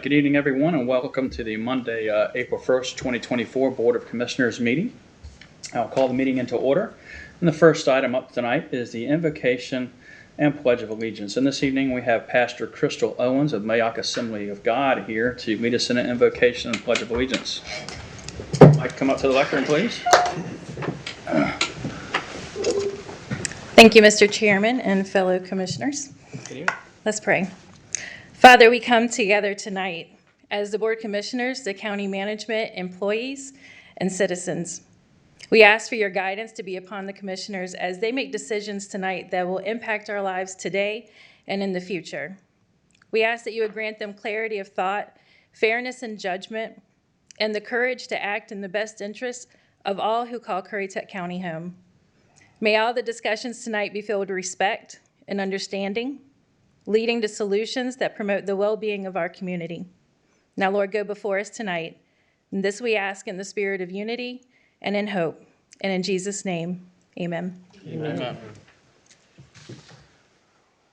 Good evening, everyone, and welcome to the Monday, April 1st, 2024 Board of Commissioners meeting. I'll call the meeting into order. And the first item up tonight is the invocation and Pledge of Allegiance. And this evening we have Pastor Crystal Owens of Mayock Assembly of God here to lead us in an invocation and Pledge of Allegiance. Mike, come up to the lectern, please. Thank you, Mr. Chairman and fellow commissioners. Let's pray. Father, we come together tonight as the Board of Commissioners, the county management, employees, and citizens. We ask for your guidance to be upon the commissioners as they make decisions tonight that will impact our lives today and in the future. We ask that you would grant them clarity of thought, fairness in judgment, and the courage to act in the best interest of all who call Currituck County home. May all the discussions tonight be filled with respect and understanding, leading to solutions that promote the well-being of our community. Now, Lord, go before us tonight. And this we ask in the spirit of unity and in hope. And in Jesus' name, amen. Amen.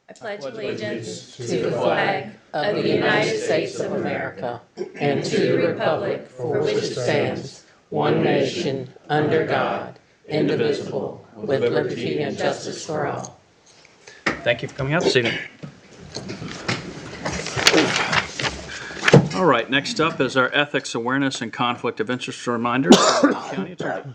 I pledge allegiance To the flag of the United States of America and to the republic for which it stands, one nation, under God, indivisible, with liberty and justice for all. Thank you for coming out this evening. All right, next up is our Ethics Awareness and Conflict of Interest Reminder. County Attorney.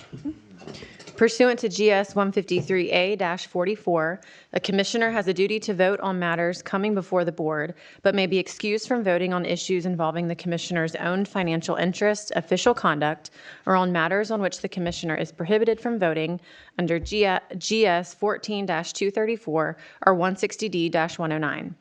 Pursuant to GS 153A-44, a commissioner has a duty to vote on matters coming before the board, but may be excused from voting on issues involving the commissioner's own financial interest, official conduct, or on matters on which the commissioner is prohibited from voting under GS 14-234 or 160D-109.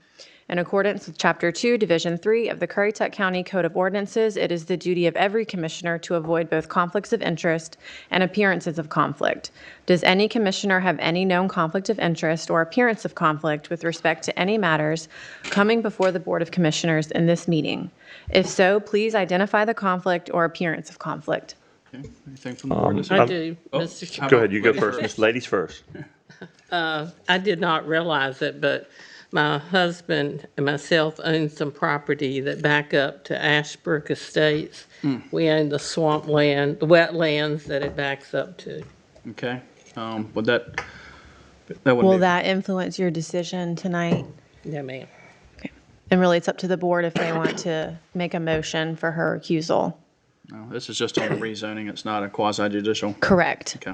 In accordance with Chapter 2, Division 3 of the Currituck County Code of Ordinances, it is the duty of every commissioner to avoid both conflicts of interest and appearances of conflict. Does any commissioner have any known conflict of interest or appearance of conflict with respect to any matters coming before the Board of Commissioners in this meeting? If so, please identify the conflict or appearance of conflict. Okay. Anything from the board this I evening? do, Mr. Chairman. Go ahead, you go first, Miss Ladies first. I did not realize it, but my husband and myself own some property that back up to Ashbrook Estates. We own the swampland, the wetlands that it backs up to. Okay. Would that would Will be, that influence your decision tonight? Yeah, ma'am. Okay. And really, it's up to the board if they want to make a motion for her recusal. no, this is just on the rezoning. It's not a quasi-judicial. Correct. Okay.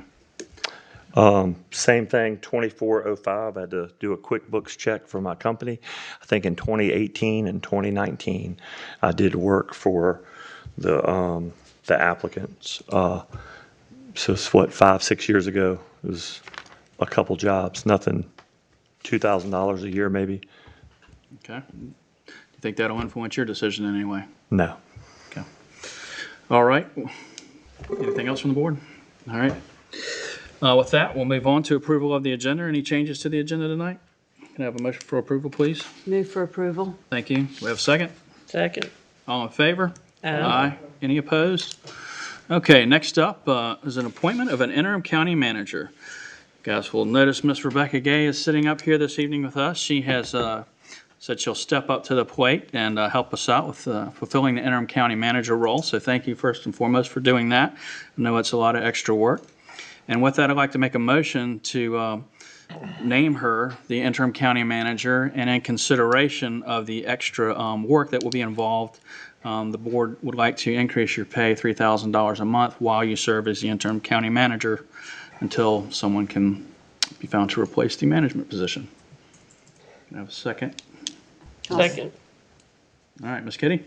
Same thing, 2405, I had to do a QuickBooks check for my company. I think in 2018 and 2019, I did work for the applicants. So it's what, 5-6 years ago, it was a couple jobs, nothing, $2,000 a year maybe. Okay. Do you think that'll influence your decision in any way? No. Okay. All right. Anything else from the board? All right. With that, we'll move on to approval of the agenda. Any changes to the agenda tonight? Can I have a motion for approval, please? Move for approval. Thank you. We have a second? Second. All in favor? Aye. Any opposed? Okay, next up is an appointment of an interim county manager. Guys will notice Miss Rebecca Gay is sitting up here this evening with us. She has said she'll step up to the plate and help us out with fulfilling the interim county manager role. So thank you first and foremost for doing that. I know it's a lot of extra work. And with that, I'd like to make a motion to name her the interim county manager, and in consideration of the extra work that will be involved, the board would like to increase your pay $3,000 a month while you serve as the interim county manager until someone can be found to replace the management position. Can I have a second? Second. All right, Ms. Kitty?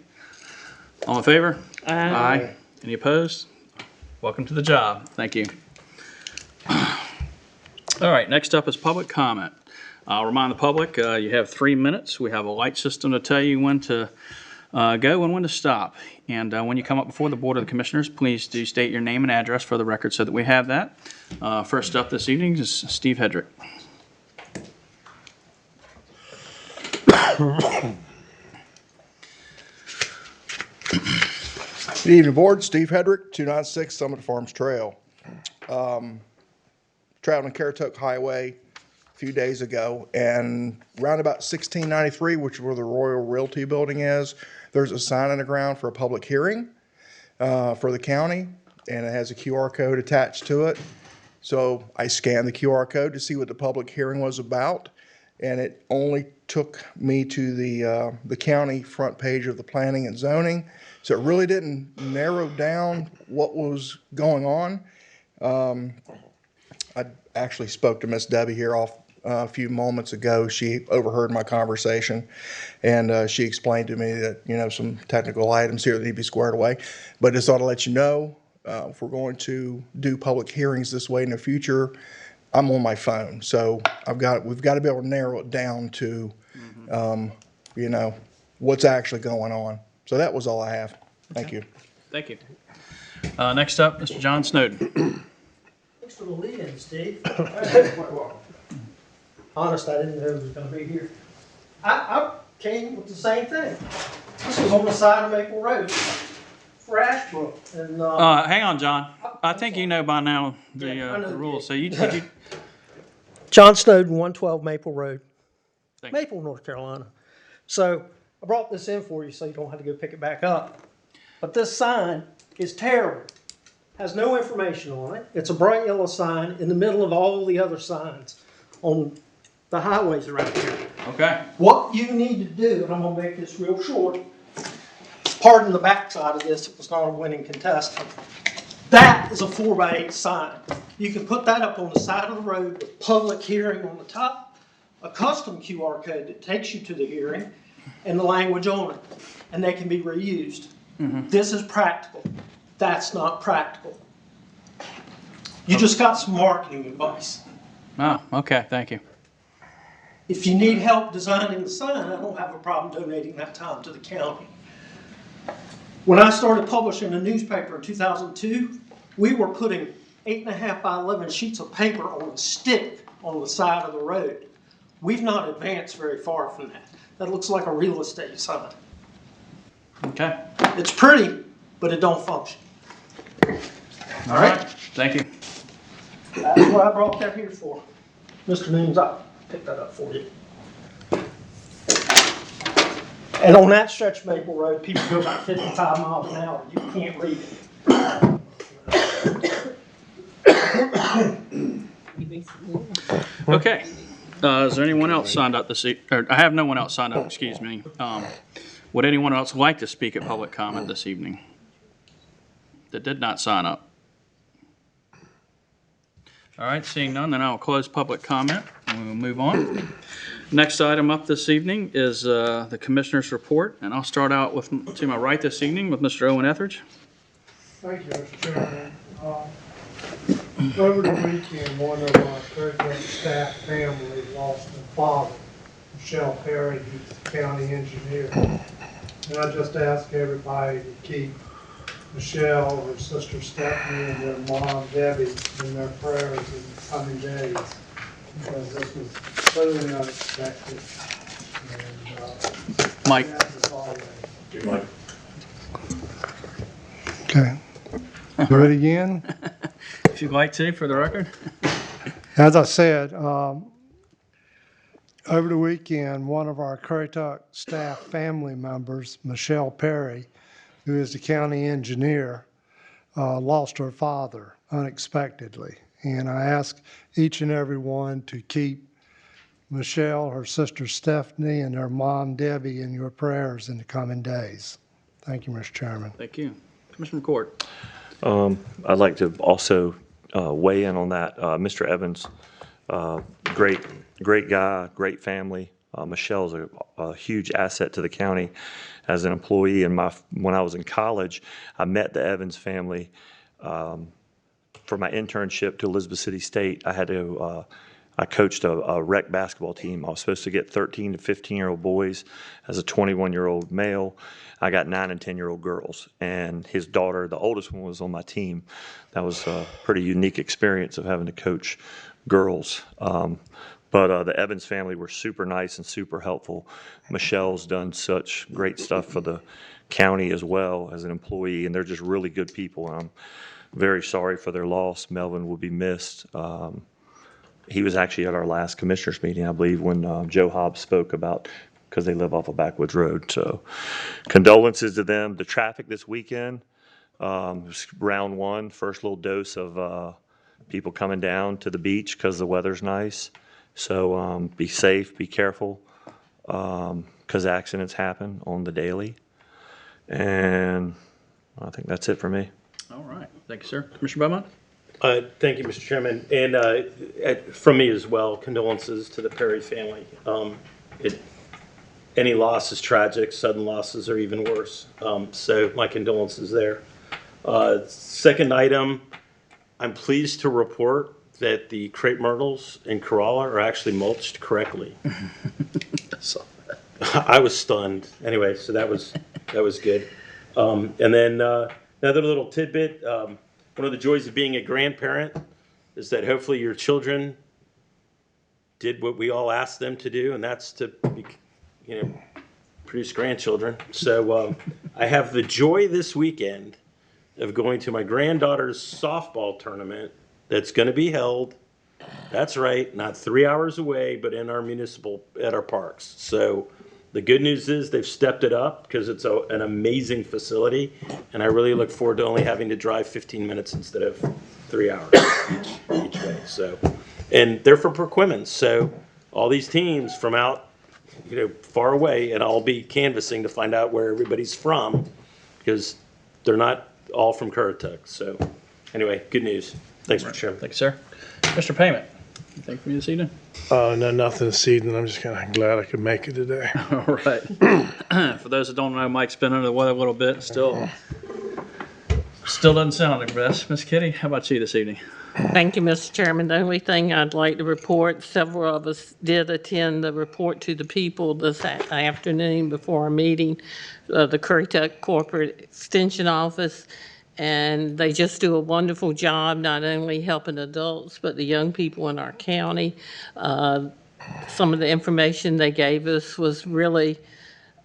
All in favor? Aye. Any opposed? Welcome to the job. Thank you. All right, next up is public comment. I'll remind the public, you have 3 minutes. We have a light system to tell you when to go and when to stop. And when you come up before the Board of the Commissioners, please do state your name and address for the record so that we have that. First up this evening is Steve Hedrick. Good evening, Board. Steve Hedrick, 296 Summit Farms Trail. Traveling Currituck Highway a few days ago, and round about 1693, which is where the Royal Realty Building is, there's a sign in the ground for a public hearing for the county, and it has a QR code attached to it. So I scanned the QR code to see what the public hearing was about, and it only took me to the county front page of the planning and zoning. So it really didn't narrow down what was going on. I actually spoke to Miss Debbie here a few moments ago. She overheard my conversation, and she explained to me that, some technical items here that need to be squared away. But just thought I'd let you know, if we're going to do public hearings this way in the future, I'm on my phone. So we've got to be able to narrow it down to, what's actually going on. So that was all I have. Thank you. Thank you. Next up, Mr. John Snowden. Thanks for the lead-in, Steve. Honest, I didn't know he was gonna be here. I came with the same thing. This was on the side of Maple Road for Ashbrook, and, Hang on, John. I think you know by now the Yeah, I know the rules. So deal. you John Snowden, 112 Maple Road, Thank you. Maple, North Carolina. So I brought this in for you so you don't have to go pick it back up. But this sign is terrible. Has no information on it. It's a bright yellow sign in the middle of all the other signs on the highways around here. Okay. What you need to do, and I'm gonna make this real short, pardon the backside of this, it was not a winning contestant. That is a 4x8 sign. You can put that up on the side of the road with public hearing on the top, a custom QR code that takes you to the hearing, and the language on it, and they can be reused. This is practical. That's not practical. You just got some marketing advice. Oh, okay. Thank you. If you need help designing the sign, I don't have a problem donating that time to the county. When I started publishing a newspaper in 2002, we were putting 8.5 by 11 sheets of paper on a stick on the side of the road. We've not advanced very far from that. That looks like a real estate sign. Okay. It's pretty, but it don't function. All right. Thank you. That's what I brought that here for. Mr. Nooms, I'll pick that up for you. And on that stretch of Maple Road, people go about 55 miles an hour. You can't read it. Okay. Is there anyone else signed up this evening? I have no one else signed up, excuse me. Would anyone else like to speak at public comment this evening that did not sign up? All right, seeing none, then I will close public comment and we will move on. Next item up this evening is the Commissioner's Report, and I'll start out to my right this evening with Mr. Owen Etheridge. Thank you, Mr. Chairman. Over the weekend, one of our Currituck staff family lost a father, Michelle Perry, who's the county engineer. And I just ask everybody to keep Michelle, her sister Stephanie, and their mom Debbie in their prayers in the coming days, because this was totally unexpected. And, Mike. as always. Okay. Do it again. If you'd like to, for the record. As I said, over the weekend, one of our Currituck staff family members, Michelle Perry, who is the county engineer, lost her father unexpectedly. And I ask each and every one to keep Michelle, her sister Stephanie, and her mom Debbie in your prayers in the coming days. Thank you, Mr. Chairman. Thank you. Commissioner McCord. I'd like to also weigh in on that. Mr. Evans, great guy, great family. Michelle's a huge asset to the county as an employee. And when I was in college, I met the Evans family for my internship to Elizabeth City State. I coached a rec basketball team. I was supposed to get 13 to 15-year-old boys as a 21-year-old male. I got 9 and 10-year-old girls, and his daughter, the oldest one, was on my team. That was a pretty unique experience of having to coach girls. But the Evans family were super nice and super helpful. Michelle's done such great stuff for the county as well as an employee, and they're just really good people. And I'm very sorry for their loss. Melvin will be missed. He was actually at our last commissioners meeting, I believe, when Joe Hobbs spoke about because they live off a backwoods road. So condolences to them. The traffic this weekend, was round one, first little dose of people coming down to the beach because the weather's nice. So be safe, be careful, because accidents happen on the daily. And I think that's it for me. All right. Thank you, sir. Commissioner Beaumont? Thank you, Mr. Chairman. And from me as well, condolences to the Perry family. Any loss is tragic. Sudden losses are even worse. So my condolences there. Second item, I'm pleased to report that the crepe myrtles in Corolla are actually mulched correctly. I was stunned. Anyway, so that was good. And then another little tidbit. One of the joys of being a grandparent is that hopefully your children did what we all asked them to do, and that's to, produce grandchildren. So I have the joy this weekend of going to my granddaughter's softball tournament that's going to be held. That's right, not 3 hours away, but in our at our parks. So the good news is they've stepped it up because it's an amazing facility, and I really look forward to only having to drive 15 minutes instead of 3 hours each way. So, and they're from Perquimans, so all these teams from out, far away, and I'll be canvassing to find out where everybody's from because they're not all from Currituck. So, anyway, good news. Thanks, Mr. Chairman. Thank you, sir. Mr. Payment, anything from you this evening? No, nothing this evening. I'm just kind of glad I could make it today. All right. For those that don't know, Mike's been under the weather a little bit. Still doesn't sound like the best. Miss Kitty, how about you this evening? Thank you, Mr. Chairman. The only thing I'd like to report, several of us did attend the report to the people this afternoon before our meeting, the Currituck Corporate Extension Office. And they just do a wonderful job, not only helping adults, but the young people in our county. Some of the information they gave us was really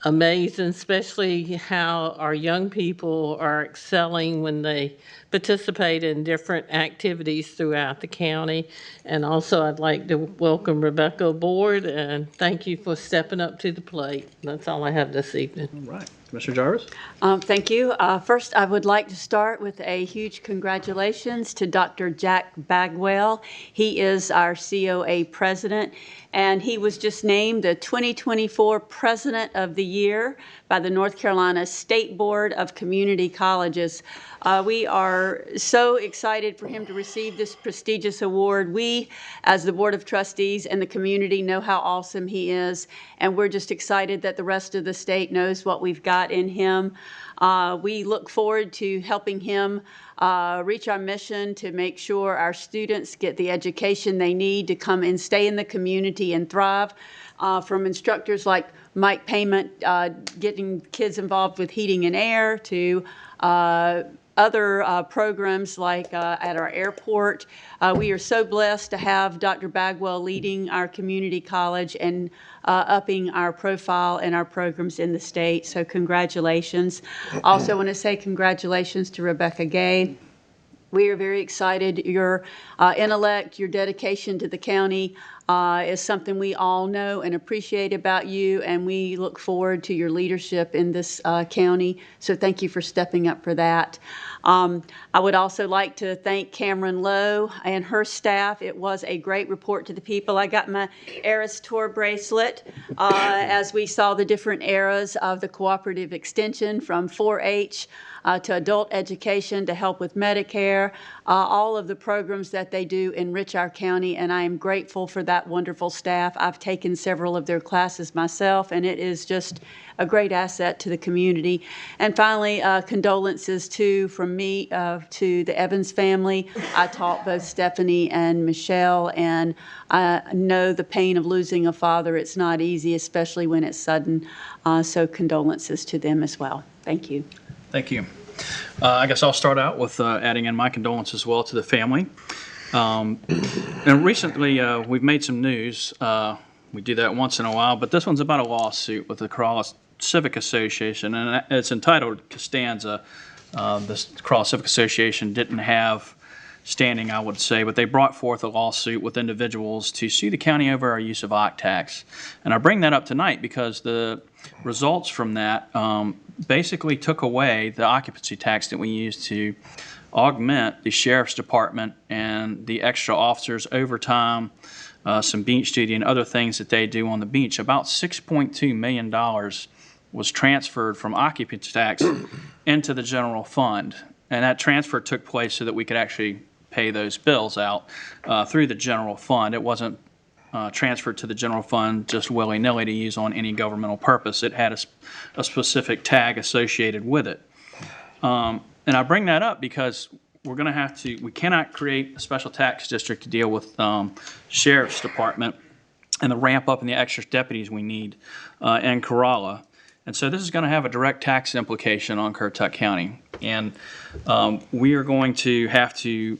amazing, especially how our young people are excelling when they participate in different activities throughout the county. And also, I'd like to welcome Rebecca aboard and thank you for stepping up to the plate. That's all I have this evening. All right. Commissioner Jarvis? Thank you. First, I would like to start with a huge congratulations to Dr. Jack Bagwell. He is our COA president, and he was just named the 2024 President of the Year by the North Carolina State Board of Community Colleges. We are so excited for him to receive this prestigious award. We, as the Board of Trustees and the community, know how awesome he is, and we're just excited that the rest of the state knows what we've got in him. We look forward to helping him reach our mission to make sure our students get the education they need to come and stay in the community and thrive. From instructors like Mike Payment, getting kids involved with heating and air, to other programs like at our airport. We are so blessed to have Dr. Bagwell leading our community college and upping our profile and our programs in the state. So congratulations. Also want to say congratulations to Rebecca Gay. We are very excited. Your intellect, your dedication to the county is something we all know and appreciate about you, and we look forward to your leadership in this county. So thank you for stepping up for that. I would also like to thank Cameron Lowe and her staff. It was a great report to the people. I got my Eras Tour bracelet as we saw the different eras of the cooperative extension, from 4-H to adult education to help with Medicare. All of the programs that they do enrich our county, and I am grateful for that wonderful staff. I've taken several of their classes myself, and it is just a great asset to the community. And finally, condolences from me to the Evans family. I taught both Stephanie and Michelle, and I know the pain of losing a father. It's not easy, especially when it's sudden. So condolences to them as well. Thank you. Thank you. I guess I'll start out with adding in my condolences as well to the family. And recently, we've made some news. We do that once in a while, but this one's about a lawsuit with the Corolla Civic Association, and it's entitled Costanza. This Corolla Civic Association didn't have standing, I would say, but they brought forth a lawsuit with individuals to sue the county over our use of OC tax. And I bring that up tonight because the results from that basically took away the occupancy tax that we used to augment the sheriff's department and the extra officers' overtime, some beach duty, and other things that they do on the beach. About $6.2 million was transferred from occupancy tax into the general fund. And that transfer took place so that we could actually pay those bills out through the general fund. It wasn't transferred to the general fund just willy-nilly to use on any governmental purpose. It had a specific tag associated with it. And I bring that up because we're going to have to, we cannot create a special tax district to deal with sheriff's department and the ramp up in the extra deputies we need in Corolla. And so this is going to have a direct tax implication on Currituck County. And we are going to have to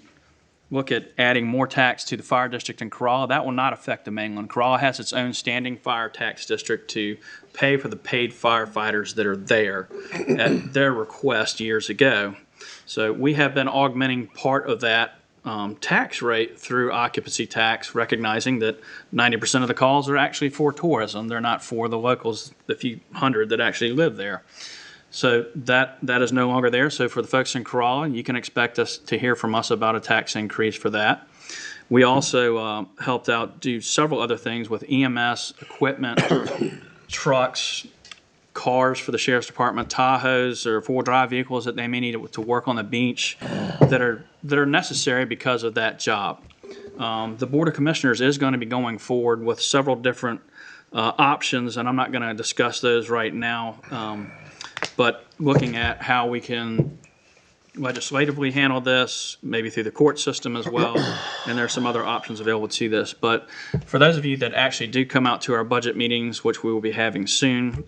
look at adding more tax to the fire district in Corolla. That will not affect the mainland. Corolla has its own standing fire tax district to pay for the paid firefighters that are there at their request years ago. So we have been augmenting part of that tax rate through occupancy tax, recognizing that 90% of the calls are actually for tourism. They're not for the locals, the few hundred that actually live there. So that is no longer there. So for the folks in Corolla, you can expect us to hear from us about a tax increase for that. We also helped out do several other things with EMS, equipment, trucks, cars for the sheriff's department, Tahoes or four-wheel vehicles that they may need to work on the beach that are necessary because of that job. The Board of Commissioners is going to be going forward with several different options, and I'm not going to discuss those right now, but looking at how we can legislatively handle this, maybe through the court system as well, and there are some other options available to this. But for those of you that actually do come out to our budget meetings, which we will be having soon,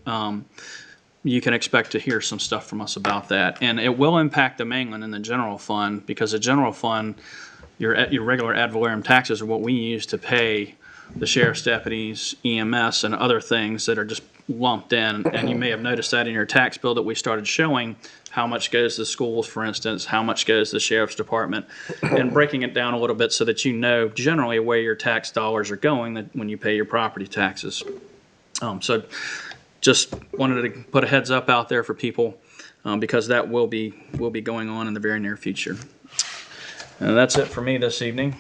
you can expect to hear some stuff from us about that. And it will impact the mainland and the general fund, because the general fund, your regular ad valorem taxes are what we use to pay the sheriff's deputies, EMS, and other things that are just lumped in. And you may have noticed that in your tax bill that we started showing how much goes to schools, for instance, how much goes to the sheriff's department, and breaking it down a little bit so that you know generally where your tax dollars are going when you pay your property taxes. So just wanted to put a heads up out there for people because that will be going on in the very near future. And that's it for me this evening.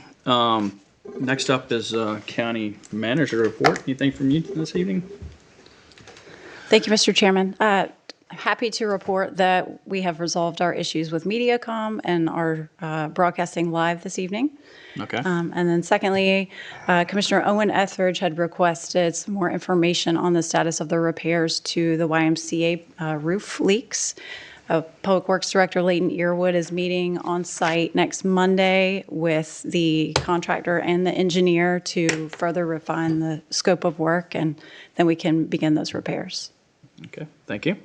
Next up is county manager report. Anything from you this evening? Thank you, Mr. Chairman. Happy to report that we have resolved our issues with MediaCom and are broadcasting live this evening. Okay. And then secondly, Commissioner Owen Etheridge had requested some more information on the status of the repairs to the YMCA roof leaks. Public Works Director Leighton Earwood is meeting on site next Monday with the contractor and the engineer to further refine the scope of work, and then we can begin those repairs. Okay, thank you.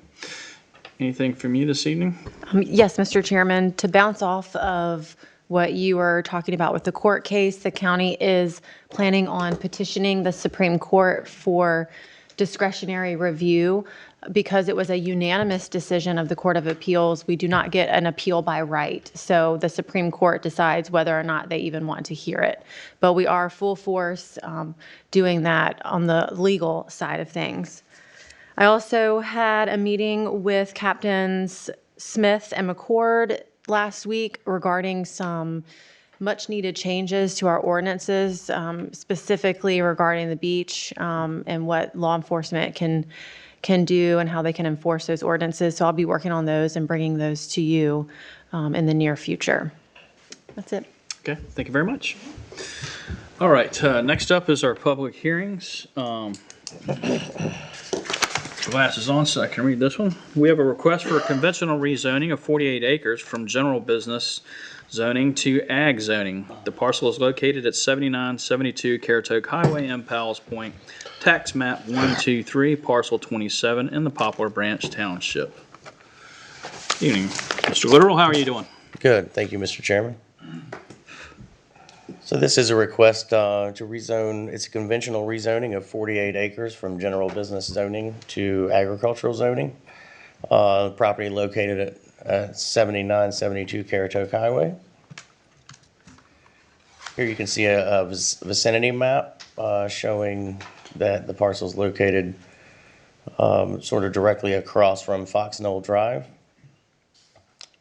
Anything from you this evening? Yes, Mr. Chairman, to bounce off of what you were talking about with the court case, the county is planning on petitioning the Supreme Court for discretionary review. Because it was a unanimous decision of the Court of Appeals, we do not get an appeal by right. So the Supreme Court decides whether or not they even want to hear it. But we are full force doing that on the legal side of things. I also had a meeting with Captains Smith and McCord last week regarding some much needed changes to our ordinances, specifically regarding the beach and what law enforcement can do and how they can enforce those ordinances. So I'll be working on those and bringing those to you in the near future. That's it. Okay, thank you very much. All right, next up is our public hearings. Glasses on so I can read this one. We have a request for a conventional rezoning of 48 acres from general business zoning to ag zoning. The parcel is located at 7972 Currituck Highway in Powell's Point, tax map 123, parcel 27 in the Poplar Branch Township. Evening. Mr. Literal, how are you doing? Good, thank you, Mr. Chairman. So this is a request to rezone, it's a conventional rezoning of 48 acres from general business zoning to agricultural zoning. Property located at 7972 Currituck Highway. Here you can see a vicinity map showing that the parcel is located sort of directly across from Fox Knoll Drive.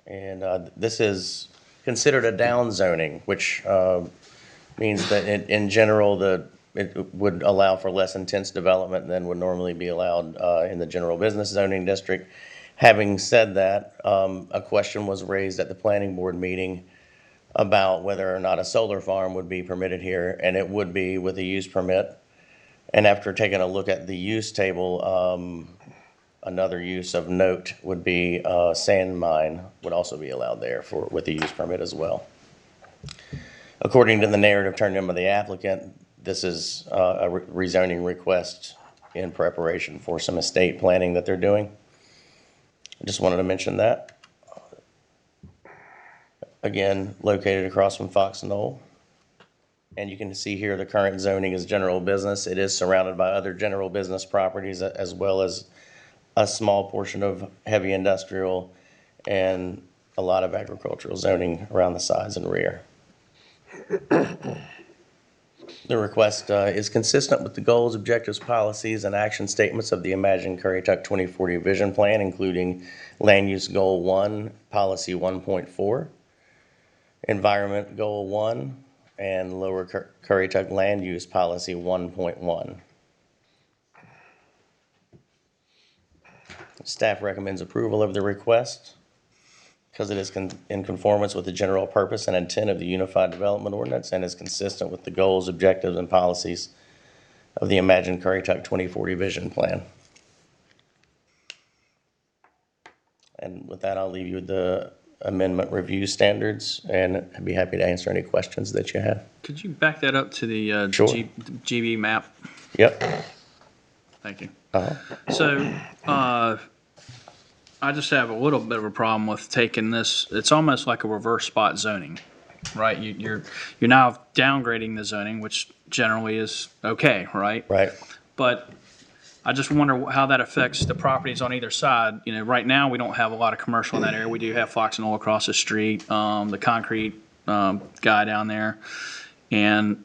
And this is considered a down zoning, which means that in general, it would allow for less intense development than would normally be allowed in the general business zoning district. Having said that, a question was raised at the planning board meeting about whether or not a solar farm would be permitted here, and it would be with a use permit. And after taking a look at the use table, another use of note would be sand mine would also be allowed there with a use permit as well. According to the narrative turned in by the applicant, this is a rezoning request in preparation for some estate planning that they're doing. I just wanted to mention that. Again, located across from Fox Knoll. And you can see here the current zoning is general business. It is surrounded by other general business properties as well as a small portion of heavy industrial and a lot of agricultural zoning around the sides and rear. The request is consistent with the goals, objectives, policies, and action statements of the Imagine Currituck 2040 Vision Plan, including Land Use Goal 1, Policy 1.4, Environment Goal 1, and Lower Currituck Land Use Policy 1.1. Staff recommends approval of the request because it is in conformance with the general purpose and intent of the Unified Development Ordinance and is consistent with the goals, objectives, and policies of the Imagine Currituck 2040 Vision Plan. And with that, I'll leave you with the amendment review standards, and I'd be happy to answer any questions that you have. Could you back that up to the Sure. GB map? Yep. Thank you. Uh-huh. So, I just have a little bit of a problem with taking this. It's almost like a reverse spot zoning, right? You're now downgrading the zoning, which generally is okay, right? Right. But I just wonder how that affects the properties on either side. You know, right now we don't have a lot of commercial in that area. We do have Fox Knoll across the street, the concrete guy down there, and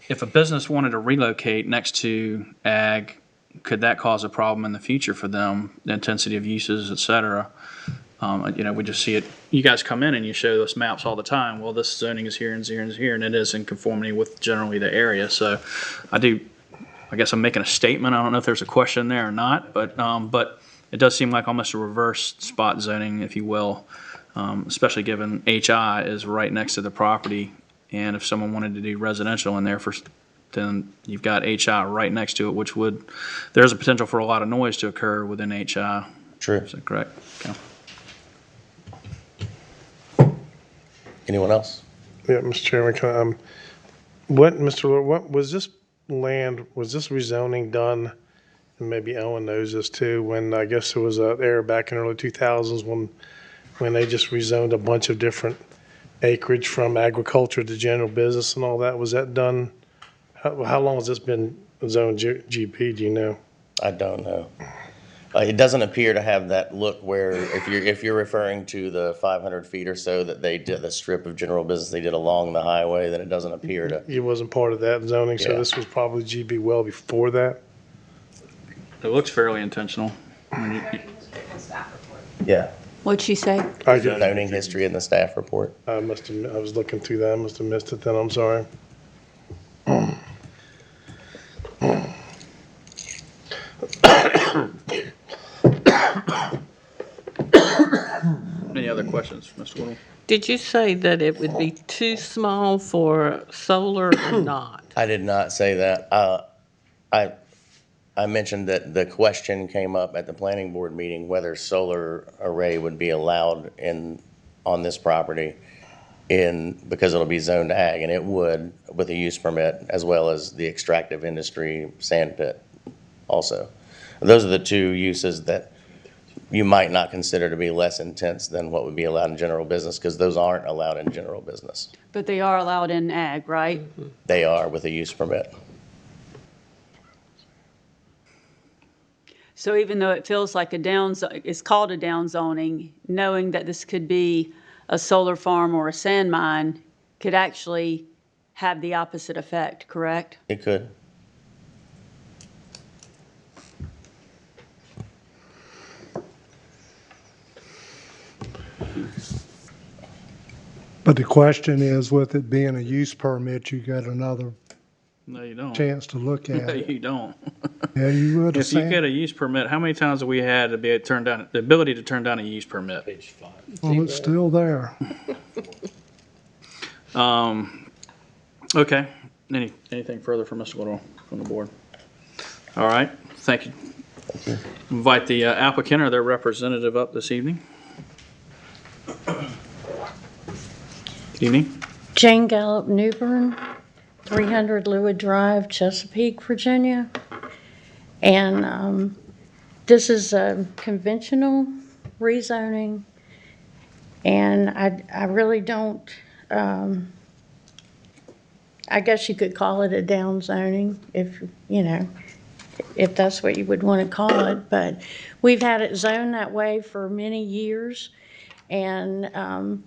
if a business wanted to relocate next to ag, could that cause a problem in the future for them, the intensity of uses, et cetera? You know, we just see it. You guys come in and you show us maps all the time. Well, this zoning is here and here and here, and it is in conformity with generally the area. So I guess I'm making a statement. I don't know if there's a question there or not, but it does seem like almost a reverse spot zoning, if you will, especially given HI is right next to the property. And if someone wanted to do residential in there then you've got HI right next to it, there's a potential for a lot of noise to occur within HI. True. Is that correct? Okay. Anyone else? Yeah, Mr. Chairman, Mr. Lord, what was this rezoning done, and maybe Owen knows this too, when I guess there was an era back in early 2000s when they just rezoned a bunch of different acreage from agriculture to general business and all that? Was that done? How long has this been zoned GP, do you know? I don't know. It doesn't appear to have that look where, if you're referring to the 500 feet or so that they did, the strip of general business they did along the highway, then it doesn't appear to. It wasn't part of that zoning, so Yeah. this was probably GB well before that? It looks fairly intentional. Yeah. What'd she say? I got it. Zoning history in the staff report. I was looking through that, I must have missed it then, I'm sorry. Any other questions, Mr. Whittle? Did you say that it would be too small for solar or not? I did not say that. I mentioned that the question came up at the planning board meeting whether solar array would be allowed on this property because it'll be zoned ag, and it would with a use permit as well as the extractive industry sand pit also. Those are the two uses that you might not consider to be less intense than what would be allowed in general business, because those aren't allowed in general business. But they are allowed in ag, right? They are with a use permit. So even though it feels like it's called a down zoning, knowing that this could be a solar farm or a sand mine could actually have the opposite effect, correct? It could. But the question is, with it being a use permit, you got another No, you don't. chance to look at No, it. you don't. Yeah, you would, If you Sam. get a use permit, how many times have we had to be turned down, the ability to turn down a use permit? Page 5. Well, it's still there. Okay. Anything further from Mr. Little from the board? All right, thank you. Invite the applicant or their representative up this evening. Good evening. Jane Gallup Newbern, 300 Leeward Drive, Chesapeake, Virginia. And this is a conventional rezoning. And I really don't, I guess you could call it a downzoning if, you know, if that's what you would want to call it. But we've had it zoned that way for many years. And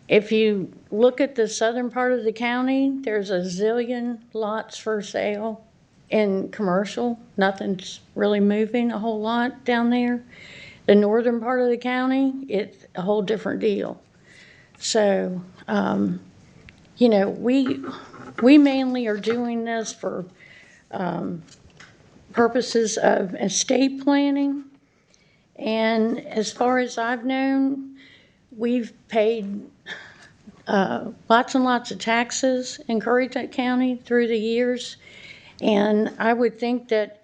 if you look at the southern part of the county, there's a zillion lots for sale in commercial. Nothing's really moving a whole lot down there. The northern part of the county, it's a whole different deal. So, you know, we mainly are doing this for purposes of estate planning. And as far as I've known, we've paid lots and lots of taxes in Currituck County through the years. And I would think that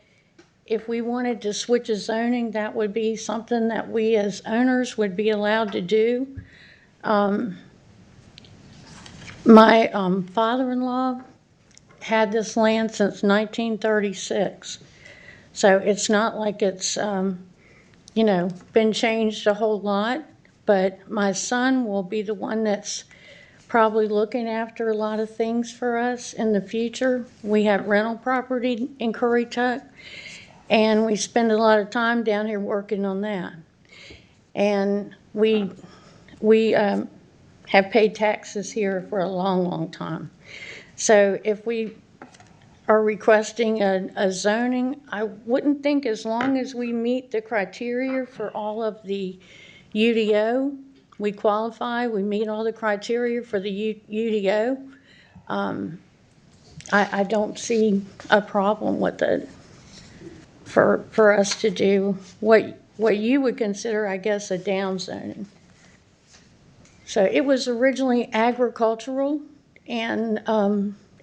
if we wanted to switch a zoning, that would be something that we as owners would be allowed to do. My father-in-law had this land since 1936. So it's not like it's, you know, been changed a whole lot. But my son will be the one that's probably looking after a lot of things for us in the future. We have rental property in Currituck, and we spend a lot of time down here working on that. And we have paid taxes here for a long, long time. So if we are requesting a zoning, I wouldn't think, as long as we meet the criteria for all of the UDO, we qualify, we meet all the criteria for the UDO, I don't see a problem with it for us to do what you would consider, I guess, a downzoning. So it was originally agricultural, and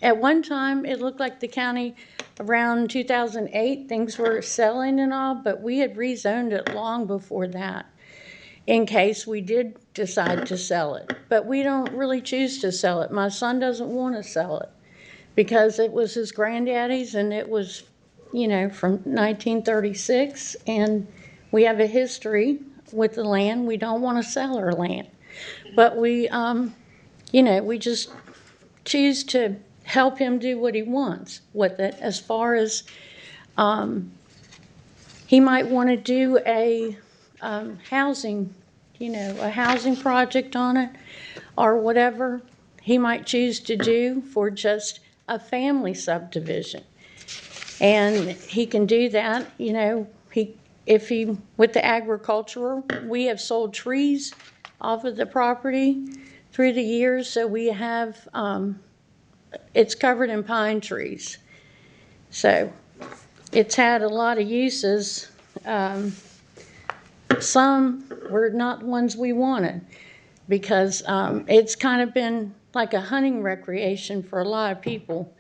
at one time it looked like the county around 2008, things were selling and all, but we had rezoned it long before that in case we did decide to sell it. But we don't really choose to sell it. My son doesn't want to sell it because it was his granddaddy's, and it was, you know, from 1936, and we have a history with the land. We don't want to sell our land. But we, you know, we just choose to help him do what he wants with it. As far as he might want to do a housing, you know, a housing project on it or whatever he might choose to do for just a family subdivision. And he can do that, you know, with the agricultural, we have sold trees off of the property through the years, so we have, it's covered in pine trees. So it's had a lot of uses. Some were not ones we wanted because it's kind of been like a hunting recreation for a lot of people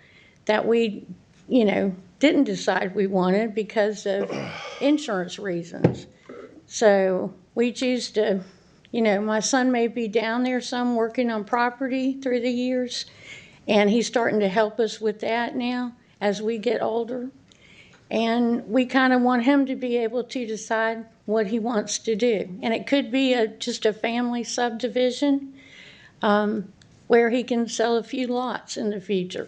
that we, you know, didn't decide we wanted because of insurance reasons. So we choose to, you know, my son may be down there some working on property through the years, and he's starting to help us with that now as we get older. And we kind of want him to be able to decide what he wants to do. And it could be just a family subdivision where he can sell a few lots in the future.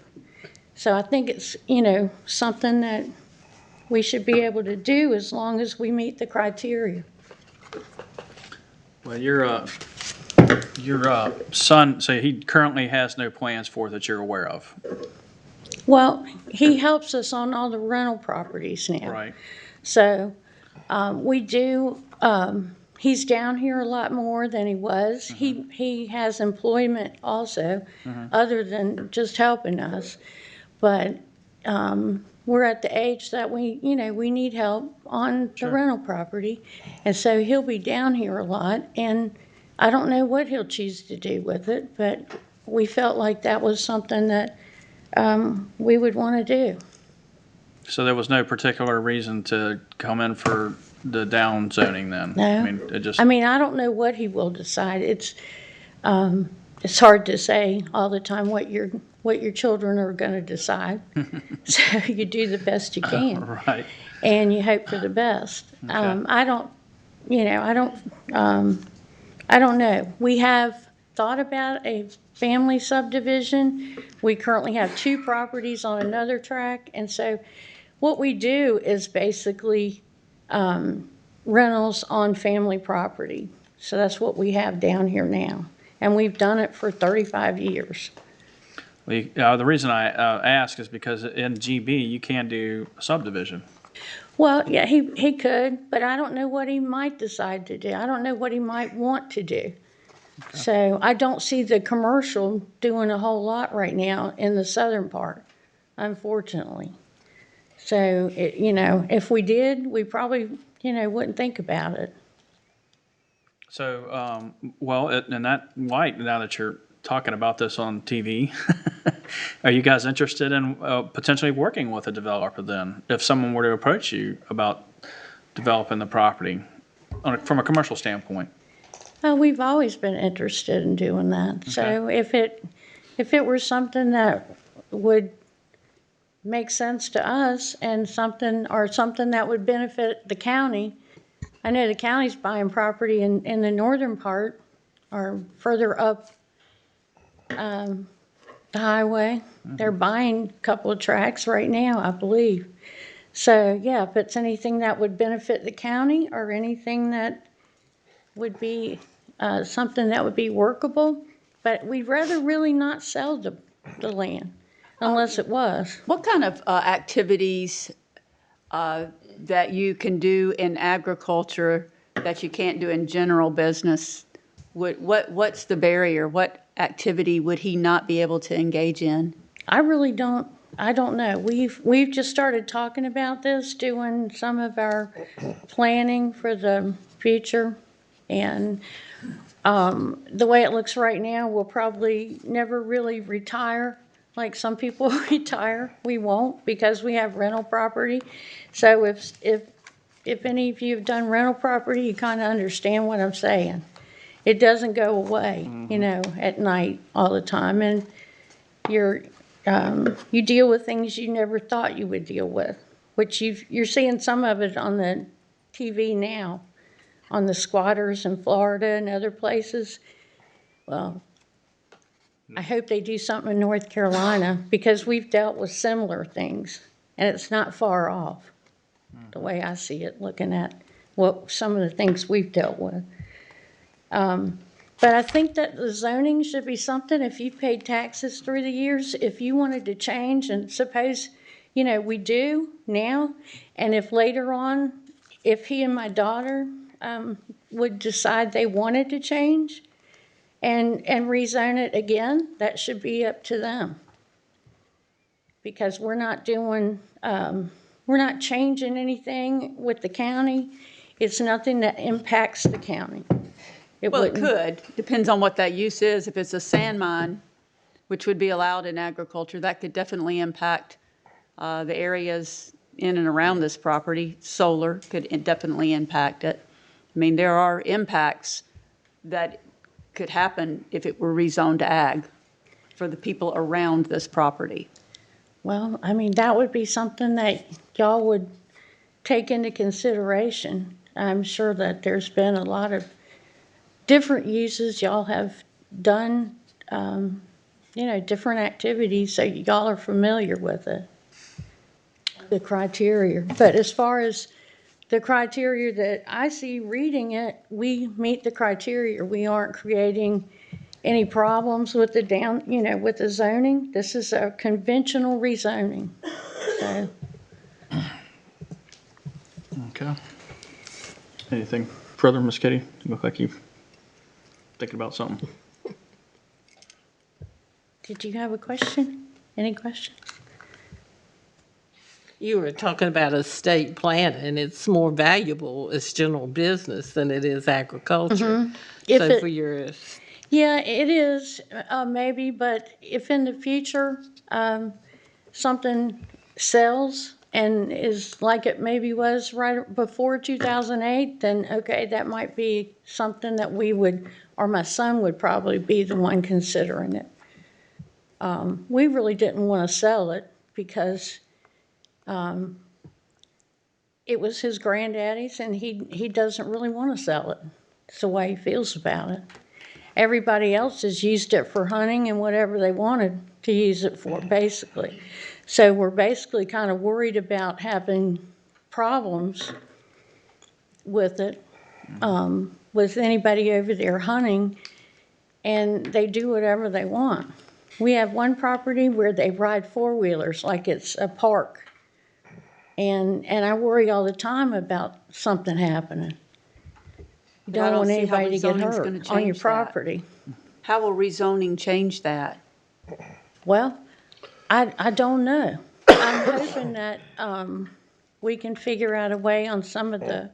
So I think it's, you know, something that we should be able to do as long as we meet the criteria. Well, you're Your son, so he currently has no plans for it that you're aware of, Well, he helps us on all the rental properties now. right? So we do, he's down here a lot more than he was. He has employment also, other than just helping us. But we're at the age that we need help on the rental property. And so he'll be down here a lot. And I don't know what he'll choose to do with it, but we felt like that was something that we would want to do. So there was no particular reason to come in for the down zoning then? No. I mean, it just, I mean, I don't know what he will decide. It's hard to say all the time what your children are going to decide. So you do the best you can, right. and you hope for the best. Okay. I don't know. We have thought about a family subdivision. We currently have 2 properties on another tract, and so what we do is basically rentals on family property. So that's what we have down here now. And we've done it for 35 years. The reason I ask is because in GB, you can do subdivision. Well, yeah, he could, but I don't know what he might decide to do. I don't know what he might want to do. Okay. So I don't see the commercial doing a whole lot right now in the southern part, unfortunately. So, if we did, we probably, wouldn't think about it. So, in that light, now that you're talking about this on TV, are you guys interested in potentially working with a developer then? If someone were to approach you about developing the property from a commercial standpoint? We've always been interested in doing that. Okay. So if it were something that would make sense to us and something that would benefit the county. I know the county's buying property in the northern part or further up the highway. They're buying a couple of tracts right now, I believe. So, yeah, if it's anything that would benefit the county or anything that would be something that would be workable, but we'd rather really not sell the land. Unless it was. What kind of activities that you can do in agriculture that you can't do in general business? What's the barrier? What activity would he not be able to engage in? I really don't. I don't know. We've just started talking about this, doing some of our planning for the future, and the way it looks right now, we'll probably never really retire. Like some people retire, we won't because we have rental property. So if any of you have done rental property, you kind of understand what I'm saying. It doesn't go away, at night all the time, and you deal with things you never thought you would deal with, which you're seeing some of it on the TV now, on the squatters in Florida and other places. Well, I hope they do something in North Carolina because we've dealt with similar things, and it's not far off, the way I see it, looking at some of the things we've dealt with. But I think that the zoning should be something, if you've paid taxes through the years, if you wanted to change, and suppose, we do now, and if later on, if he and my daughter would decide they wanted to change, and rezone it again, that should be up to them. Because we're not changing anything with the county. It's nothing that impacts the county. It could. Depends on what that use is. If it's a sand mine, which would be allowed in agriculture, that could definitely impact the areas in and around this property. Solar could definitely impact it. I mean, there are impacts that could happen if it were rezoned to ag for the people around this property. Well, I mean, that would be something that y'all would take into consideration. I'm sure that there's been a lot of different uses y'all have done, different activities, so y'all are familiar with it, the criteria. But as far as the criteria that I see reading it, we meet the criteria. We aren't creating any problems with the with the zoning. This is a conventional rezoning. So, Okay. Anything further, Ms. Kitty? You look like you're thinking about something. did you have a question? Any question? You were talking about estate planning, and it's more valuable as general business than it is agriculture. If So it- for your, Yeah, it is, maybe, but if in the future, something sells and is like it maybe was right before 2008, then okay, that might be something that we would, or my son would probably be the one considering it. We really didn't want to sell it because it was his granddaddy's and he doesn't really want to sell it. It's the way he feels about it. Everybody else has used it for hunting and whatever they wanted to use it for, basically. So we're basically kind of worried about having problems with it, with anybody over there hunting, and they do whatever they want. We have one property where they ride four-wheelers like it's a park. And I worry all the time about something happening. You But I don't want see how anybody to get rezoning's gonna hurt on your change that. property. How will rezoning change that? Well, I don't know. I'm hoping that we can figure out a way on some of the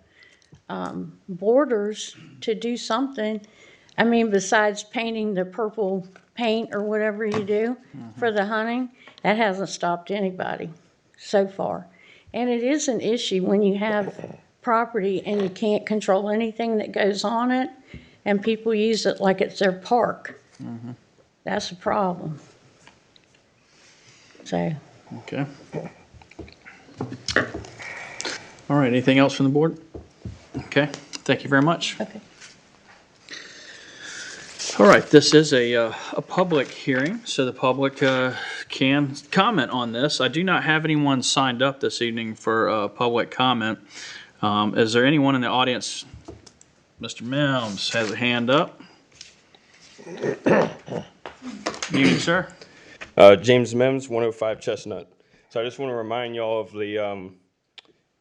borders to do something. I mean, besides painting the purple paint or whatever you do for the hunting, that hasn't stopped anybody so far. And it is an issue when you have property and you can't control anything that goes on it, and people use it like it's their park. That's a problem. So, Okay. All right, anything else from the board? Okay, thank you very much. okay. All right, this is a public hearing, so the public can comment on this. I do not have anyone signed up this evening for public comment. Is there anyone in the audience? Mr. Mims has a hand up. You, sir? James Mims, 105 Chestnut. So I just want to remind y'all of the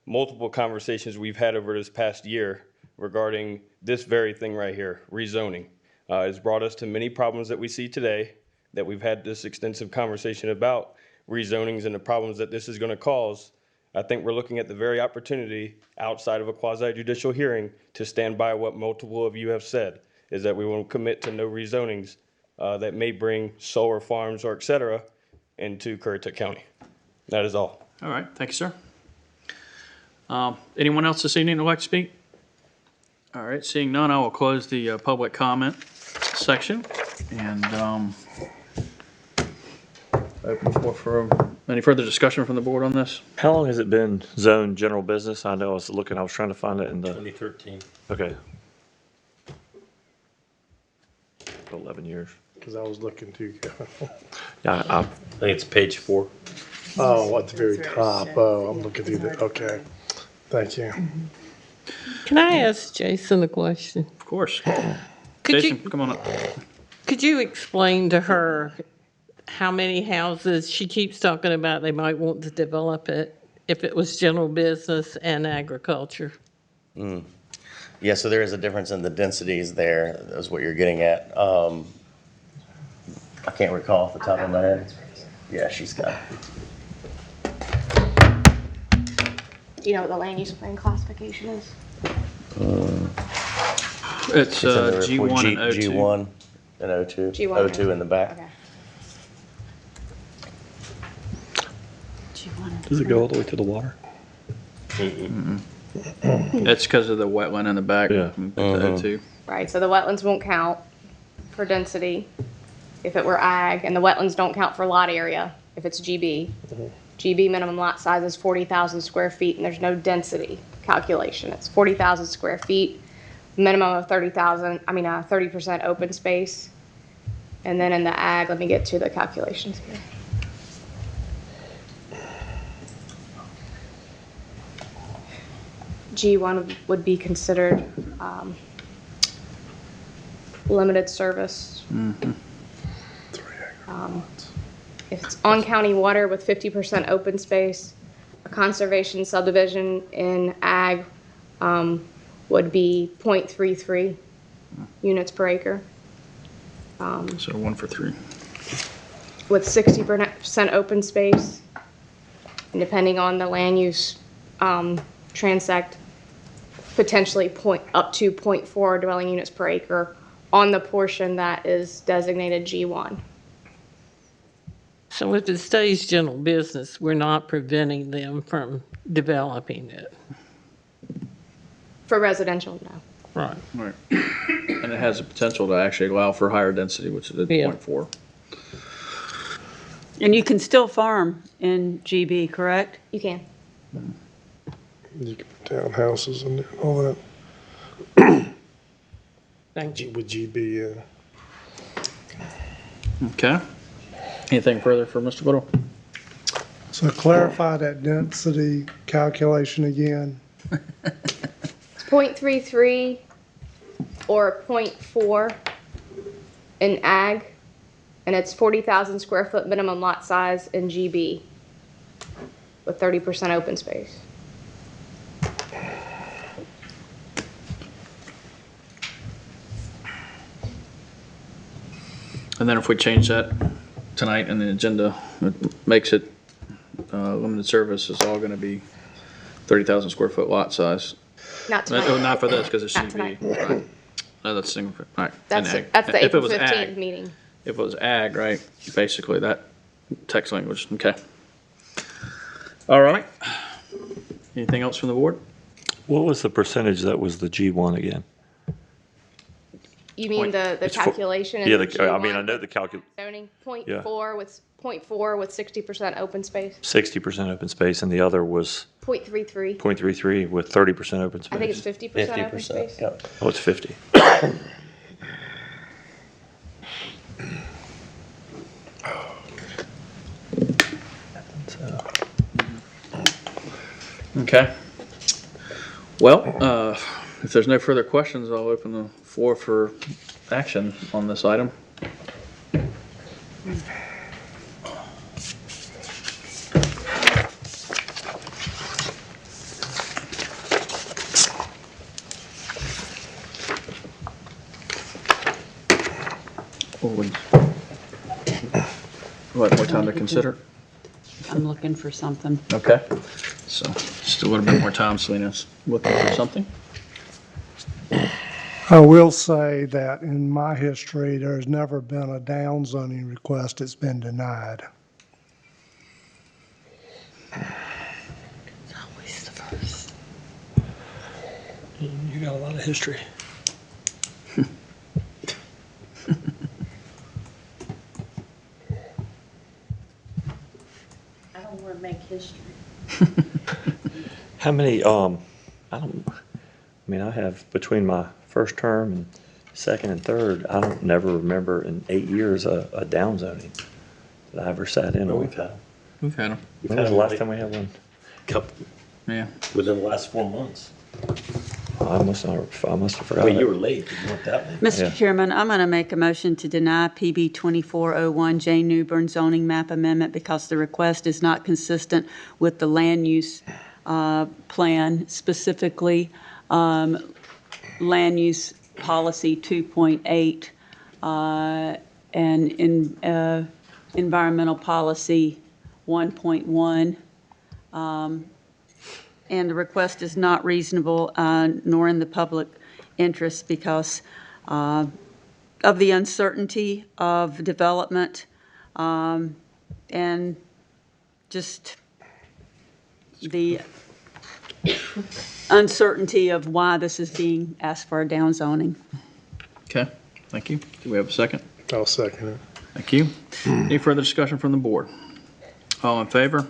multiple conversations we've had over this past year regarding this very thing right here, rezoning. It's brought us to many problems that we see today, that we've had this extensive conversation about rezonings and the problems that this is going to cause. I think we're looking at the very opportunity outside of a quasi-judicial hearing to stand by what multiple of you have said, is that we will commit to no rezonings that may bring solar farms or et cetera into Currituck County. That is all. All right, thank you, sir. Anyone else this evening that would like to speak? All right, seeing none, I will close the public comment section and open the floor for any further discussion from the board on this. How long has it been zoned general business? I know I was trying to find it in the, 2013. okay. 11 years. Because I was looking to, Yeah, I think it's page 4. oh, at the very top. Oh, I'm looking through the, okay. Thank you. can I ask Jason a question? Of course. Could Jason, you, come on up. could you explain to her how many houses she keeps talking about they might want to develop it if it was general business and agriculture? Yeah, so there is a difference in the densities there, is what you're getting at. I can't recall off the top of my head. Yeah, she's got it. Do you know what the land use plan classification is? It's in the report, G1 and O2. G1 and O2. G1. O2 in the back. Okay. Does it go all the way to the water? It's because of the wetland in the back. Yeah. With the O2. Right, so the wetlands won't count for density if it were ag, and the wetlands don't count for lot area if it's GB. GB minimum lot size is 40,000 square feet, and there's no density calculation. It's 40,000 square feet, minimum of 30% open space. And then in the ag, let me get to the calculations here. G1 would be considered limited service. If it's on county water with 50% open space, a conservation subdivision in ag would be 0.33 units per acre. So 1 for 3. With 60% open space, and depending on the land use transect, potentially up to 0.4 dwelling units per acre on the portion that is designated G1. So if it stays general business, we're not preventing them from developing it. For residential, no. Right. Right. And it has the potential to actually allow for higher density, which is at Yeah. 0.4. And you can still farm in GB, correct? You can. You can put townhouses and all that. Thank you. Would GB, Okay. Anything further for Mr. Little? So clarify that density calculation again. It's 0.33 or 0.4 in ag, and it's 40,000 square foot minimum lot size in GB with 30% open space. And then if we change that tonight in the agenda, it makes it limited service is all going to be 30,000 square foot lot size. Not No, tonight. not for this, because it's Not CB. tonight. Right. No, that's single, all right. That's and ag. that's the If it April was 15th ag, meeting. if it was ag, right, basically that text language, okay. All right. Anything else from the board? What was the percentage that was the G1 again? You mean the It's for- calculation in Yeah, the I mean, G1 I know the zoning? Yeah. 0.4 with 60% open space. 60% open space, and the other was 0.33. 0.33 with 30% open space. I think it's 50% open 50%, space. yep. Oh, it's 50. Okay. Well, if there's no further questions, I'll open the floor for action on this item. What, more time to consider? I'm looking for something. Okay. So just a little bit more time, Selena's looking for something. I will say that in my history, there's never been a downzoning request that's been denied. It's always the first. You got a lot of history. I don't want to make history. How many, I have between my first term and second and third, I don't never remember in 8 years a downzoning that I ever sat in on. We've had them. We've had them. When was the last time we had one? Couple, Yeah. within the last 4 months. I must have forgotten. Well, you were late. You weren't that late. Mr. Yeah. Chairman, I'm going to make a motion to deny PB 2401 J. Newbern zoning map amendment because the request is not consistent with the land use plan, specifically land use policy 2.8 and in environmental policy 1.1. And the request is not reasonable nor in the public interest because of the uncertainty of development and just the uncertainty of why this is being asked for a downzoning. Okay, thank you. Do we have a second? I'll second it. Thank you. Any further discussion from the board? All in favor?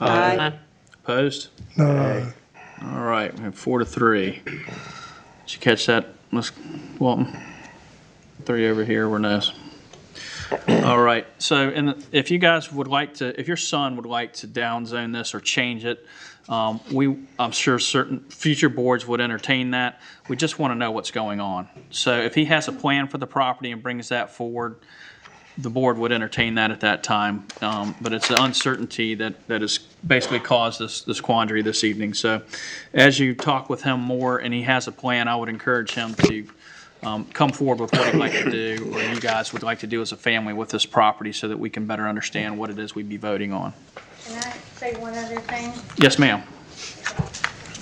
Aye. Opposed? No, All right, we have 4 to 3. Did you catch that, Ms. Walton? 3 over here, we're no's. All right, so and if you guys would like to, if your son would like to downzone this or change it, I'm sure certain future boards would entertain that. We just want to know what's going on. So if he has a plan for the property and brings that forward, the board would entertain that at that time. But it's the uncertainty that has basically caused this quandary this evening. So as you talk with him more and he has a plan, I would encourage him to come forward with what he'd like to do, or you guys would like to do as a family with this property, so that we can better understand what it is we'd be voting on. Can I say one other thing? Yes, ma'am.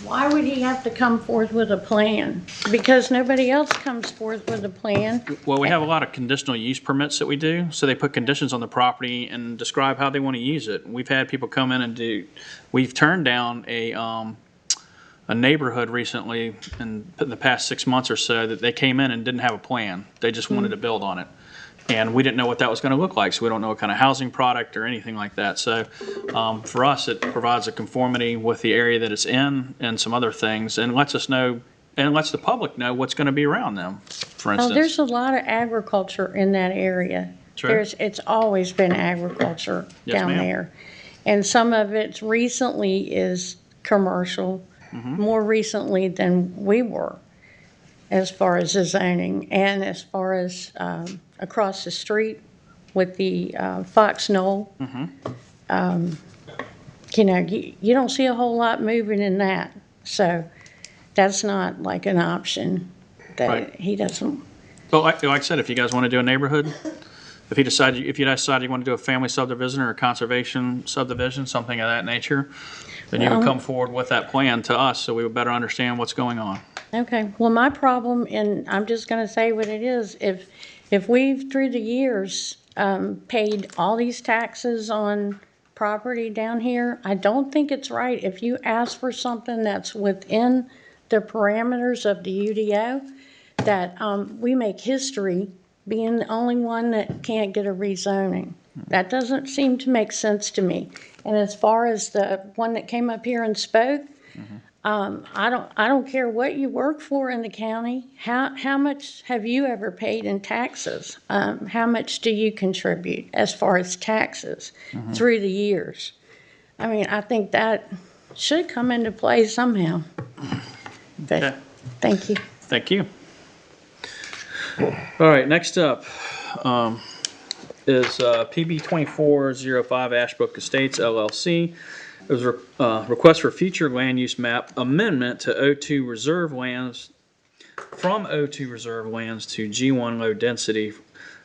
Why would he have to come forth with a plan? Because nobody else comes forth with a plan. Well, we have a lot of conditional use permits that we do, so they put conditions on the property and describe how they want to use it. We've had people come in and we've turned down a neighborhood recently in the past 6 months or so that they came in and didn't have a plan. They just wanted to build on it. And we didn't know what that was going to look like, so we don't know what kind of housing product or anything like that. So for us, it provides a conformity with the area that it's in and some other things, and lets us know and lets the public know what's going to be around them, for instance. Oh, there's a lot of agriculture in that area. True. It's always been agriculture Yes, down ma'am. there. And some of it recently is commercial, more recently than we were, as far as the zoning. And as far as across the street with the Fox Knoll, you know, you don't see a whole lot moving in that. So that's not like an option that Right. he doesn't. But like I said, if you guys want to do a neighborhood, if you decide you want to do a family subdivision or a conservation subdivision, something of that nature, then you would come forward with that plan to us, so we would better understand what's going on. Okay, well, my problem, and I'm just gonna say what it is, if we've, through the years, paid all these taxes on property down here, I don't think it's right if you ask for something that's within the parameters of the UDO, that we make history being the only one that can't get a rezoning. That doesn't seem to make sense to me. And as far as the one that came up here and spoke, I don't care what you work for in the county. How much have you ever paid in taxes? How much do you contribute as far as taxes through the years? I mean, I think that should come into play somehow. But Okay. thank you. Thank you. All right, next up is PB 2405 Ashbrook Estates LLC. It was a request for future land use map amendment to O2 reserve lands, from O2 reserve lands to G1 low density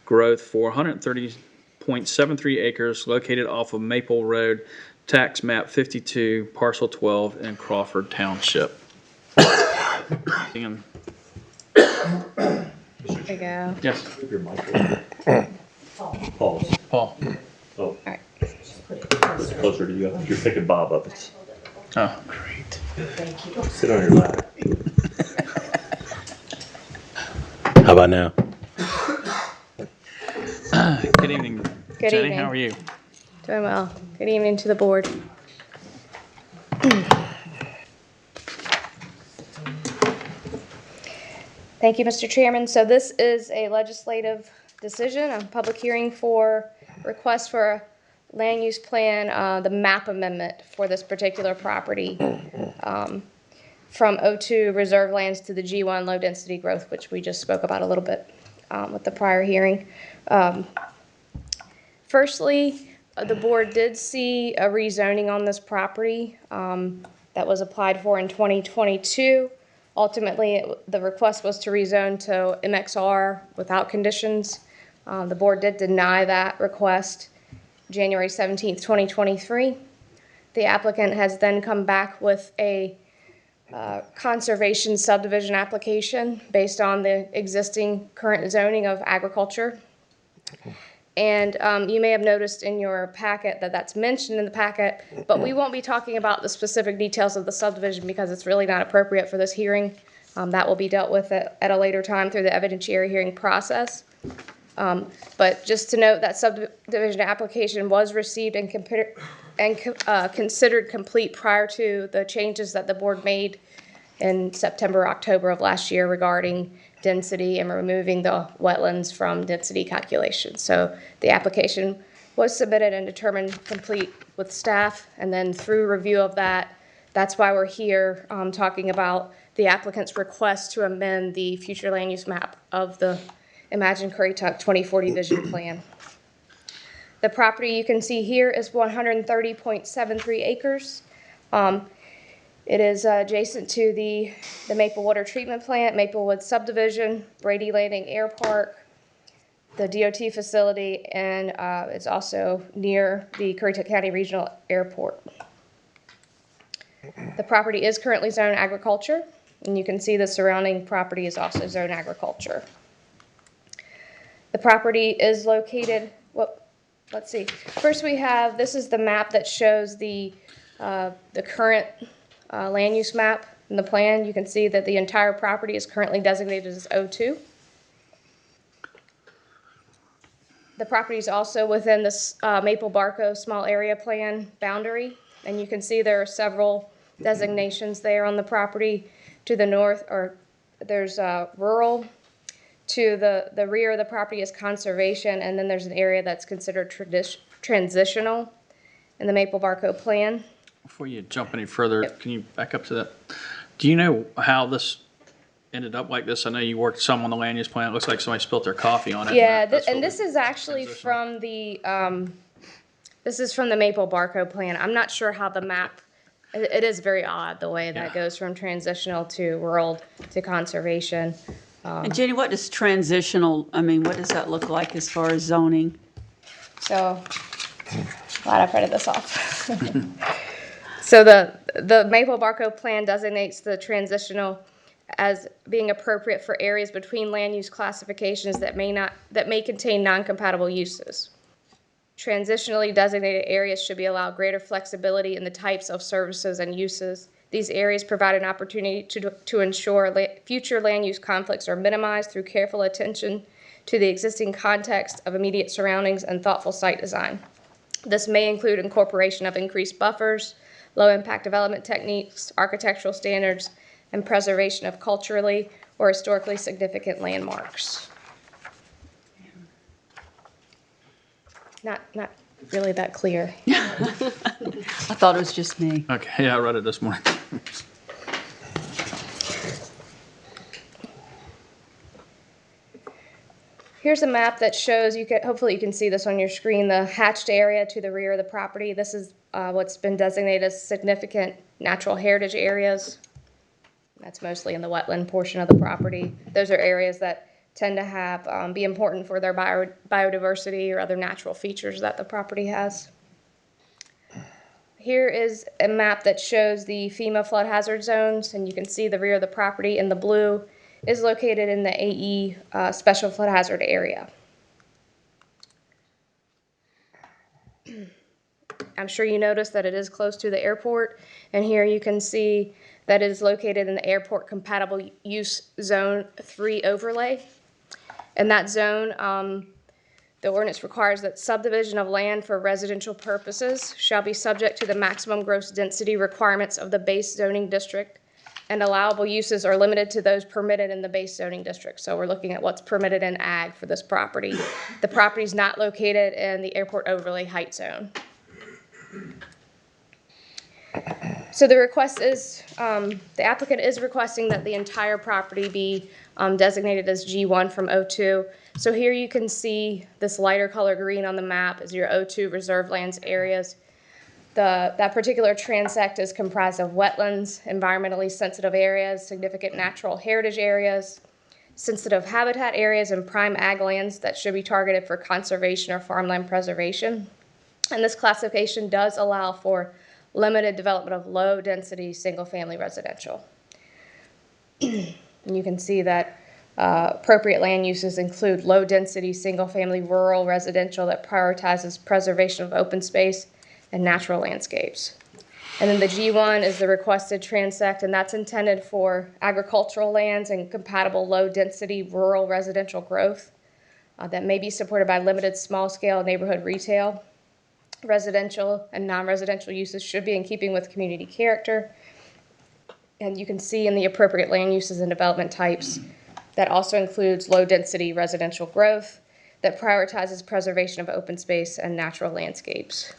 growth for 130.73 acres located off of Maple Road, tax map 52, parcel 12 in Crawford Township. And- There you go. Yes, Your mic. Pause. Paul. Oh. right. It's closer to you. You're picking Bob up. It's, Oh, great. sit on your lap. How about now? Good evening, Good Jenny. evening. How are you? Doing well. Good evening to the board. Thank you, Mr. Chairman. So this is a legislative decision, a public hearing for request for a land use plan, the map amendment for this particular property, from O2 reserve lands to the G1 low density growth, which we just spoke about a little bit with the prior hearing. Firstly, the board did see a rezoning on this property that was applied for in 2022. Ultimately, the request was to rezone to MXR without conditions. The board did deny that request January 17th, 2023. The applicant has then come back with a conservation subdivision application based on the existing current zoning of agriculture. And you may have noticed in your packet that that's mentioned in the packet, but we won't be talking about the specific details of the subdivision because it's really not appropriate for this hearing. That will be dealt with at a later time through the evidentiary hearing process. But just to note that subdivision application was received and considered complete prior to the changes that the board made in September, October of last year regarding density and removing the wetlands from density calculations. So the application was submitted and determined complete with staff, and then through review of that That's why we're here talking about the applicant's request to amend the future land use map of the Imagine Currituck 2040 Vision Plan. The property you can see here is 130.73 acres. It is adjacent to the Maple Water Treatment Plant, Maplewood Subdivision, Brady Landing Air Park, the DOT facility, and it's also near the Currituck County Regional Airport. The property is currently zoned agriculture, and you can see the surrounding property is also zoned agriculture. The property is located, let's see. First we have, this is the map that shows the current land use map in the plan. You can see that the entire property is currently designated as O2. The property is also within this Maple Barco small area plan boundary, and you can see there are several designations there on the property. To the north, or there's rural. To the rear of the property is conservation, and then there's an area that's considered transitional in the Maple Barco plan. Before you jump any further, can you back up to that? Do you know how this ended up like this? I know you worked some on the land use plan. It looks like somebody spilled their coffee on it. Yeah, and this is actually from the Maple Barco plan. I'm not sure how the map. It is very odd the way that goes from transitional to rural to conservation. And Jenny, what does transitional, what does that look like as far as zoning? So, glad I printed this off. So the Maple Barco plan designates the transitional as being appropriate for areas between land use classifications that may contain non-compatible uses. Transitionally designated areas should be allowed greater flexibility in the types of services and uses. These areas provide an opportunity to ensure future land use conflicts are minimized through careful attention to the existing context of immediate surroundings and thoughtful site design. This may include incorporation of increased buffers, low-impact development techniques, architectural standards, and preservation of culturally or historically significant landmarks. Not really that clear. I thought it was just me. Okay, yeah, I read it this morning. Here's a map that shows, hopefully you can see this on your screen, the hatched area to the rear of the property. This is what's been designated as significant natural heritage areas. That's mostly in the wetland portion of the property. Those are areas that tend to have be important for their biodiversity or other natural features that the property has. Here is a map that shows the FEMA flood hazard zones, and you can see the rear of the property in the blue is located in the AE special flood hazard area. I'm sure you noticed that it is close to the airport, and here you can see that it is located in the airport compatible use zone 3 overlay. In that zone, the ordinance requires that subdivision of land for residential purposes shall be subject to the maximum gross density requirements of the base zoning district, and allowable uses are limited to those permitted in the base zoning district. So we're looking at what's permitted in ag for this property. The property is not located in the airport overlay height zone. So the request is, the applicant is requesting that the entire property be designated as G1 from O2. So here you can see this lighter color green on the map is your O2 reserve lands areas. That particular transect is comprised of wetlands, environmentally sensitive areas, significant natural heritage areas, sensitive habitat areas, and prime ag lands that should be targeted for conservation or farmland preservation. And this classification does allow for limited development of low-density single-family residential. And you can see that appropriate land uses include low-density single-family rural residential that prioritizes preservation of open space and natural landscapes. And then the G1 is the requested transect, and that's intended for agricultural lands and compatible low-density rural residential growth that may be supported by limited small-scale neighborhood retail. Residential and non-residential uses should be in keeping with community character. And you can see in the appropriate land uses and development types that also includes low-density residential growth that prioritizes preservation of open space and natural landscapes.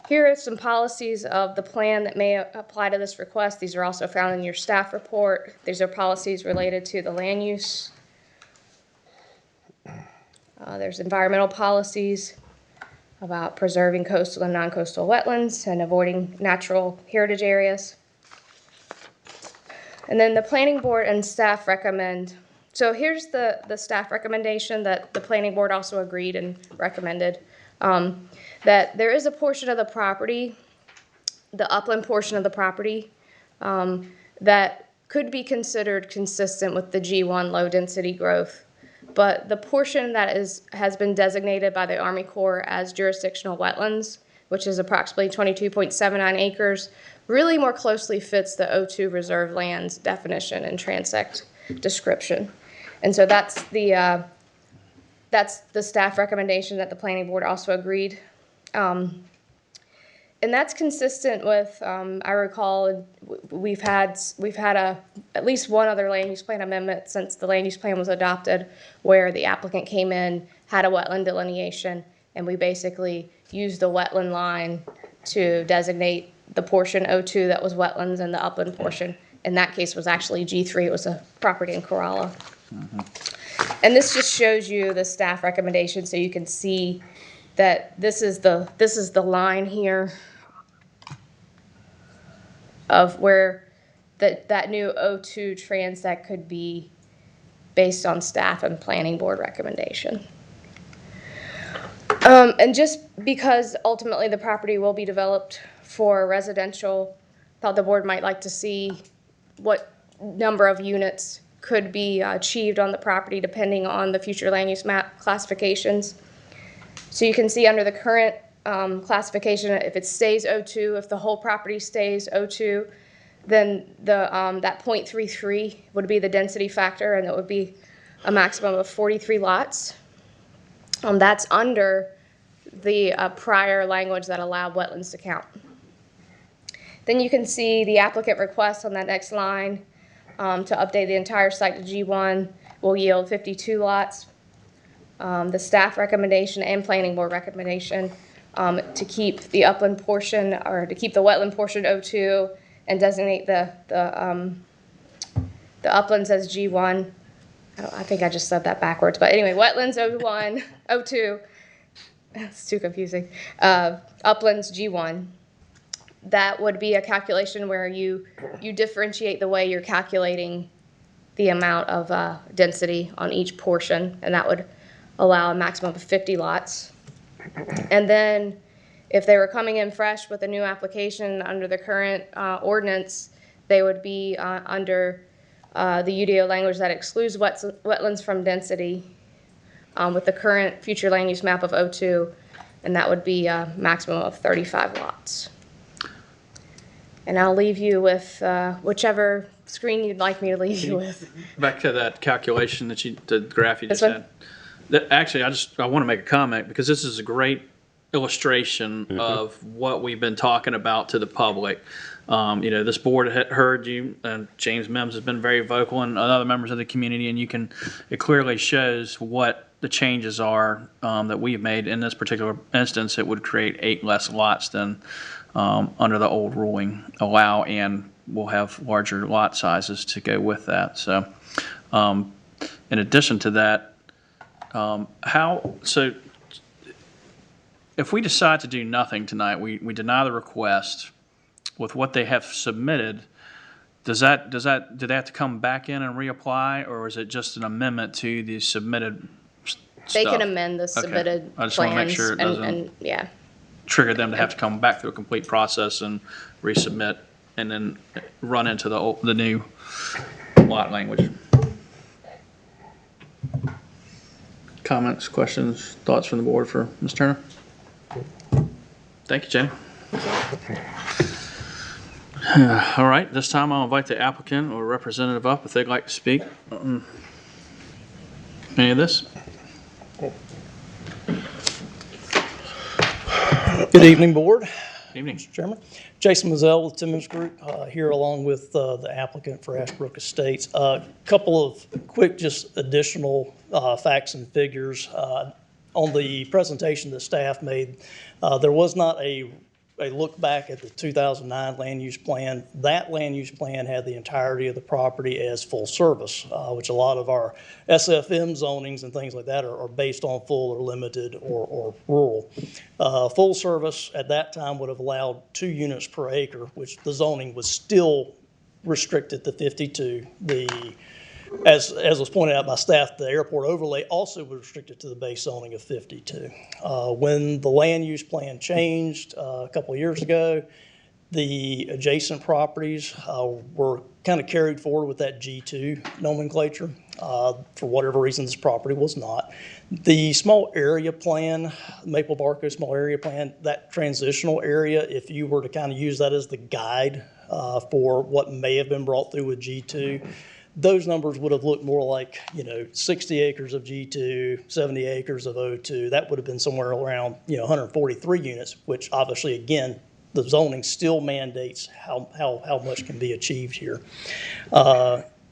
Here are some policies of the plan that may apply to this request. These are also found in your staff report. These are policies related to the land use. There's environmental policies about preserving coastal and non-coastal wetlands and avoiding natural heritage areas. And then the planning board and staff recommend, so here's the staff recommendation that the planning board also agreed and recommended, that there is a portion of the property, the upland portion of the property, that could be considered consistent with the G1 low density growth. But the portion that has been designated by the Army Corps as jurisdictional wetlands, which is approximately 22.79 acres, really more closely fits the O2 reserve lands definition and transect description. And so that's the staff recommendation that the planning board also agreed. And that's consistent with, I recall, we've had at least one other land use plan amendment since the land use plan was adopted, where the applicant came in, had a wetland delineation, and we basically used the wetland line to designate the portion O2 that was wetlands and the upland portion. In that case was actually G3, it was a property in Corolla. And this just shows you the staff recommendation so you can see that this is the line here of where that new O2 transect could be based on staff and planning board recommendation. And just because ultimately the property will be developed for residential, thought the board might like to see what number of units could be achieved on the property depending on the future land use map classifications. So you can see under the current classification, if it stays O2, if the whole property stays O2, then that 0.33 would be the density factor, and it would be a maximum of 43 lots. That's under the prior language that allowed wetlands to count. Then you can see the applicant request on that next line to update the entire site to G1 will yield 52 lots. The staff recommendation and planning board recommendation to keep the upland portion, or to keep the wetland portion O2 and designate the uplands as G1. I think I just said that backwards, but anyway, wetlands O1, O2, it's too confusing. Uplands G1. That would be a calculation where you differentiate the way you're calculating the amount of density on each portion, and that would allow a maximum of 50 lots. And then if they were coming in fresh with a new application under the current ordinance, they would be under the UDO language that excludes wetlands from density with the current future land use map of O2, and that would be a maximum of 35 lots. And I'll leave you with whichever screen you'd like me to leave you with. Back to that calculation the graph you just This one? had. Actually, I want to make a comment because this is a great illustration of what we've been talking about to the public. This board had heard you, and James Mims has been very vocal, and other members of the community, and it clearly shows what the changes are that we've made. In this particular instance, it would create 8 less lots than under the old ruling allow, and we'll have larger lot sizes to go with that. So in addition to that, so if we decide to do nothing tonight, we deny the request with what they have submitted, do they have to come back in and reapply, or is it just an amendment to the submitted stuff? They can amend the submitted I just want to make plans sure it doesn't and yeah. trigger them to have to come back through a complete process and resubmit and then run into the new lot language. Comments, questions, thoughts from the board for Ms. Turner? Thank you, Jenny. All right, this time I'll invite the applicant or representative up if they'd like to speak. Any of this? Good evening, Board. Evening. Mr. Chairman. Jason Mazzell with Timmons Group, here along with the applicant for Ashbrook Estates. A couple of quick, just additional facts and figures. On the presentation that staff made, there was not a a look back at the 2009 land use plan. That land use plan had the entirety of the property as full service, which a lot of our SFM zonings and things like that are based on full or limited or rural. Full service at that time would have allowed 2 units per acre, which the zoning was still restricted to 52. As was pointed out by staff, the airport overlay also was restricted to the base zoning of 52. When the land use plan changed a couple of years ago, the adjacent properties were kind of carried forward with that G2 nomenclature. For whatever reason, this property was not. The small area plan, Maple Barco small area plan, that transitional area, if you were to kind of use that as the guide for what may have been brought through with G2, those numbers would have looked more like, 60 acres of G2, 70 acres of O2. That would have been somewhere around, 143 units, which obviously, again, the zoning still mandates how much can be achieved here.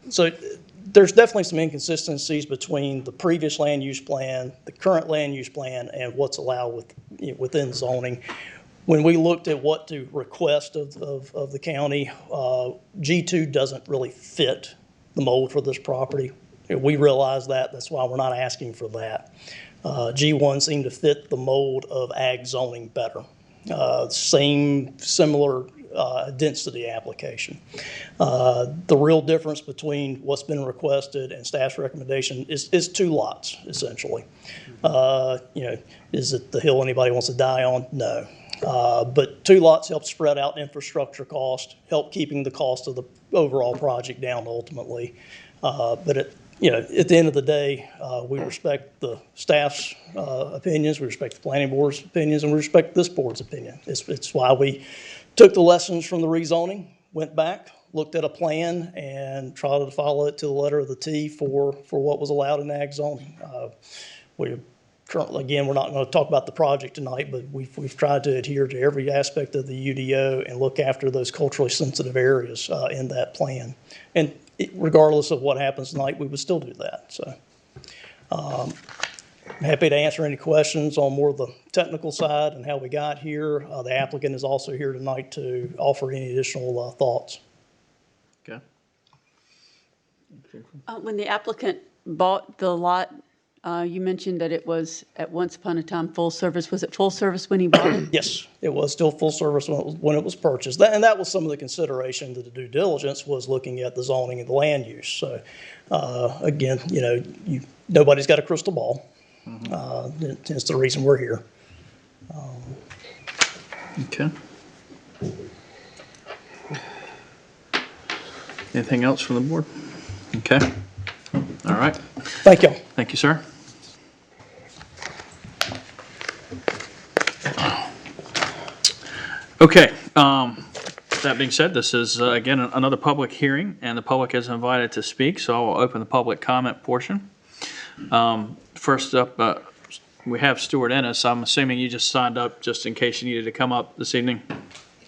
So there's definitely some inconsistencies between the previous land use plan, the current land use plan, and what's allowed within zoning. When we looked at what to request of the county, G2 doesn't really fit the mold for this property. We realize that. That's why we're not asking for that. G1 seemed to fit the mold of ag zoning better. Similar density application. The real difference between what's been requested and staff's recommendation is 2 lots, essentially. Is it the hill anybody wants to die on? No. But 2 lots help spread out infrastructure cost, help keeping the cost of the overall project down ultimately. But at the end of the day, we respect the staff's opinions, we respect the planning board's opinions, and we respect this board's opinion. It's why we took the lessons from the rezoning, went back, looked at a plan, and tried to follow it to the letter of the T for what was allowed in ag zoning. Currently, again, we're not going to talk about the project tonight, but we've tried to adhere to every aspect of the UDO and look after those culturally sensitive areas in that plan. And regardless of what happens tonight, we would still do that. So I'm happy to answer any questions on more of the technical side and how we got here. The applicant is also here tonight to offer any additional thoughts. Okay. When the applicant bought the lot, you mentioned that it was at once upon a time full service. Was it full service when he bought it? Yes, it was still full service when it was purchased. And that was some of the consideration to the due diligence, was looking at the zoning and the land use. So again, nobody's got a crystal ball. It's the reason we're here. Okay. Anything else from the board? Okay. All right. Thank you. Thank you, sir. Okay, that being said, this is, again, another public hearing, and the public is invited to speak, so I will open the public comment portion. First up, we have Stuart Ennis. I'm assuming you just signed up just in case you needed to come up this evening?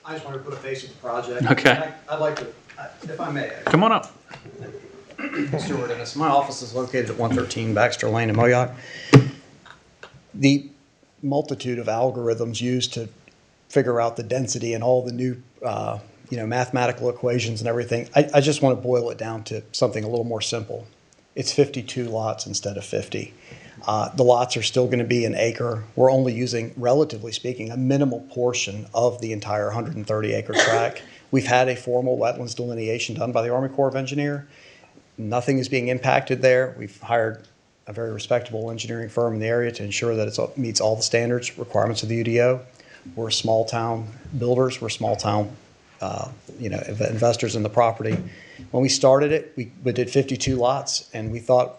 I just wanted to put a face with the project. Okay. I'd like to, if I may. Come on up. Stuart Ennis. My office is located at 113 Baxter Lane in Moyock. The multitude of algorithms used to figure out the density and all the new, mathematical equations and everything, I just want to boil it down to something a little more simple. It's 52 lots instead of 50. The lots are still going to be an acre. We're only using, relatively speaking, a minimal portion of the entire 130-acre tract. We've had a formal wetlands delineation done by the Army Corps of Engineers. Nothing is being impacted there. We've hired a very respectable engineering firm in the area to ensure that it meets all the standards, requirements of the UDO. We're small town builders. We're small town, investors in the property. When we started it, we did 52 lots, and we thought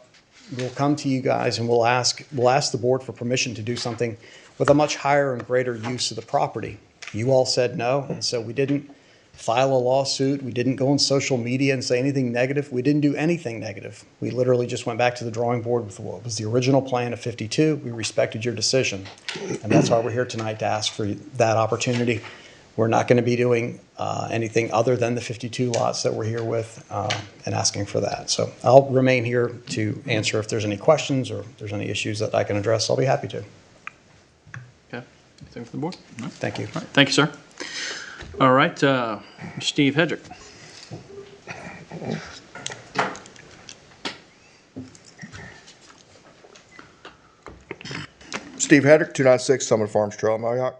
we'll come to you guys and we'll ask the board for permission to do something with a much higher and greater use of the property. You all said no, and so we didn't file a lawsuit. We didn't go on social media and say anything negative. We didn't do anything negative. We literally just went back to the drawing board with what was the original plan of 52. We respected your decision, and that's why we're here tonight, to ask for that opportunity. We're not going to be doing anything other than the 52 lots that we're here with and asking for that. So I'll remain here to answer if there's any questions or if there's any issues that I can address. I'll be happy to. Okay. Anything from the board? No? Thank you. All right, thank you, sir. All right, Steve Hedrick. Steve Hedrick, 296 Summit Farms Trail, Moyock.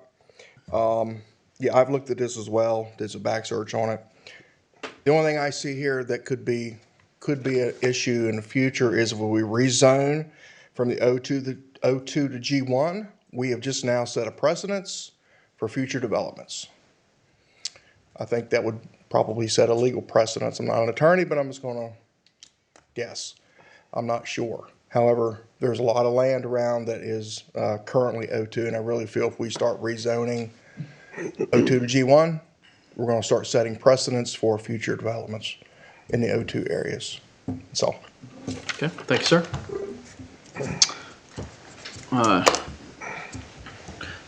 Yeah, I've looked at this as well, did some back search on it. The only thing I see here that could be an issue in the future is if we rezone from the O2 to G1. We have just now set a precedence for future developments. I think that would probably set a legal precedence. I'm not an attorney, but I'm just gonna guess. I'm not sure. However, there's a lot of land around that is currently O2, and I really feel if we start rezoning O2 to G1, we're going to start setting precedents for future developments in the O2 areas. That's all. Okay, thank you, sir.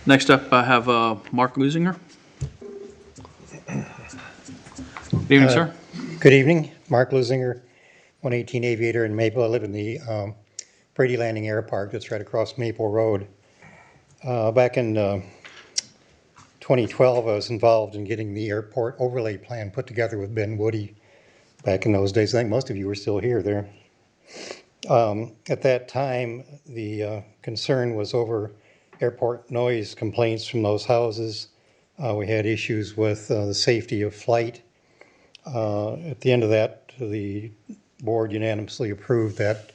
Next up, I have Mark Lusinger. Good evening, sir. Good evening. Mark Lusinger, 118 Aviator in Maple. I live in the Brady Landing Air Park that's right across Maple Road. Back in 2012, I was involved in getting the airport overlay plan put together with Ben Woody back in those days. I think most of you were still here there. At that time, the concern was over airport noise complaints from those houses. We had issues with the safety of flight. At the end of that, the board unanimously approved that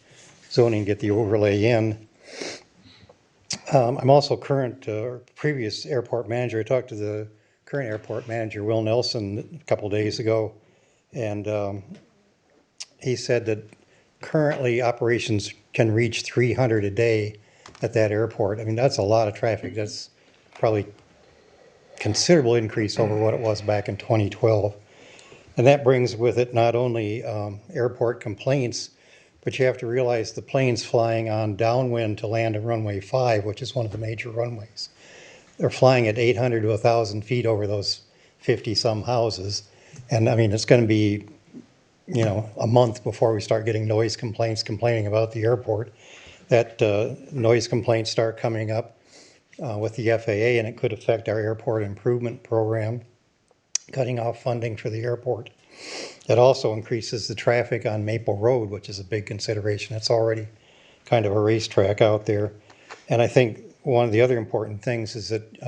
zoning, get the overlay in. I'm also previous airport manager. I talked to the current airport manager, Will Nelson, a couple days ago, and he said that currently operations can reach 300 a day at that airport. I mean, that's a lot of traffic. That's probably considerable increase over what it was back in 2012. And that brings with it not only airport complaints, but you have to realize the planes flying on downwind to land at runway 5, which is one of the major runways. They're flying at 800 to 1,000 feet over those 50-some houses. And I mean, it's going to be, a month before we start getting noise complaints complaining about the airport. That noise complaints start coming up with the FAA, and it could affect our airport improvement program, cutting off funding for the airport. It also increases the traffic on Maple Road, which is a big consideration. It's already kind of a racetrack out there. And I think one of the other important things is it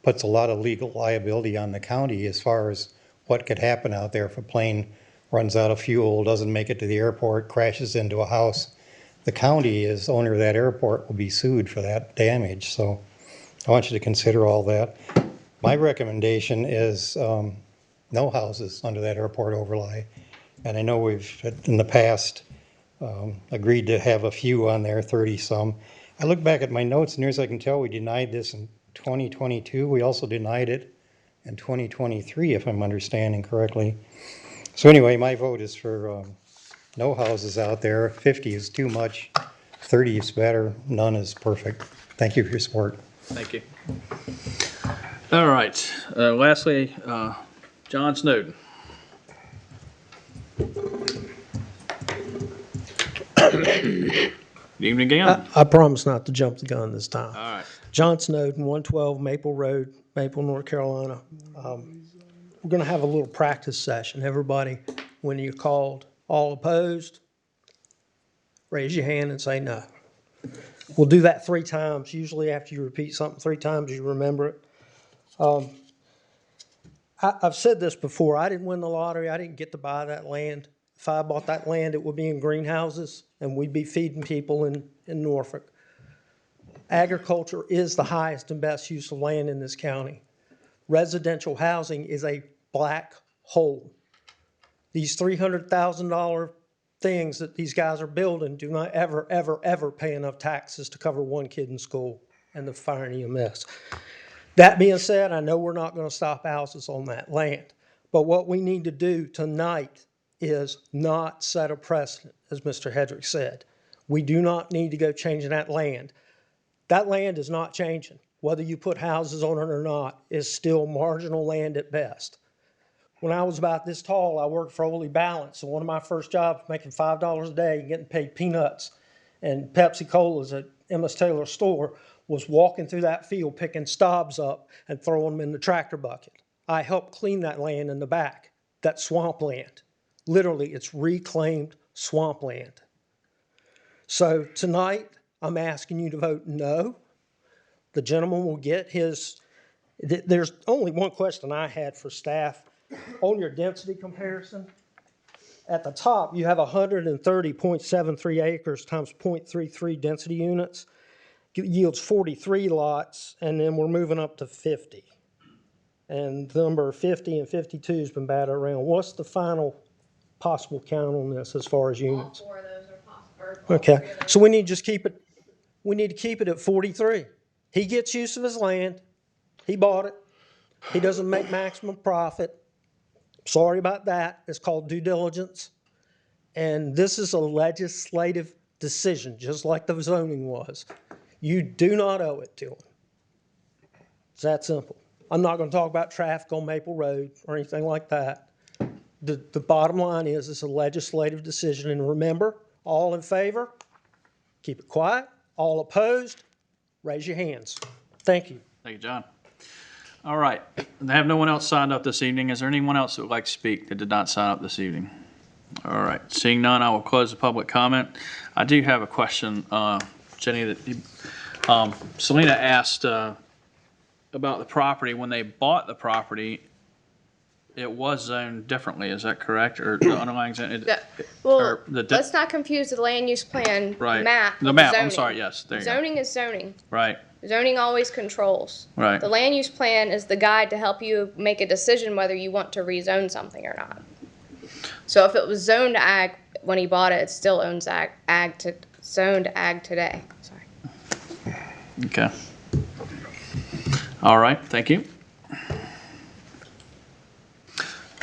puts a lot of legal liability on the county as far as what could happen out there if a plane runs out of fuel, doesn't make it to the airport, crashes into a house. The county, as owner of that airport, will be sued for that damage. So I want you to consider all that. My recommendation is no houses under that airport overlay. And I know we've, in the past, agreed to have a few on there, 30-some. I look back at my notes, and near as I can tell, we denied this in 2022. We also denied it in 2023, if I'm understanding correctly. So anyway, my vote is for no houses out there. 50 is too much. 30 is better. None is perfect. Thank you for your support. Thank you. All right. Lastly, John Snowden. Good evening again. I promise not to jump the gun this time. All right. John Snowden, 112 Maple Road, Maple, North Carolina. We're going to have a little practice session. Everybody, when you're called, all opposed, raise your hand and say no. We'll do that 3 times. Usually after you repeat something 3 times, you remember it. I've said this before. I didn't win the lottery. I didn't get to buy that land. If I bought that land, it would be in greenhouses, and we'd be feeding people in Norfolk. Agriculture is the highest and best use of land in this county. Residential housing is a black hole. These $300,000 things that these guys are building do not ever, ever, ever pay enough taxes to cover one kid in school and the fire and EMS. That being said, I know we're not going to stop houses on that land, but what we need to do tonight is not set a precedent, as Mr. Hedrick said. We do not need to go changing that land. That land is not changing. Whether you put houses on it or not is still marginal land at best. When I was about this tall, I worked for Ole Balance, and one of my first jobs, making $5 a day and getting paid peanuts and Pepsi Colas at Emma's Taylor store, was walking through that field picking stobs up and throwing them in the tractor bucket. I helped clean that land in the back, that swampland. Literally, it's reclaimed swampland. So tonight, I'm asking you to vote no. The gentleman will get his, there's only one question I had for staff. On your density comparison, at the top, you have 130.73 acres times 0.33 density units. Yields 43 lots, and then we're moving up to 50. And the number 50 and 52 has been batted around. What's the final possible count on this as far as units? All four of those are possible. Okay, so we need to just keep it, we need to keep it at 43. He gets use of his land. He bought it. He doesn't make maximum profit. Sorry about that. It's called due diligence. And this is a legislative decision, just like the zoning was. You do not owe it to him. It's that simple. I'm not going to talk about traffic on Maple Road or anything like that. The bottom line is it's a legislative decision. And remember, all in favor, keep it quiet. All opposed, raise your hands. Thank you. Thank you, John. All right. I have no one else signed up this evening. Is there anyone else that would like to speak that did not sign up this evening? All right. Seeing none, I will close the public comment. I do have a question, Jenny, that Selena asked about the property. When they bought the property, it was zoned differently. Is that correct? Or the underlying zone? Well, let's not confuse the land use plan Right. map. The with map. I'm zoning. sorry. Yes. There you go. Zoning is zoning. Right. Zoning always controls. Right. The land use plan is the guide to help you make a decision whether you want to rezone something or not. So if it was zoned ag when he bought it, it still owns zoned ag today. Sorry. Okay. All right. Thank you.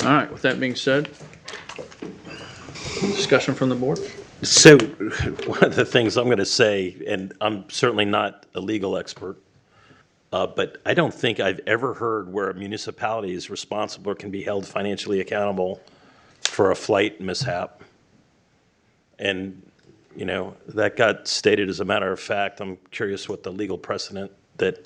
All right. With that being said, discussion from the board. So one of the things I'm going to say, and I'm certainly not a legal expert, but I don't think I've ever heard where a municipality is responsible or can be held financially accountable for a flight mishap. And, you know, that got stated as a matter of fact. I'm curious what the legal precedent that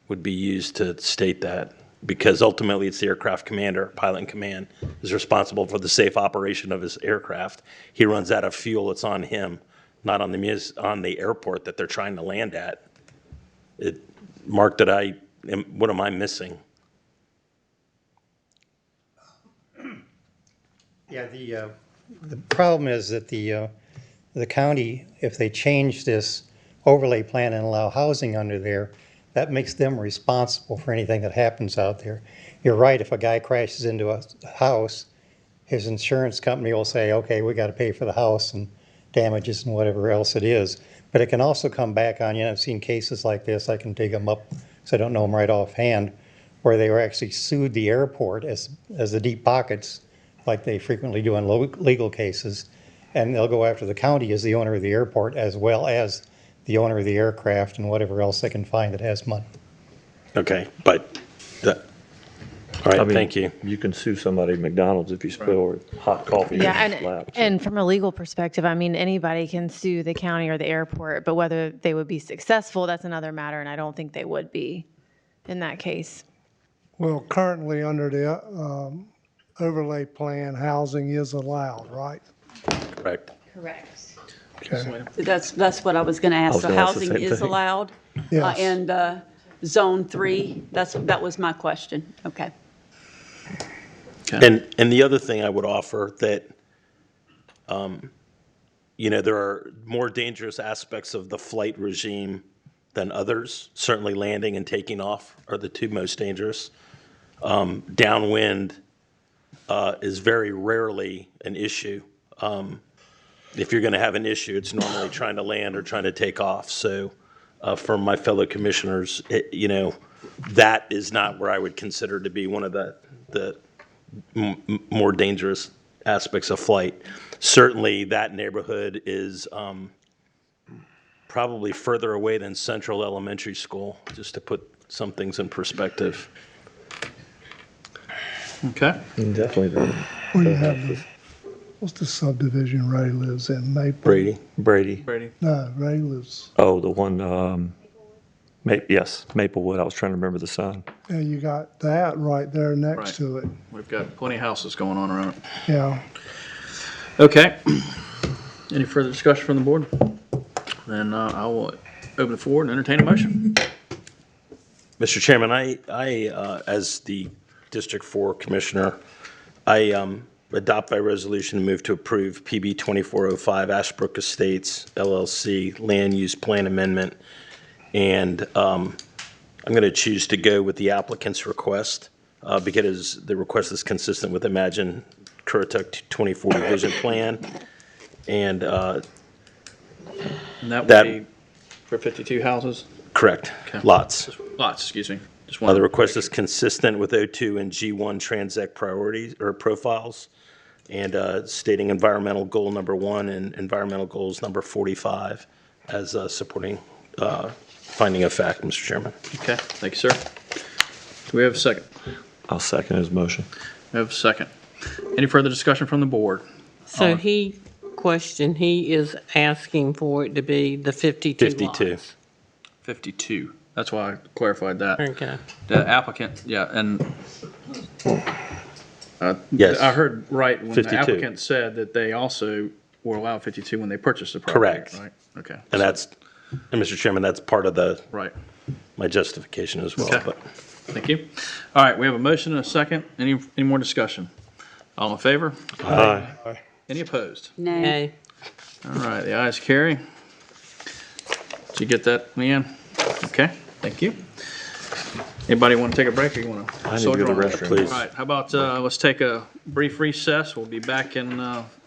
would be used to state that, because ultimately it's the aircraft commander, pilot in command, is responsible for the safe operation of his aircraft. He runs out of fuel, it's on him, not on the airport that they're trying to land at. Mark, what am I missing? Yeah, the problem is that the county, if they change this overlay plan and allow housing under there, that makes them responsible for anything that happens out there. You're right, if a guy crashes into a house, his insurance company will say, okay, we got to pay for the house and damages and whatever else it is. But it can also come back on you. I've seen cases like this. I can dig them up, so I don't know them right offhand, where they were actually sued the airport as the deep pockets, like they frequently do in legal cases. And they'll go after the county as the owner of the airport, as well as the owner of the aircraft and whatever else they can find that has money. Okay, but, all right, I mean, thank you. You can sue somebody at McDonald's if you spill hot coffee in Yeah, your lap. and from a legal perspective, I mean, anybody can sue the county or the airport, but whether they would be successful, that's another matter, and I don't think they would be in that case. Well, currently under the overlay plan, housing is allowed, right? Correct. Correct. Okay. That's what I was going to ask. I was So gonna ask the housing same is thing. allowed? Yes. And Zone 3, that was my question. Okay. And the other thing I would offer that, you know, there are more dangerous aspects of the flight regime than others. Certainly landing and taking off are the two most dangerous. Downwind is very rarely an issue. If you're going to have an issue, it's normally trying to land or trying to take off. So for my fellow commissioners, you know, that is not where I would consider to be one of the more dangerous aspects of flight. Certainly that neighborhood is probably further away than Central Elementary School, just to put some things in perspective. Okay. Definitely. Well, you have what's the subdivision Ray lives in? Maple? Brady. Brady. No, Ray lives, Oh, the one, Yes, Maplewood. I was trying to remember the sign. And you got that right there Right. next to it. We've got plenty of houses going on around it. Yeah. Okay. Any further discussion from the board? Then I will open the floor and entertain a motion. Mr. Chairman, I as the District 4 Commissioner, I adopt by resolution and move to approve PB 2405 Ashbrook Estates LLC Land Use Plan Amendment. And I'm going to choose to go with the applicant's request because the request is consistent with Imagine Currituck 2040 Vision Plan. And And that would That- be for 52 houses? correct, Okay. lots. Lots, excuse me. Just The wanted request is consistent with O2 and G1 Transact priorities or profiles, and stating environmental goal number 1 and environmental goals number 45 as supporting finding of fact, Mr. Chairman. Okay, thank you, sir. Do we have a second? I'll second his motion. We have a second. Any further discussion from the board? So he is asking for it to be the 52 52. lots. 52. That's why I clarified that. Okay. The applicant, yeah, and Yes. I heard right when the 52. applicant said that they also were allowed 52 when they purchased the property. Correct. Right, okay. And Mr. Chairman, that's part of Right, my justification as well. Okay. But thank you. All right, we have a motion and a second. Any more discussion? All in favor? Aye. Any opposed? Nay. Hey, All right, the ayes carry. Did you get that, Leanne? Okay, thank you. Anybody want to take a break, or you want to? I need to go to the restroom. Please. All right, how about, let's take a brief recess. We'll be back in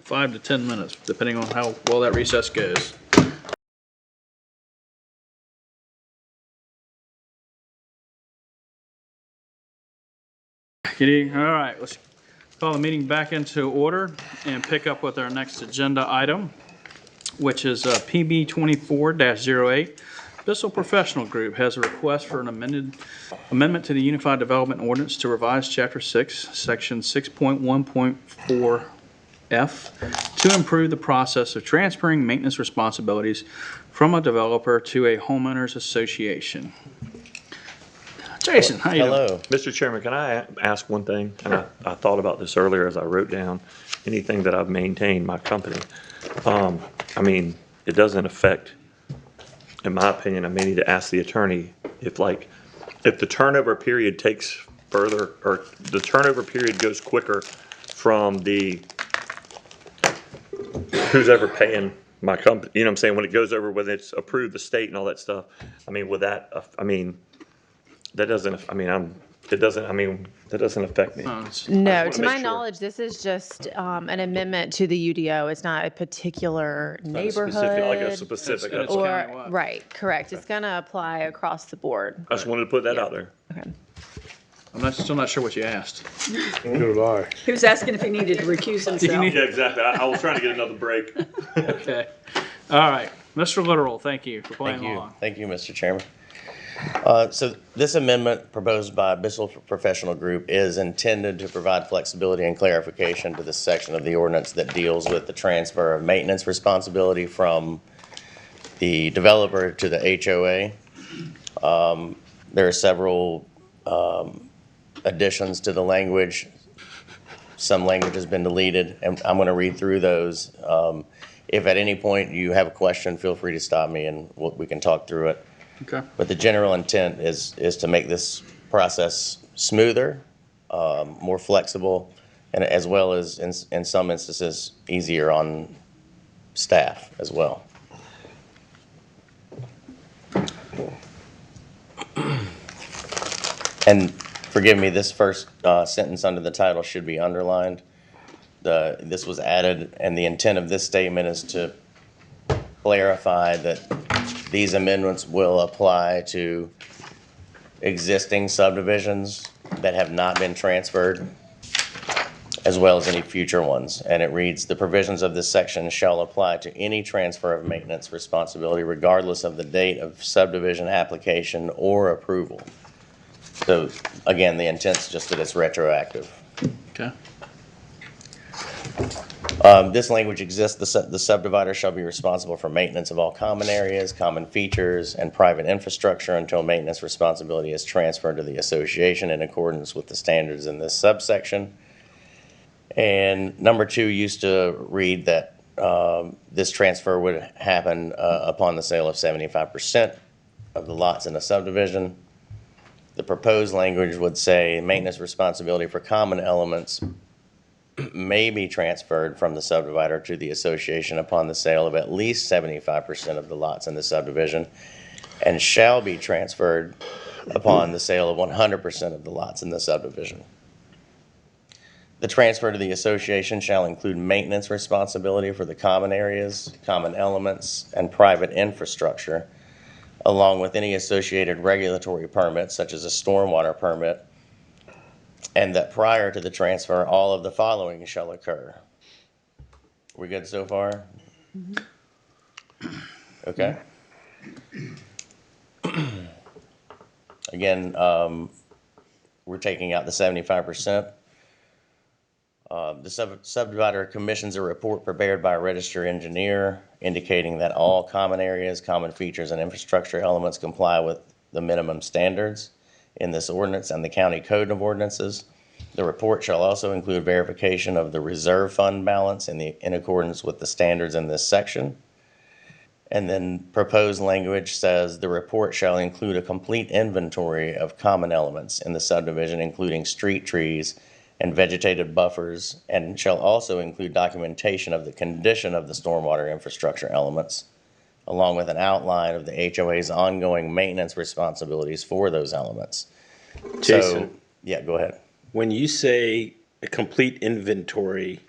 5 to 10 minutes, depending on how well that recess goes. Good evening. All right, let's call the meeting back into order and pick up with our next agenda item, which is PB 24-08. Bissell Professional Group has a request for an amendment to the Unified Development Ordinance to revise Chapter 6, Section 6.1.4F to improve the process of transferring maintenance responsibilities from a developer to a homeowners association. Jason, how you doing? Hello. Mr. Chairman, can I ask one thing? And I thought about this earlier as I wrote down anything that I've maintained my company. I mean, it doesn't affect, in my opinion, I may need to ask the attorney if the turnover period takes further, or the turnover period goes quicker from who's ever paying my company, you know what I'm saying? When it goes over, when it's approved the state and all that stuff, I mean, with that, that doesn't affect me. No, wanna to make my sure. knowledge, this is just an amendment to the UDO. It's not a particular Not a specific, like a neighborhood. specific. It's that's all. Or, countywide. right, correct. It's going to apply across the board. I just wanted to put that out there. Okay. I'm still not sure what you asked. So did I. He was asking if he needed to recuse himself. Yeah, exactly. I was trying to get another break. Okay. All right. Mr. Literal, thank you for playing Thank you. along. Thank you, Mr. Chairman. So this amendment proposed by Bissell Professional Group is intended to provide flexibility and clarification to the section of the ordinance that deals with the transfer of maintenance responsibility from the developer to the HOA. There are several additions to the language. Some language has been deleted, and I'm going to read through those. If at any point you have a question, feel free to stop me and we can talk through it. Okay. But the general intent is to make this process smoother, more flexible, and as well as in some instances, easier on staff as well. And forgive me, this first sentence under the title should be underlined. This was added, and the intent of this statement is to clarify that these amendments will apply to existing subdivisions that have not been transferred, as well as any future ones. And it reads, "The provisions of this section shall apply to any transfer of maintenance responsibility regardless of the date of subdivision application or approval." So again, the intent's just that it's retroactive. Okay. This language exists, the subdivider shall be responsible for maintenance of all common areas, common features, and private infrastructure until maintenance responsibility is transferred to the association in accordance with the standards in this subsection. And number 2 used to read that this transfer would happen upon the sale of 75% of the lots in a subdivision. The proposed language would say maintenance responsibility for common elements may be transferred from the subdivider to the association upon the sale of at least 75% of the lots in the subdivision, and shall be transferred upon the sale of 100% of the lots in the subdivision. The transfer to the association shall include maintenance responsibility for the common areas, common elements, and private infrastructure, along with any associated regulatory permits such as a stormwater permit, and that prior to the transfer, all of the following shall occur. We good so far? Okay. Again, we're taking out the 75%. The subdivider commissions a report prepared by a registered engineer indicating that all common areas, common features, and infrastructure elements comply with the minimum standards in this ordinance and the county code of ordinances. The report shall also include verification of the reserve fund balance in accordance with the standards in this section. And then proposed language says the report shall include a complete inventory of common elements in the subdivision, including street trees and vegetated buffers, and shall also include documentation of the condition of the stormwater infrastructure elements, along with an outline of the HOA's ongoing maintenance responsibilities for those elements. Jason. So, yeah, go ahead. When you say a complete inventory,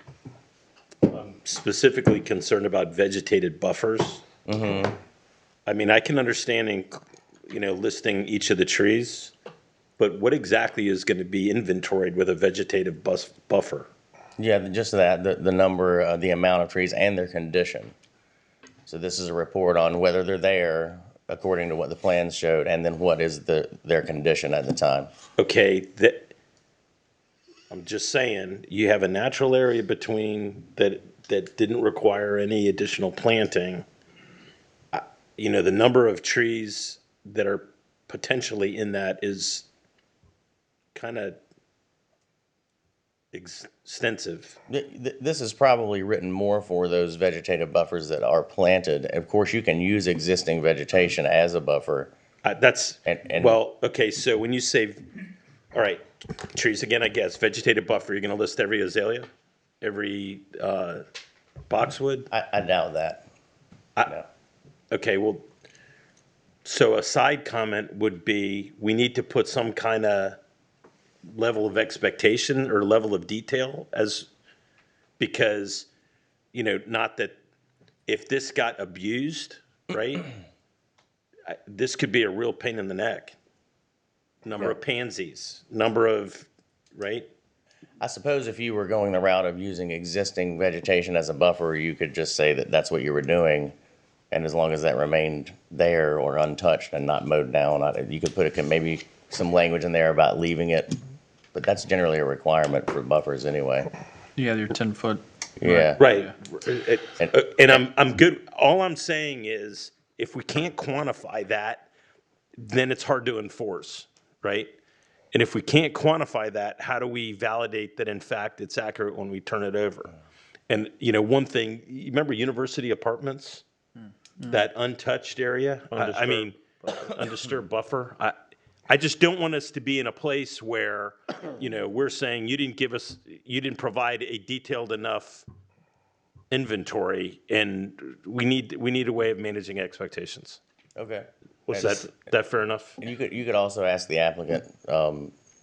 I'm specifically concerned about vegetated buffers. Mm-hmm. I mean, I can understand, listing each of the trees, but what exactly is going to be inventoried with a vegetative buffer? Yeah, just that, the number, the amount of trees and their condition. So this is a report on whether they're there according to what the plans showed, and then what is their condition at the time. Okay, I'm just saying, you have a natural area between that didn't require any additional planting. The number of trees that are potentially in that is kind of extensive. This is probably written more for those vegetative buffers that are planted. Of course, you can use existing vegetation as a buffer. Okay, so when you say, all right, trees again, I guess, vegetative buffer, you're going to list every azalea? Every boxwood? I doubt that. No. Okay, well, so a side comment would be, we need to put some kind of level of expectation or level of detail because, not that if this got abused, right? This could be a real pain in the neck. Number of pansies, right? I suppose if you were going the route of using existing vegetation as a buffer, you could just say that that's what you were doing. And as long as that remained there or untouched and not mowed down, you could put maybe some language in there about leaving it. But that's generally a requirement for buffers anyway. Yeah, they're 10-foot. Yeah. Right. And I'm good. All I'm saying is, if we can't quantify that, then it's hard to enforce, right? And if we can't quantify that, how do we validate that in fact it's accurate when we turn it over? And one thing, you remember University Apartments? That untouched area? Undisturbed buffer. I just don't want us to be in a place where, we're saying you didn't provide a detailed enough inventory, and we need a way of managing expectations. Okay. Was that fair enough? And you could also ask the applicant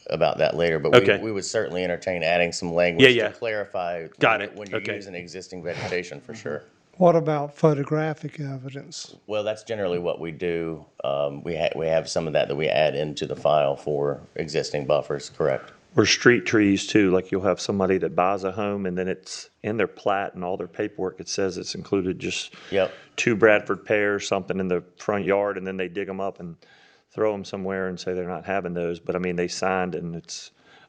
about that later, but we would certainly entertain adding some language to clarify when you're using existing vegetation for sure. What about photographic evidence? Well, that's generally what we do. We have some of that we add into the file for existing buffers, correct? Or street trees too, like you'll have somebody that buys a home and then it's in their plat and all their paperwork, it says it's included just 2 Bradford pears, something in the front yard, and then they dig them up and throw them somewhere and say they're not having those. But I mean, they signed and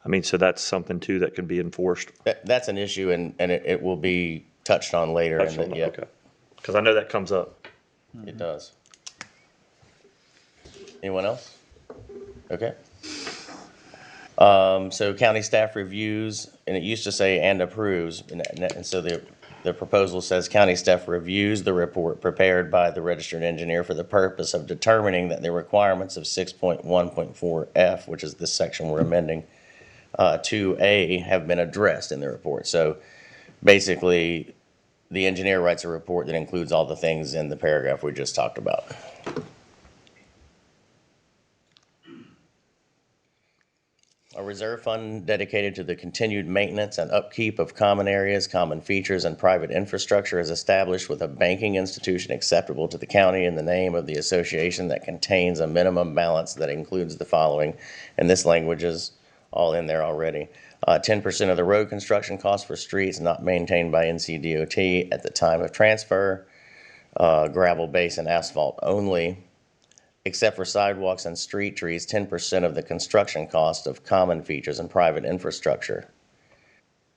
I mean, so that's something too that can be enforced. That's an issue, and it will be touched on later. Okay. Because I know that comes up. It does. Anyone else? Okay. So county staff reviews, and it used to say and approves, and so the proposal says county staff reviews the report prepared by the registered engineer for the purpose of determining that the requirements of 6.1.4F, which is this section we're amending, 2A, have been addressed in the report. So basically, the engineer writes a report that includes all the things in the paragraph we just talked about. A reserve fund dedicated to the continued maintenance and upkeep of common areas, common features, and private infrastructure is established with a banking institution acceptable to the county in the name of the association that contains a minimum balance that includes the following, and this language is all in there already. 10% of the road construction costs for streets not maintained by NCDOT at the time of transfer, gravel base and asphalt only, except for sidewalks and street trees, 10% of the construction cost of common features and private infrastructure.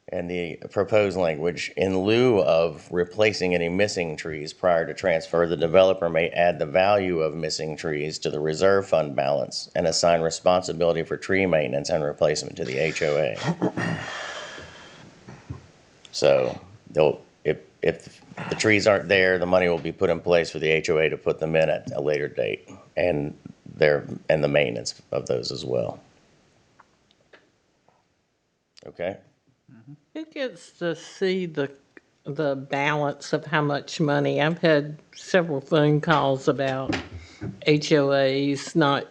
And the proposed language, in lieu of replacing any missing trees prior to transfer, the developer may add the value of missing trees to the reserve fund balance and assign responsibility for tree maintenance and replacement to the HOA. So if the trees aren't there, the money will be put in place for the HOA to put them in at a later date, and the maintenance of those as well. Okay? It gets to see the balance of how much money. I've had several phone calls about HOAs not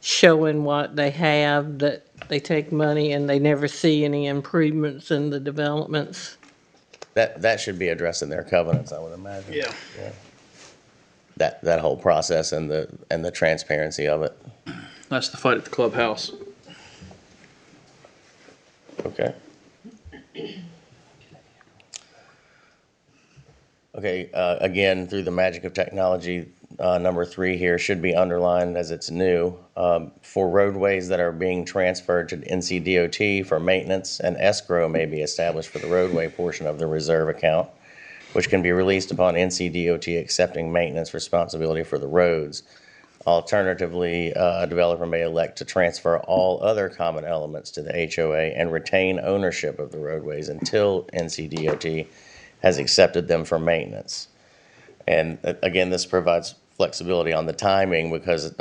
showing what they have, that they take money and they never see any improvements in the developments. That should be addressed in their covenants, I would imagine. Yeah. That whole process and the transparency of it. That's the fight at the clubhouse. Okay. Okay, again, through the magic of technology, number 3 here should be underlined as it's new. For roadways that are being transferred to NCDOT for maintenance, an escrow may be established for the roadway portion of the reserve account, which can be released upon NCDOT accepting maintenance responsibility for the roads. Alternatively, a developer may elect to transfer all other common elements to the HOA and retain ownership of the roadways until NCDOT has accepted them for maintenance. And again, this provides flexibility on the timing because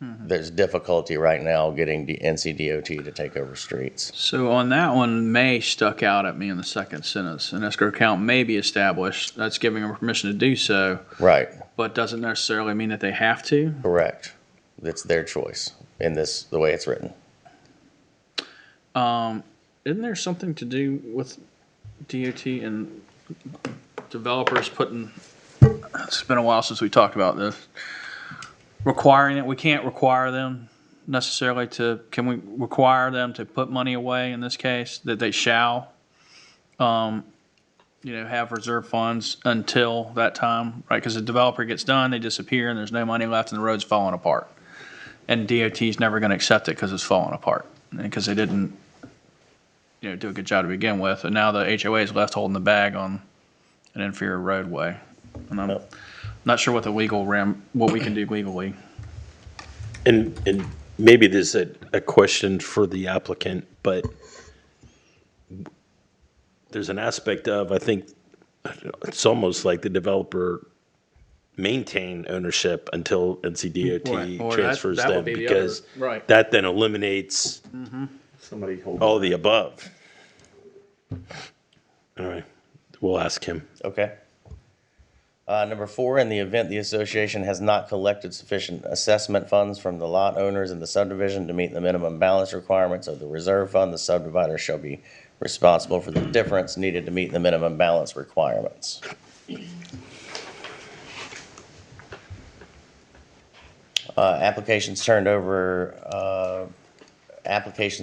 there's difficulty right now getting the NCDOT to take over streets. So on that one, may stuck out at me in the second sentence. An escrow account may be established. That's giving them permission to do so. Right. But doesn't necessarily mean that they have to. Correct. It's their choice in this, the way it's written. Isn't there something to do with DOT and developers putting, it's been a while since we talked about this, requiring it? We can't require them necessarily to, can we require them to put money away in this case, that they shall, have reserve funds until that time, right? Because the developer gets done, they disappear, and there's no money left, and the road's falling apart. And DOT's never going to accept it because it's falling apart, because they didn't, do a good job to begin with. And now the HOA is left holding the bag on an inferior roadway. And I'm not sure what the what we can do legally. And maybe this is a question for the applicant, but there's an aspect of, I think, it's almost like the developer maintain ownership until NCDOT Right. Or transfers that them, would be the because other- right. that then eliminates all the above. All right, we'll ask him. Okay. Number 4, in the event the association has not collected sufficient assessment funds from the lot owners in the subdivision to meet the minimum balance requirements of the reserve fund, the subdivider shall be responsible for the difference needed to meet the minimum balance requirements. Applications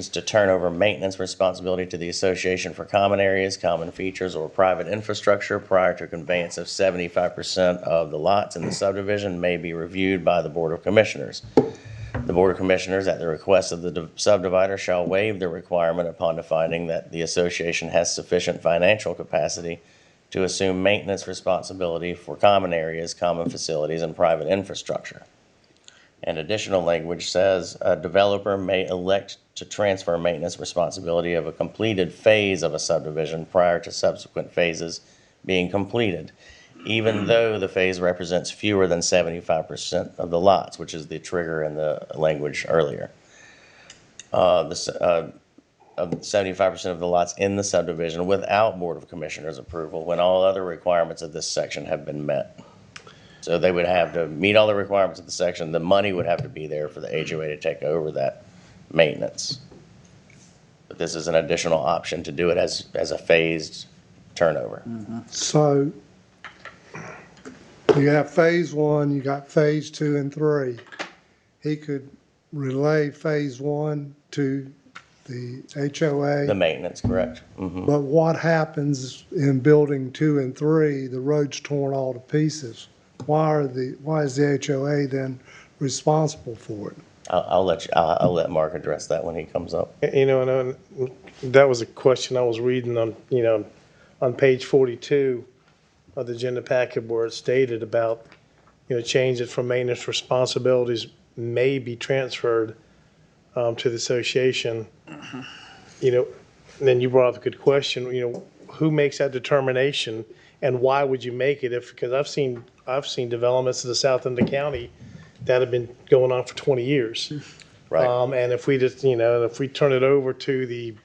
to turn over maintenance responsibility to the association for common areas, common features, or private infrastructure prior to conveyance of 75% of the lots in the subdivision may be reviewed by the Board of Commissioners. The Board of Commissioners, at the request of the subdivider, shall waive the requirement upon the finding that the association has sufficient financial capacity to assume maintenance responsibility for common areas, common facilities, and private infrastructure. And additional language says a developer may elect to transfer maintenance responsibility of a completed phase of a subdivision prior to subsequent phases being completed, even though the phase represents fewer than 75% of the lots, which is the trigger in the language earlier. Of 75% of the lots in the subdivision without Board of Commissioners approval when all other requirements of this section have been met. So they would have to meet all the requirements of the section. The money would have to be there for the HOA to take over that maintenance. But this is an additional option to do it as a phased turnover. So you have phase one, you got phase two and three. He could relay phase one to the HOA. The maintenance, correct. Mhm. But what happens in building two and three, the road's torn all to pieces? Why is the HOA then responsible for it? I'll let Mark address that when he comes up. You know, and that was a question I was reading on, on page 42 of the agenda packet where it stated about, changes from maintenance responsibilities may be transferred to the association. And then you brought up a good question, who makes that determination and why would you make it because I've seen developments in the south end of the county that have been going on for 20 years. Right. And if we just, if we turn it over to the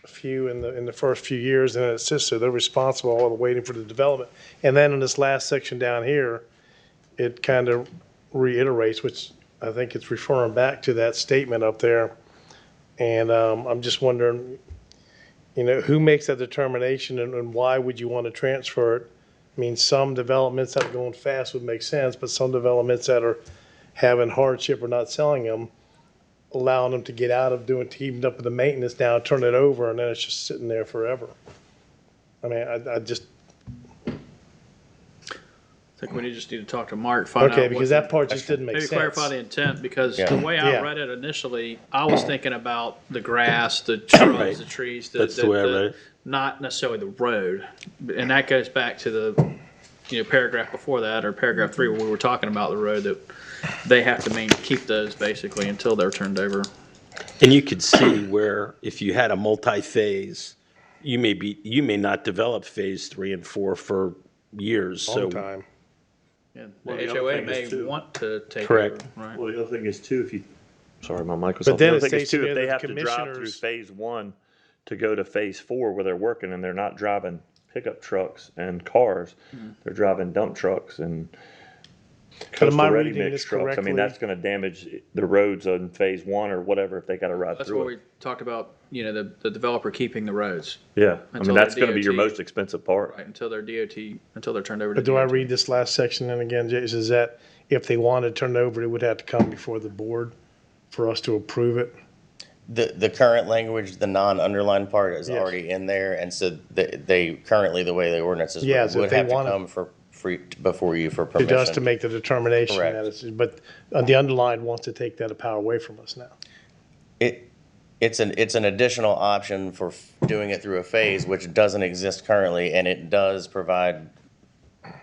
few in the first few years, then it's just so they're responsible while they're waiting for the development. And then in this last section down here, it kind of reiterates, which I think it's referring back to that statement up there. And I'm just wondering, who makes that determination and why would you want to transfer it? I mean, some developments that are going fast would make sense, but some developments that are having hardship or not selling them, allowing them to get out of teaming up with the maintenance now, turn it over, and then it's just sitting there forever. I mean, I just. I think we just need to talk to Mark, find out. Okay, because that part just didn't make maybe sense. clarify the intent, because Yeah. the way I Yeah. read it initially, I was thinking about the grass, the shrubs, Right. the trees, That's the way I read it. not necessarily the road. And that goes back to the, paragraph before that, or paragraph 3, where we were talking about the road, that they have to keep those basically until they're turned over. And you could see where if you had a multi-phase, you may not develop phase 3 and 4 for years. Long So time. And Well, the the other HOA thing may is, too- want to take Correct. over, right? Well, the other thing is too, sorry, my mic was But off. then The it other thing is states too, in if there they that have to drive through commissioners- phase one to go to phase 4 where they're working and they're not driving pickup trucks and cars, they're driving dump trucks and But am I coastal ready reading mix this trucks. I mean, correctly? that's gonna damage the roads on phase 1 or whatever if they gotta ride That's through what it. we talked about, the developer keeping the roads. Yeah, I Until mean, that's they're gonna be your DOT. most expensive part. Right, until they're turned over to But do I DOT. read this last section then again, Jason, is that if they wanted to turn it over, it would have to come before the board for us to approve it? The current language, the non-underlined part is Yes. already in there, and so they currently, the way the ordinance is Yeah, written, so if would they have to wanna- come before you for It permission. does to make the determination Correct. that it's, but the underlined wants to take that power away from us now. It's an additional option for doing it through a phase, which doesn't exist currently, and it does provide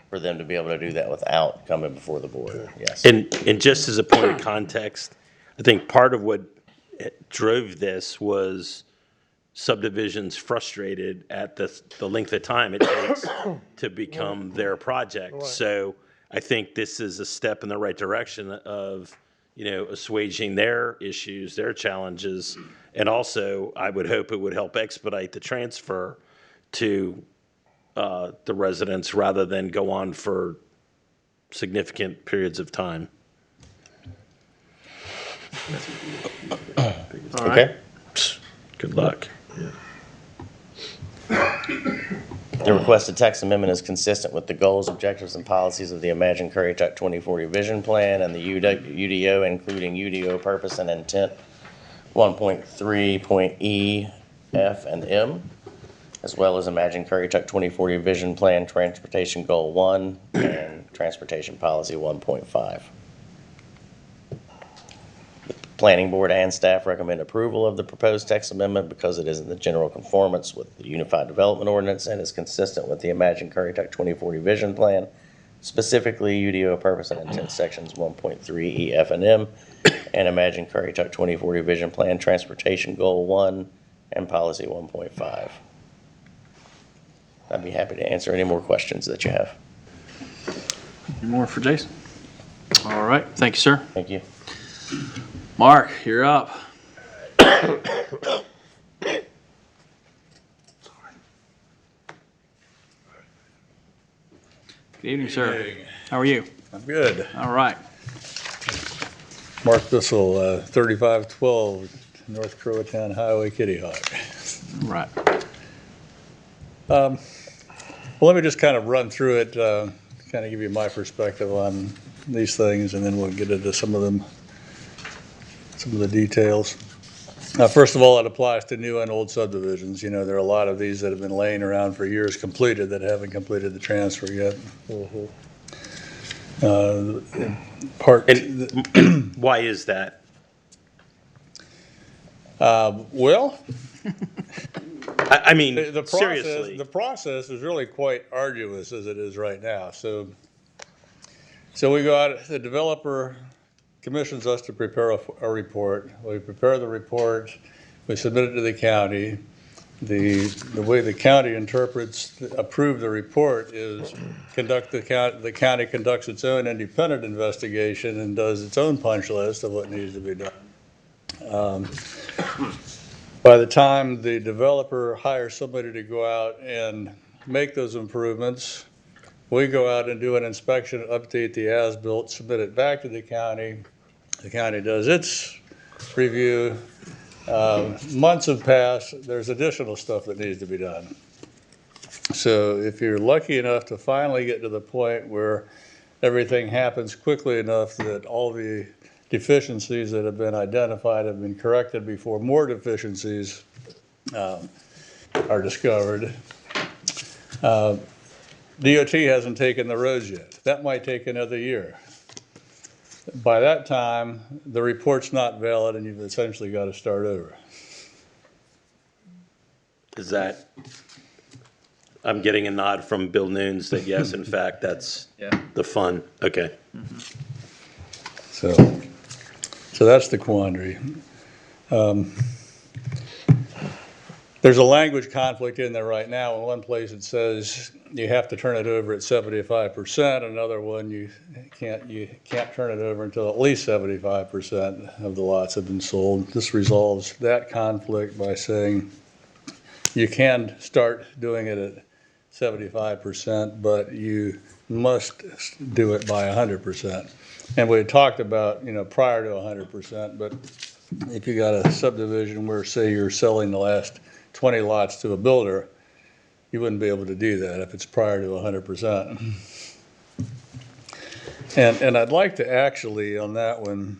for them to be able to do that without coming before the board, yes. And just as a point of context, I think part of what drove this was subdivisions frustrated at the length of time it takes to become their project. So I think this is a step in the right direction of, assuaging their issues, their challenges. And also, I would hope it would help expedite the transfer to the residents rather than go on for significant periods of time. Okay? Good luck. The requested text amendment is consistent with the goals, objectives, and policies of the Imagine Currituck 2040 Vision Plan and the UDO, including UDO purpose and intent 1.3.E, F, and M, as well as Imagine Currituck 2040 Vision Plan Transportation Goal 1 and Transportation Policy 1.5. Planning Board and staff recommend approval of the proposed text amendment because it is in the general conformance with the Unified Development Ordinance and is consistent with the Imagine Currituck 2040 Vision Plan, specifically UDO purpose and intent sections 1.3 E, F, and M, and Imagine Currituck 2040 Vision Plan Transportation Goal 1 and Policy 1.5. I'd be happy to answer any more questions that you have. Any more for Jason? All right, thank you, sir. Thank you. Mark, you're up. Good evening, sir. Good evening. How are you? I'm good. All right. Mark Bissell, 3512 North Currituck Highway, Kitty Hawk. Right. Well, let me just kind of run through it, kind of give you my perspective on these things, and then we'll get into some of the details. First of all, it applies to new and old subdivisions. You know, there are a lot of these that have been laying around for years completed that haven't completed the transfer yet. And why is that? Well, I mean, the seriously. process is really quite arduous as it is right now. So we go out, the developer commissions us to prepare a report. We prepare the report, we submit it to the county. The way the county approve the report is the county conducts its own independent investigation and does its own punch list of what needs to be done. By the time the developer hires somebody to go out and make those improvements, we go out and do an inspection, update the as-built, submit it back to the county. The county does its review. Months have passed. There's additional stuff that needs to be done. So if you're lucky enough to finally get to the point where everything happens quickly enough that all the deficiencies that have been identified have been corrected before more deficiencies are discovered, DOT hasn't taken the roads yet. That might take another year. By that time, the report's not valid and you've essentially got to start over. Is that, I'm getting a nod from Bill Nunes that yes, in fact, that's the fun. Okay. So that's the quandary. There's a language conflict in there right now. In one place it says you have to turn it over at 75%. Another one you can't turn it over until at least 75% of the lots have been sold. This resolves that conflict by saying you can start doing it at 75%, but you must do it by 100%. And we had talked about, prior to 100%, but if you got a subdivision where, say, you're selling the last 20 lots to a builder, you wouldn't be able to do that if it's prior to 100%. And I'd like to actually, on that one,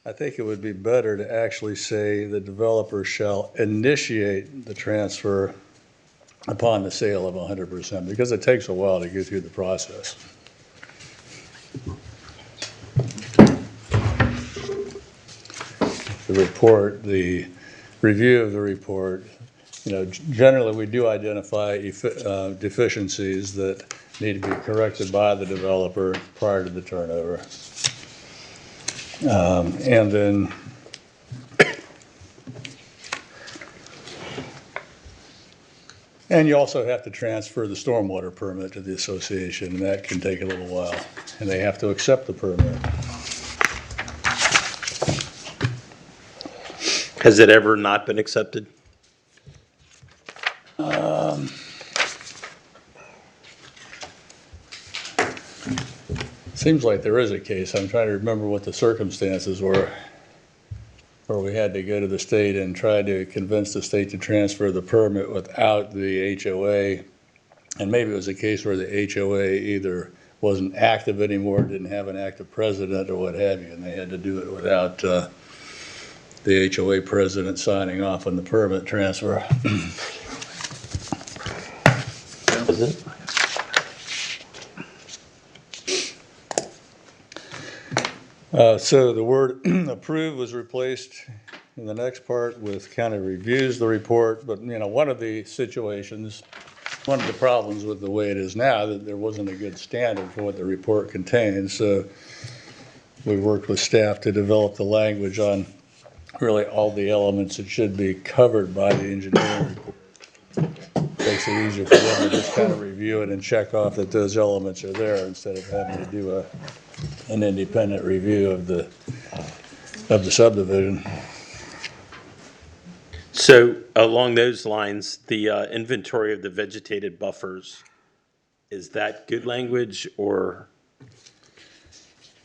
I think it would be better to actually say the developer shall initiate the transfer upon the sale of 100%, because it takes a while to get through the process. The report, the review of the report, generally we do identify deficiencies that need to be corrected by the developer prior to the turnover. And then you also have to transfer the stormwater permit to the association, and that can take a little while, and they have to accept the permit. Has it ever not been accepted? Seems like there is a case. I'm trying to remember what the circumstances were, where we had to go to the state and try to convince the state to transfer the permit without the HOA. And maybe it was a case where the HOA either wasn't active anymore, didn't have an active president or what have you, and they had to do it without the HOA president signing off on the permit transfer. Is it? So the word approve was replaced in the next part with county reviews the report, but, one of the situations, one of the problems with the way it is now, that there wasn't a good standard for what the report contains, so we worked with staff to develop the language on really all the elements that should be covered by the engineering report. Makes it easier for them to just kind of review it and check off that those elements are there instead of having to do an independent review of the subdivision. So along those lines, the inventory of the vegetated buffers, is that good language or?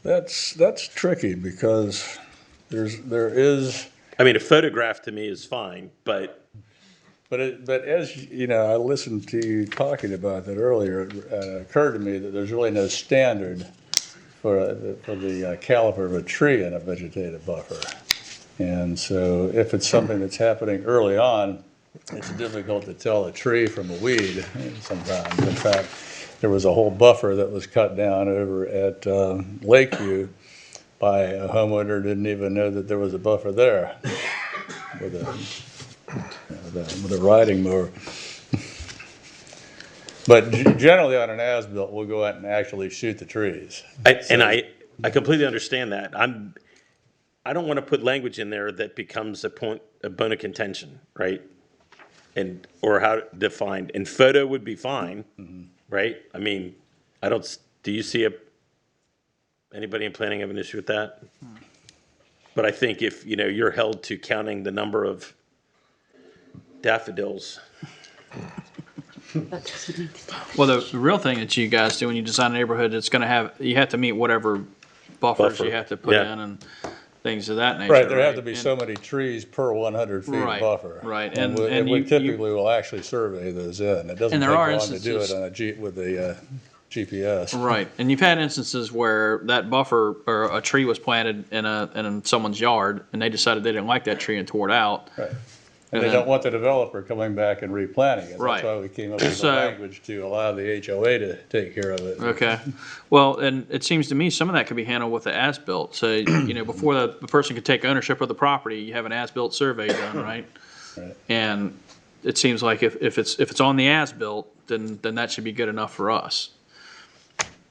That's tricky because there is. I mean, a photograph to me is fine, but as I listened to you talking about that earlier, it occurred to me that there's really no standard for the caliber of a tree in a vegetative buffer. And so if it's something that's happening early on, it's difficult to tell a tree from a weed sometimes. In fact, there was a whole buffer that was cut down over at Lakeview by a homeowner who didn't even know that there was a buffer there with a riding mower. But generally on an as-built, we'll go out and actually shoot the trees. I completely understand that. I don't want to put language in there that becomes a bone of contention, right? Or how defined. And photo would be fine, right? I mean, do you see anybody in planning have an issue with that? But I think if, you're held to counting the number of daffodils. Well, the real thing that you guys do when you design a neighborhood, you have to meet whatever buffers you have to put in and things of that nature. Right, there have to be so many trees per 100 feet of buffer. Right, and we typically will actually survey those in. It doesn't take long to do it with a GPS. Right, and you've had instances where that buffer or a tree was planted in someone's yard, and they decided they didn't like that tree and tore it out. Right. And they don't want the developer coming back and replanting it. Right. That's why we came up with the language to allow the HOA to take care of it. Okay. Well, and it seems to me some of that could be handled with the as-built. So, before the person could take ownership of the property, you have an as-built survey done, right? Right. And it seems like if it's on the as-built, then that should be good enough for us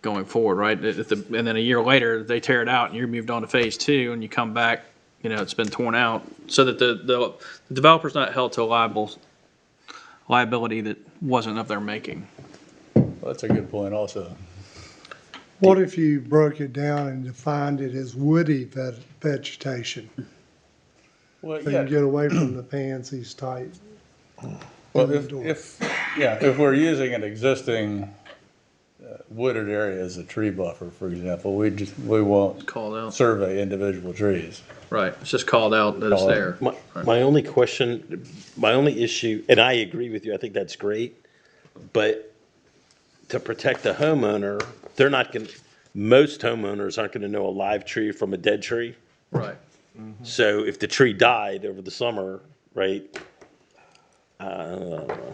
going forward, right? And then a year later, they tear it out and you're moved on to phase 2 and you come back, it's been torn out, so that the developer's not held to a liability that wasn't of their making. Well, that's a good point also. What if you broke it down and defined it as woody vegetation? Well, So you can get away from the pansies type. Well, if we're using an existing wooded area as a tree buffer, for example, we won't survey individual trees. Right, it's just called out that it's there. My only question, my only issue, and I agree with you, I think that's great, but to protect the homeowner, most homeowners aren't going to know a live tree from a dead tree. Right. So if the tree died over the summer, right? But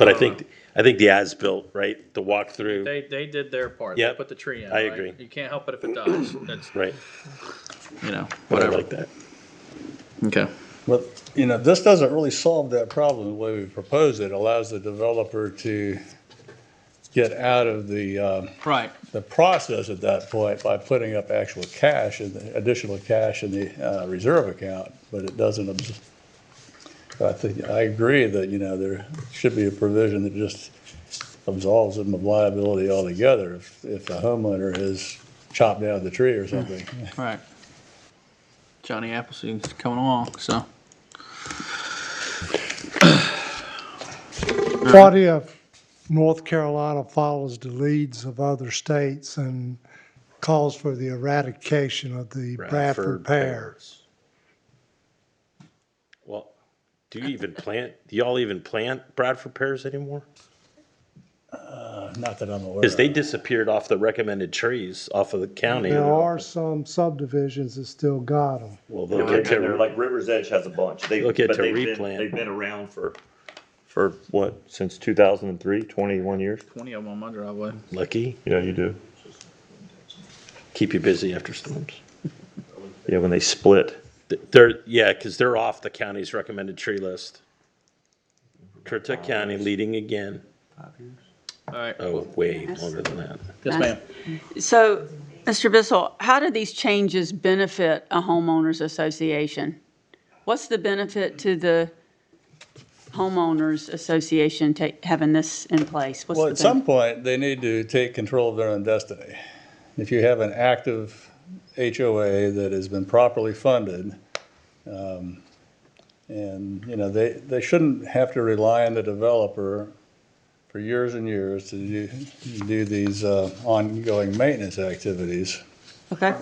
I think the as-built, right, the walkthrough. They did their part. Yep. They put the tree in. I right? agree. You can't help it if it dies. That's right. Whatever. I like that. Okay. But, this doesn't really solve that problem the way we propose it. It allows the developer to get out of the process at that point by putting up actual cash and additional cash in the reserve account, but it doesn't. I agree that there should be a provision that just absolves them of liability altogether if the homeowner has chopped down the tree or something. Right. Johnny Appleseed's coming along, so. What if North Carolina follows the leads of other states and calls for the eradication of the Bradford pears? Well, do y'all even plant Bradford pears anymore? Not that I'm aware of. Because they disappeared off the recommended trees off of the county. There are some subdivisions that still got them. Well, like River's Edge has a bunch. They'll get to replant. They've been around for what, since 2003, 21 years? 20 of them on my driveway. Lucky. Yeah, you do. Keep you busy after storms. Yeah, when they split. Because they're off the county's recommended tree list. Currituck County leading again. All right. Oh, way longer than that. Yes, ma'am. So, Mr. Bissell, how do these changes benefit a homeowners association? What's the benefit to the homeowners association having this in place? What's Well, the at some point, they need to take control of their own destiny. If you have an active HOA that has been properly funded, and, you know, they shouldn't have to rely on the developer for years and years to do these ongoing maintenance activities. Okay.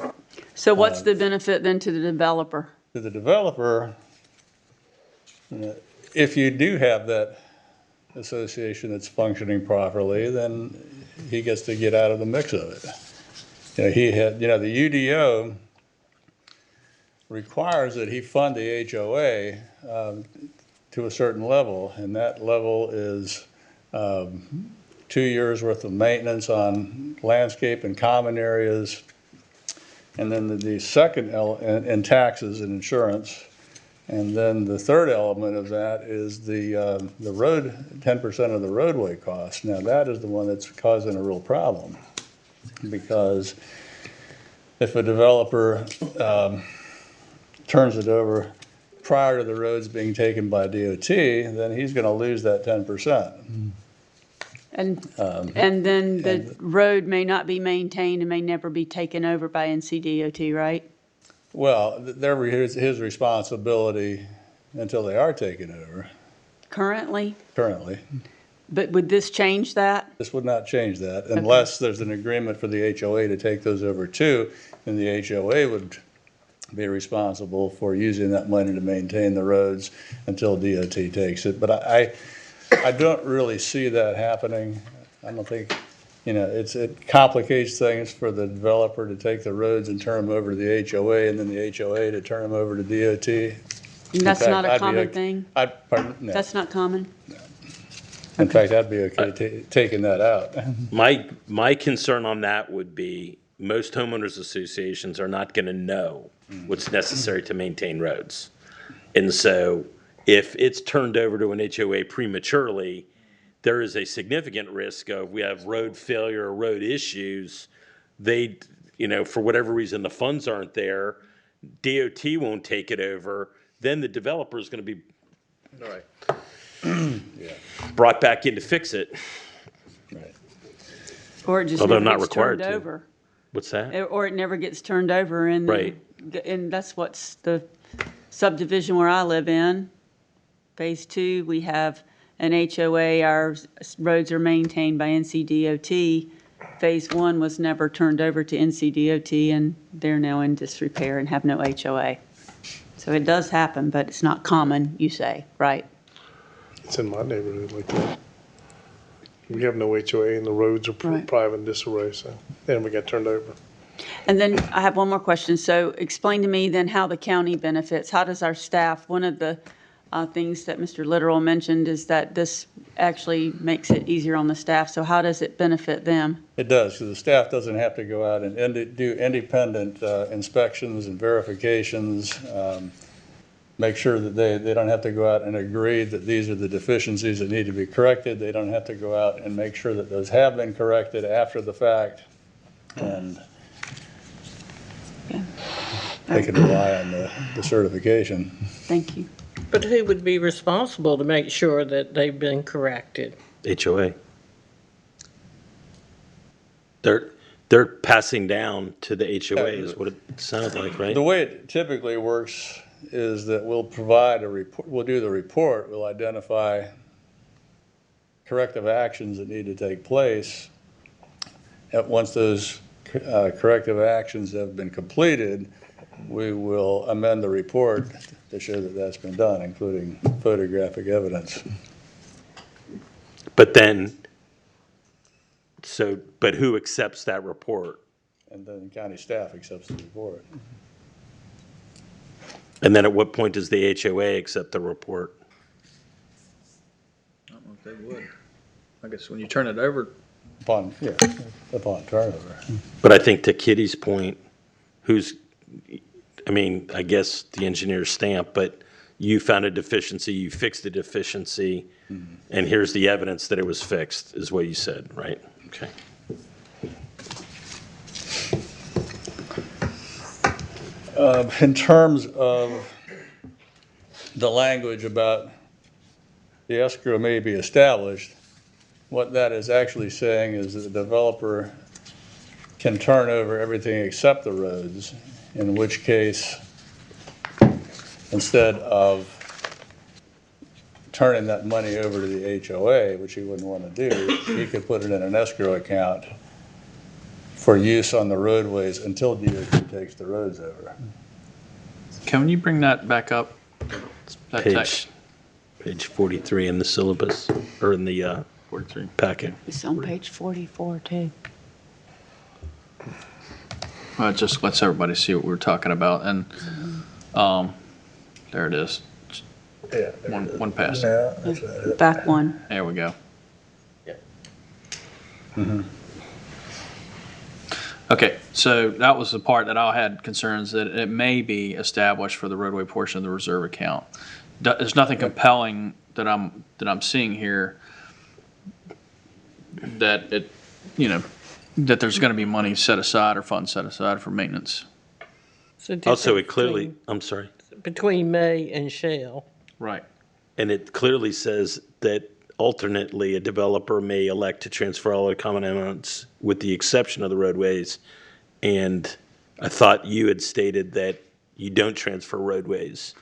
So what's the benefit then to the developer? To the developer, if you do have that association that's functioning properly, then he gets to get out of the mix of it. The UDO requires that he fund the HOA to a certain level, and that level is 2 years worth of maintenance on landscape and common areas, and then the second and taxes and insurance. And then the third element of that is the road, 10% of the roadway cost. Now, that is the one that's causing a real problem, because if a developer turns it over prior to the roads being taken by DOT, then he's going to lose that 10%. And then the road may not be maintained and may never be taken over by NCDOT, right? Well, they're his responsibility until they are taken over, Currently? But would this change that? This would not change that unless there's an agreement for the HOA to take those over too, and the HOA would be responsible for using that money to maintain the roads until DOT takes it. But I don't really see that happening. I don't think, it complicates things for the developer to take the roads and turn them over to the HOA, and then the HOA to turn them over to DOT. That's not a common thing? Pardon? No. That's not common? In fact, I'd be okay taking that out. My concern on that would be most homeowners associations are not going to know what's necessary to maintain roads. And so if it's turned over to an HOA prematurely, there is a significant risk of we have road failure or road issues. They, for whatever reason, the funds aren't there. DOT won't take it over. Then the developer is going to be brought back in to fix it. Right. Or it just Although never not gets required turned to. over. What's that? Or it never gets turned over, and Right. And that's what's the subdivision where I live in. Phase 2, we have an HOA. Our roads are maintained by NCDOT. Phase 1 was never turned over to NCDOT, and they're now in disrepair and have no HOA. So it does happen, but it's not common, you say, right? It's in my neighborhood like that. We have no HOA and the roads are Right. private in disarray, so, and we got turned over. And then I have one more question. So explain to me then how the county benefits. How does our staff, one of the things that Mr. Littoral mentioned is that this actually makes it easier on the staff. So how does it benefit them? It does, because the staff doesn't have to go out and do independent inspections and verifications, make sure that they don't have to go out and agree that these are the deficiencies that need to be corrected. They don't have to go out and make sure that those have been corrected after the fact. And they can rely on the certification. Thank you. But who would be responsible to make sure that they've been corrected? HOA. They're passing down to the HOA is what it sounds like, right? The way it typically works is that we'll provide a report, we'll do the report, we'll identify corrective actions that need to take place. Once those corrective actions have been completed, we will amend the report to show that that's been done, including photographic evidence. But then, but who accepts that report? And then county staff accepts the report. And then at what point does the HOA accept the report? I don't know if they would. I guess when you turn it over, Upon, yeah, upon turnover. But I think to Kitty's point, I guess the engineer's stamp, but you found a deficiency, you fixed the deficiency, and here's the evidence that it was fixed, is what you said, right? Okay. In terms of the language about the escrow may be established, what that is actually saying is that the developer can turn over everything except the roads, in which case, instead of turning that money over to the HOA, which he wouldn't want to do, he could put it in an escrow account for use on the roadways until DOT takes the roads over. Can you bring that back up? That text? Page 43 in the syllabus, or in the 43 packet. It's on page 44 too. Well, it just lets everybody see what we're talking about, and there it is. Yeah. One pass. Yeah, that's right. Back one. There we go. Okay, so that was the part that I had concerns that it may be established for the roadway portion of the reserve account. There's nothing compelling that I'm seeing here that that there's going to be money set aside or funds set aside for maintenance. Also, it clearly, I'm sorry. Between may and shall. Right. And it clearly says that alternately, a developer may elect to transfer all the common elements with the exception of the roadways. And I thought you had stated that you don't transfer roadways.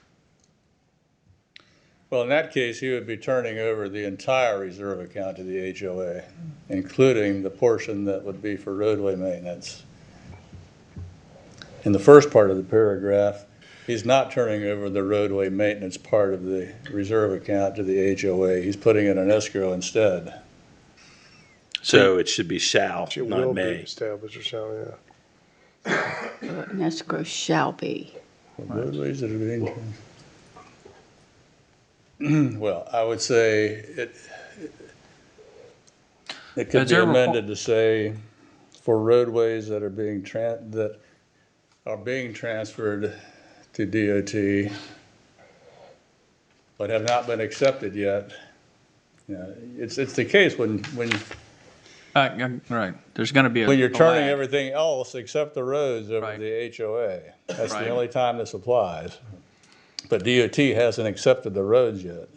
Well, in that case, he would be turning over the entire reserve account to the HOA, including the portion that would be for roadway maintenance. In the first part of the paragraph, he's not turning over the roadway maintenance part of the reserve account to the HOA. He's putting it in escrow instead. So it should be shall, It not will be may. established or shall, yeah. An escrow shall be. Roadways that are being. Well, I would say it could be amended to say for roadways that are being transferred to DOT but have not been accepted yet. Yeah, it's the case when Right. There's going to be when you're turning lag. everything else except the roads over to the HOA. That's the only time this applies. But DOT hasn't accepted the roads yet.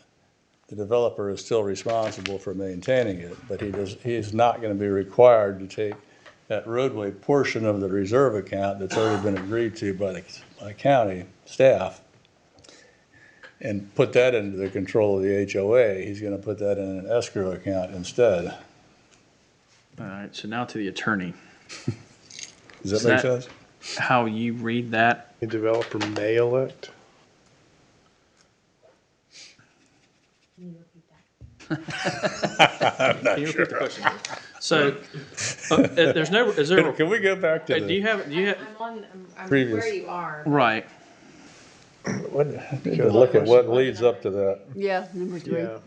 The developer is still responsible for maintaining it, but he's not going to be required to take that roadway portion of the reserve account that's already been agreed to by the county staff and put that into the control of the HOA. He's going to put that in an escrow account instead. All right, so now to the attorney. Does that make sense? How you read that? A developer may elect. I'm not Can you sure. repeat the question? So, there's no. Is there? Can we go back to do you have? I'm previous- where you are. Right. Look at what leads up to that. Yeah, number 3. Yeah.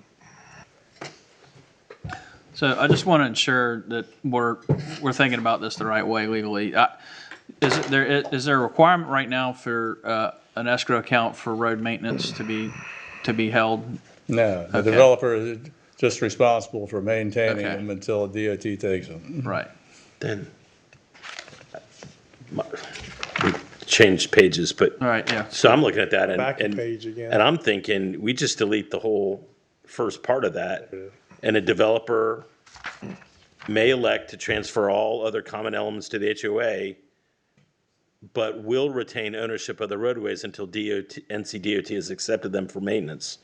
So I just want to ensure that we're thinking about this the right way legally. Is there a requirement right now for an escrow account for road maintenance to be held? No, the Okay. developer is just responsible for maintaining Okay. them until DOT takes them. Right. Then we changed pages, but All right. Yeah. so I'm looking at that Back a and page again. and I'm thinking we just delete the whole first part of that. And a developer may elect to transfer all other common elements to the HOA, but will retain ownership of the roadways until NCDOT has accepted them for maintenance.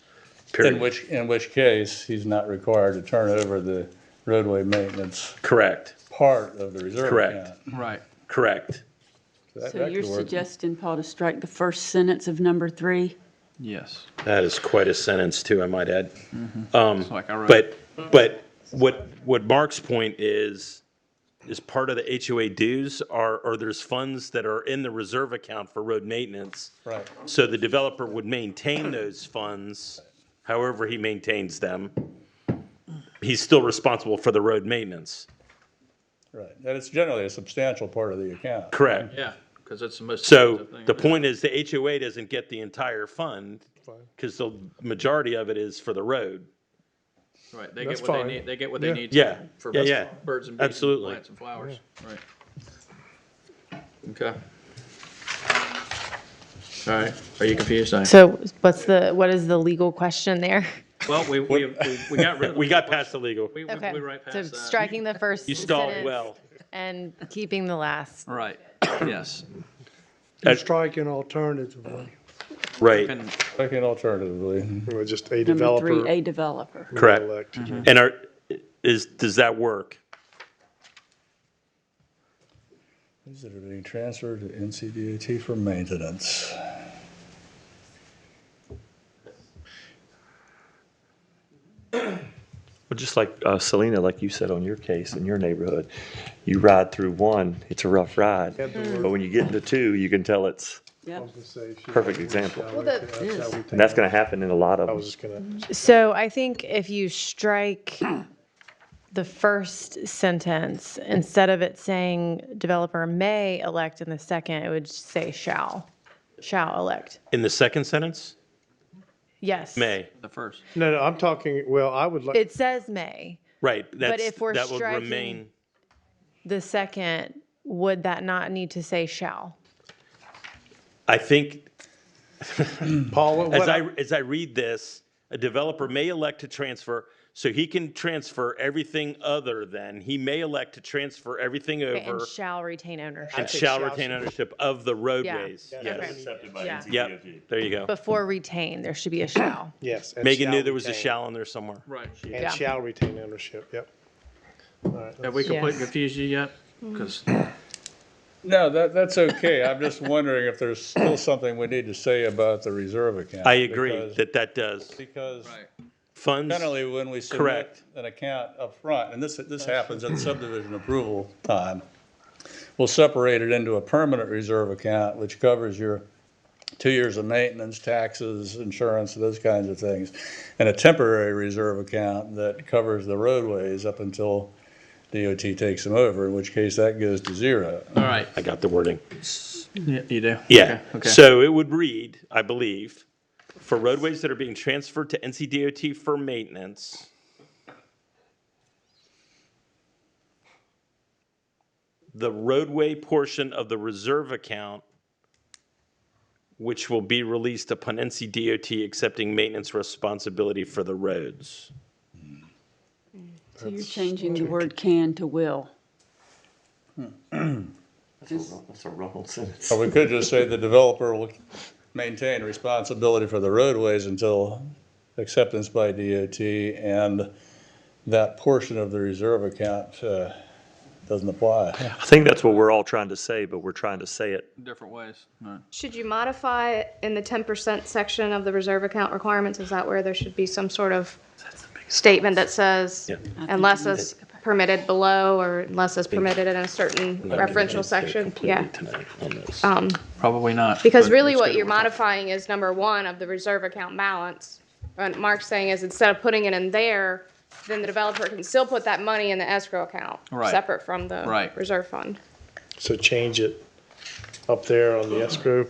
Period. In which case, he's not required to turn over the roadway maintenance Correct. part of the reserve Correct. account. Right. Correct. So you're suggesting, Paul, to strike the first sentence of number 3? Yes. That is quite a sentence too, I might add. It's like I wrote. But what Mark's point is part of the HOA dues or there's funds that are in the reserve account for road maintenance. Right. So the developer would maintain those funds, however he maintains them. He's still responsible for the road maintenance. Right, and it's generally a substantial part of the account. Correct. Yeah, because it's the most So expensive thing. the point is the HOA doesn't get the entire fund because the majority of it is for the road. Right, they That's get what fine. they need, they get what they Yeah. need Yeah. for Yeah. birds and bees and Absolutely. plants and flowers, right. Okay. All right, are you confused? So what is the legal question there? Well, we got rid of. We got past the legal. We Okay, right so past that. striking the first You stalled sentence well. and keeping the last. Right, yes. You're striking alternatively. Right. And Thinking alternatively. Or just a Number developer. 3, a developer. Correct. elect. And does that work? These that are being transferred to NCDOT for maintenance. Well, just like Selena, like you said on your case in your neighborhood, you ride through one, it's a rough ride. But when you get into two, you can tell it's Yep. perfect example. Well, And that's going to happen in a lot of I them. was just gonna. So I think if you strike the first sentence, instead of it saying developer may elect in the second, it would say shall elect. In the second sentence? Yes. May. the first. No, I'm talking, well, I would like, It says may. Right. But if we're that would striking remain. the second, would that not need to say shall? I think Paul, as I read this, a developer may elect to transfer, so he can transfer everything other than, he may elect to transfer everything Okay, and over shall retain ownership. and shall retain ownership of the roadways. Yeah. Yes. Okay. Accepted by Yeah. NCDOT. Yep, there you go. Before retain, there should be a shall. yes. and Megan shall knew there was a retain. shall in there somewhere. Right. And Yeah. shall retain ownership, yep. All right, Have we completely Yes. confused you yet? Because, No, that's okay. I'm just wondering if there's still something we need to say about the reserve account. I agree because- that does. Because Funds, generally, when we submit correct. an account up front, and this happens at subdivision approval time, we'll separate it into a permanent reserve account, which covers your 2 years of maintenance, taxes, insurance, those kinds of things, and a temporary reserve account that covers the roadways up until DOT takes them over, in which case that goes to zero. all right. I got the wording. Yeah, you do? Yeah. Okay. So it would read, I believe, for roadways that are being transferred to NCDOT for maintenance, the roadway portion of the reserve account, which will be released upon NCDOT accepting maintenance responsibility for the roads. So you're changing the word can to will. That's a wrong sentence. Or we could just say the developer will maintain responsibility for the roadways until acceptance by DOT, and that portion of the reserve account doesn't apply. I think that's what we're all trying to say, but we're trying to say it. Different ways. All right. Should you modify it in the 10% section of the reserve account requirements? Is that where there should be some sort of statement that says, unless it's permitted below, or unless it's permitted in a certain referential section? Yeah. Probably not. Because but really it's what good you're to work on. modifying is number 1 of the reserve account balance. What Mark's saying is, instead of putting it in there, then the developer can still put that money in the escrow account, Right. separate from the Right. reserve fund. So change it up there on the escrow.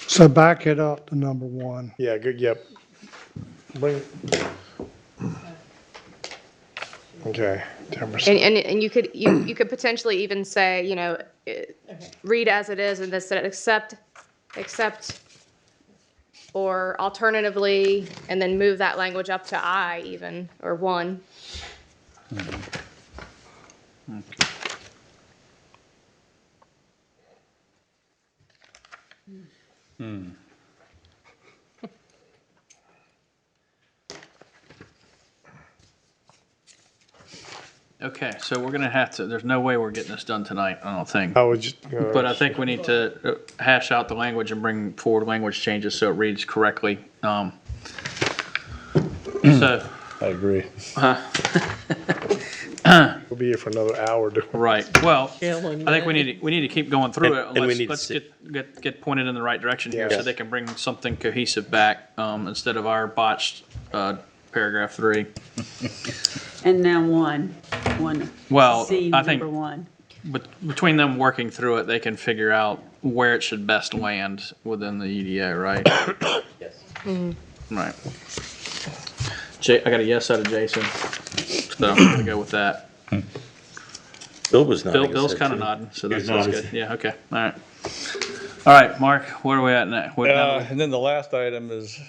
So back it up to number 1. Yeah, good, yep. Bring. Okay, 10%. And you could potentially even say, read as it is, and this said accept, or alternatively, and then move that language up to I even, or 1. Okay, so we're gonna have to, there's no way we're getting this done tonight, I don't think. I would just. But I think we need to hash out the language and bring forward language changes so it reads correctly. So, I agree. We'll be here for another hour doing. right, well, I Killing think we need to keep going through it. And we Let's, need to let's see- get pointed in the right direction here so Yes. they can bring something cohesive back, instead of our botched, paragraph 3. And now one Well, C, I think number 1. between them working through it, they can figure out where it should best land within the EDA, right? Yes. Right. I got a yes out of Jason, so I'm gonna go with that. Bill was nodding. Bill's his head, kind of too. nodding, so He was that's nodding. good. Yeah, okay, all right. All right, Mark, where are we at now? And then the last item is,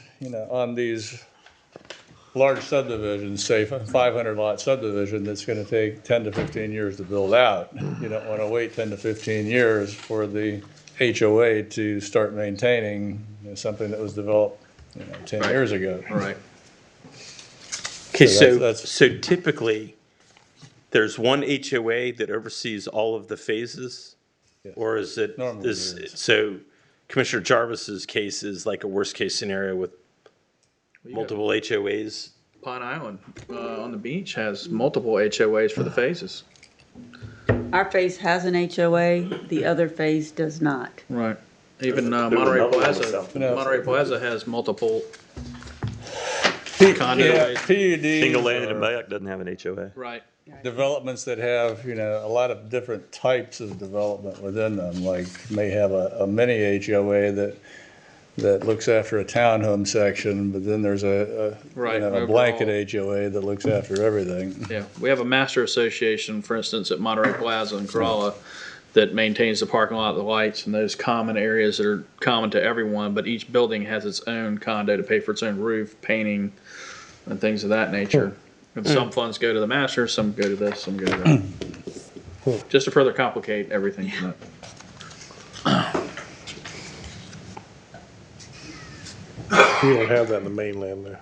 on these large subdivisions, say 500 lot subdivision, that's gonna take 10 to 15 years to build out. You don't wanna wait 10 to 15 years for the HOA to start maintaining something that was developed, 10 years ago. Right. Okay, So so, that's- so typically, there's one HOA that oversees all of the phases? Or is it, Normally there is. so Commissioner Jarvis's case is like a worst-case scenario with multiple HOAs? Pine Island on the beach has multiple HOAs for the phases. Our phase has an HOA, the other phase does not. Right. Even There's Monterey another one Plaza, myself. Monterey Plaza has multiple condo. Yeah, PUDs. Single landed in are Mayock doesn't have an HOA. Right. Developments that have, a lot of different types of development within them, like may have a mini HOA that looks after a townhome section, but then there's a Right, a blanket HOA that looks after everything. Yeah, we have a master association, for instance, at Monterey Plaza in Corolla that maintains the parking lot, the lights, and those common areas that are common to everyone, but each building has its own condo to pay for its own roof, painting, and things of that nature. And some funds go to the master, some go to this, some go to that. Just to further complicate everything. We don't have that in the mainland there.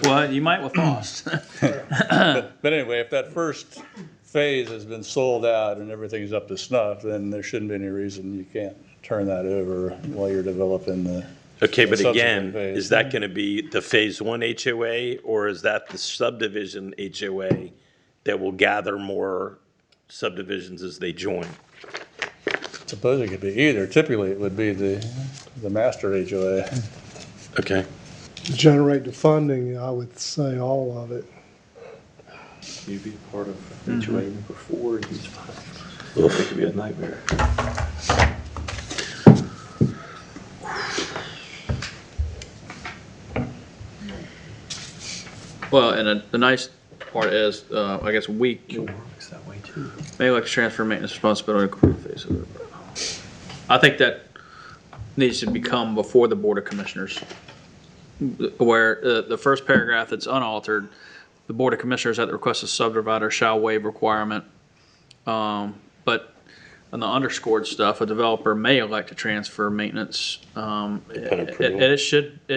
Well, you might with Foss. But anyway, if that first phase has been sold out and everything's up to snuff, then there shouldn't be any reason you can't turn that over while you're developing the. Okay, but subsequent again, phase. is that gonna be the phase 1 HOA, or is that the subdivision HOA that will gather more subdivisions as they join? Suppose it could be either. Typically, it would be the master HOA. Okay. To generate the funding, I would say all of it. You'd be a part of HOA number 4, and he's 5. It could be a nightmare. Well, and the nice part is, I guess we Works that way too. may like to transfer maintenance responsibility to the phase of it. I think that needs to become before the Board of Commissioners. Where the first paragraph that's unaltered, the Board of Commissioners at the request of subdivider shall waive requirement. But on the underscored stuff, a developer may elect to transfer maintenance. It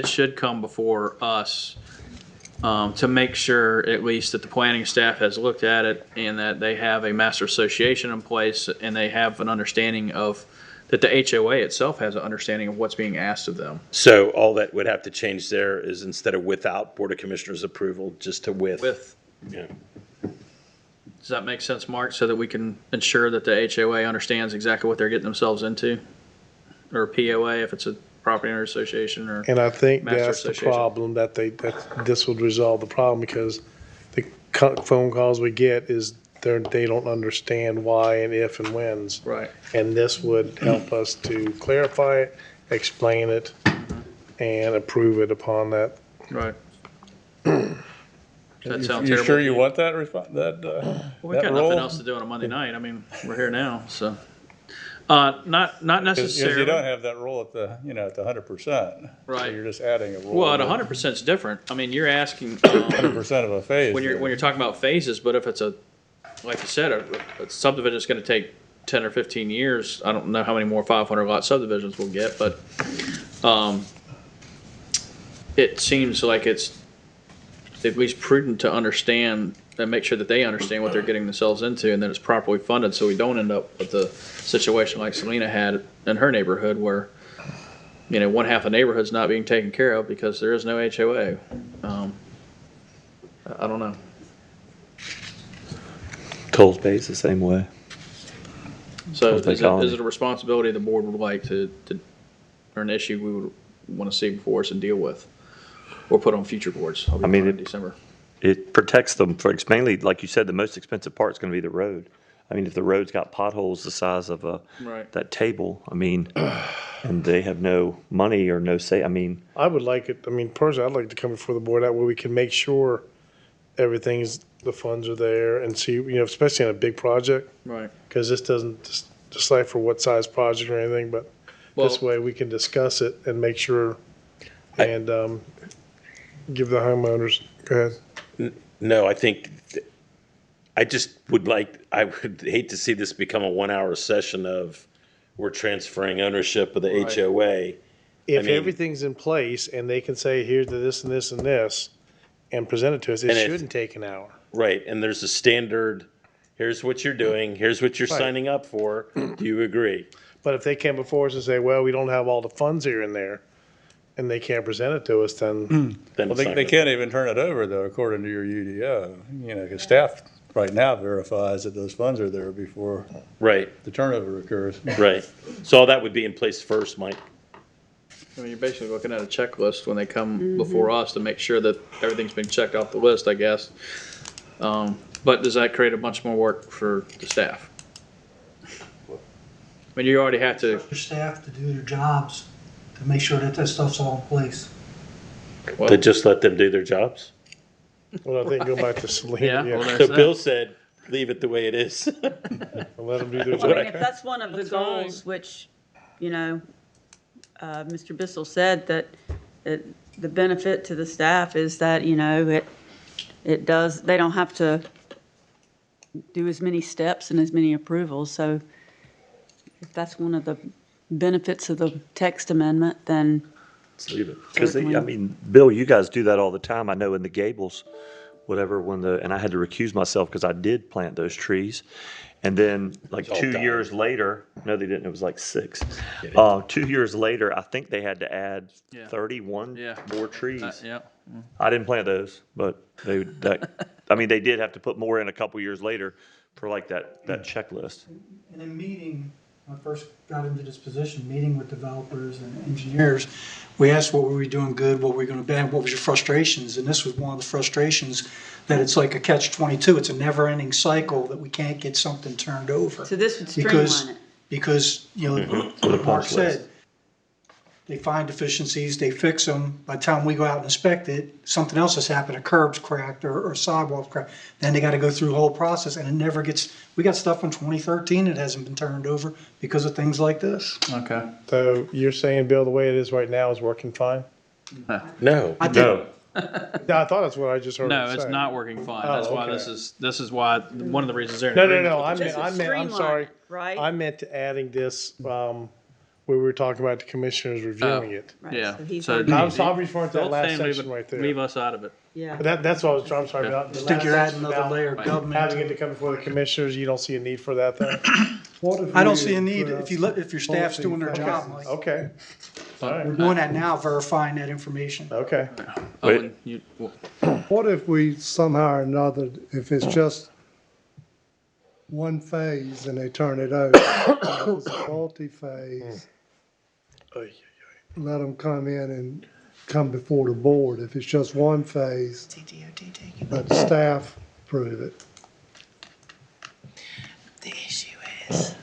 should come before us to make sure at least that the planning staff has looked at it and that they have a master association in place and they have an understanding of, that the HOA itself has an understanding of what's being asked of them. So all that would have to change there is instead of without Board of Commissioners approval, just to with. With. Yeah. Does that make sense, Mark, so that we can ensure that the HOA understands exactly what they're getting themselves into? Or POA if it's a property owner association or And I think master that's the association? problem, that this would resolve the problem, because the phone calls we get is they don't understand why and if and whens. Right. And this would help us to clarify it, explain it, and approve it upon that. Right. That sounds You terrible. sure you want that Well, we that got role? nothing else to do on a Monday night. I mean, we're here now, so. Not Because necessarily. you don't have that role at the, at the 100%. So Right. you're just adding a role. Well, at 100% is different. I mean, you're asking 100% of a phase. when you're talking about phases, but if it's like you said, a subdivision is going to take 10 or 15 years. I don't know how many more 500 lot subdivisions we'll get, but it seems like it's at least prudent to understand and make sure that they understand what they're getting themselves into and that it's properly funded, so we don't end up with a situation like Selena had in her neighborhood where, one half the neighborhood's not being taken care of because there is no HOA. I don't know. Coles Bay's the same way. So Coles Bay is Colony. it a responsibility the board would like to, or an issue we would want to see before us and deal with? or put on future boards. I'll be I mean, fine in it- December. It protects them for, it's mainly, like you said, the most expensive part's gonna be the road. I mean, if the road's got potholes the size of Right. that table, I mean, and they have no money or no say, I mean, I would like it, I mean, personally, I'd like to come before the board, that way we can make sure everything's, the funds are there and see, especially on a big project, Right. because this doesn't decide for what size project or anything, but this way we can discuss it and make sure and give the homeowners, go ahead. No, I think, I just would I would hate to see this become a 1 hour session of we're transferring ownership of the Right. HOA. If I mean- everything's in place and they can say, here's the this and this and this, and present it to us, it And if- shouldn't take an hour. Right, and there's a standard, here's what you're doing, here's what you're Right. signing up for, do you agree? But if they came before us and say, well, we don't have all the funds here and there, and they can't present it to us, then. Then Well, it's they, not they gonna- can't even turn it over though, according to your UDO. Because staff right now verifies that those funds are there before Right, the turnover occurs. right. So all that would be in place first, Mike. I mean, you're basically looking at a checklist when they come before us to make sure that everything's been checked off the list, I guess. But does that create a bunch more work for the staff? I mean, you already have to, Your staff to do their jobs, to make sure that that stuff's all in place. To just let them do their jobs? Well, I think go back to Selena, Yeah, well, yeah. there's So that. Bill said, leave it the way it is. Let them do their I mean, job. if that's one of the goals, which, Mr. Bissell said that the benefit to the staff is that, it does, they don't have to do as many steps and as many approvals. So if that's one of the benefits of the text amendment, then let's leave it. Because, I Certainly. mean, Bill, you guys do that all the time. I know in the Gables, whatever, and I had to recuse myself because I did plant those trees. And then like all 2 died. years later, no, they didn't, it was like 6. 2 years later, I think they had to add Yeah. 31 Yeah. more trees. yeah. I didn't plant those, but they did have to put more in a couple years later for like that checklist. And in meeting, when I first got into this position, meeting with developers and engineers, we asked what were we doing good, what were we gonna ban, what was your frustrations? And this was one of the frustrations, that it's like a catch-22. It's a never-ending cycle that we can't get something turned over. so this would Because, streamline it. because, like Mark said, they find deficiencies, they fix them. By the time we go out and inspect it, something else has happened, a curb's cracked or sidewalk's cracked. Then they gotta go through the whole process and it never gets, we got stuff from 2013 that hasn't been turned over because of things like this. Okay. So you're saying, Bill, the way it is right now is working fine? No, I think- no. Yeah, I thought that's what I just heard No, him it's say. not working fine. Oh, That's why okay. this is why, one of the reasons they're in No, agreement. I This meant, would I'm streamline sorry. it, right? I meant to adding this, where we were talking about the commissioners reviewing it. Right, Yeah. so he's So already- I'm referring to that Don't last say leave section right there. Leave us out of it. Yeah. But that's what I was, I'm sorry about. The Just think last you're adding section another about layer of government. Having it to come before the commissioners, you don't see a need for that then? I don't see a need if if your staff's doing their job, Mike. Okay. All We're right, doing that now, verifying that information. okay. Owen, you, What if we somehow or another, if it's just one phase and they turn it over, if it's a multi-phase, Oy, let them come in and come before the board. If it's just one phase, let the staff approve it. The issue is,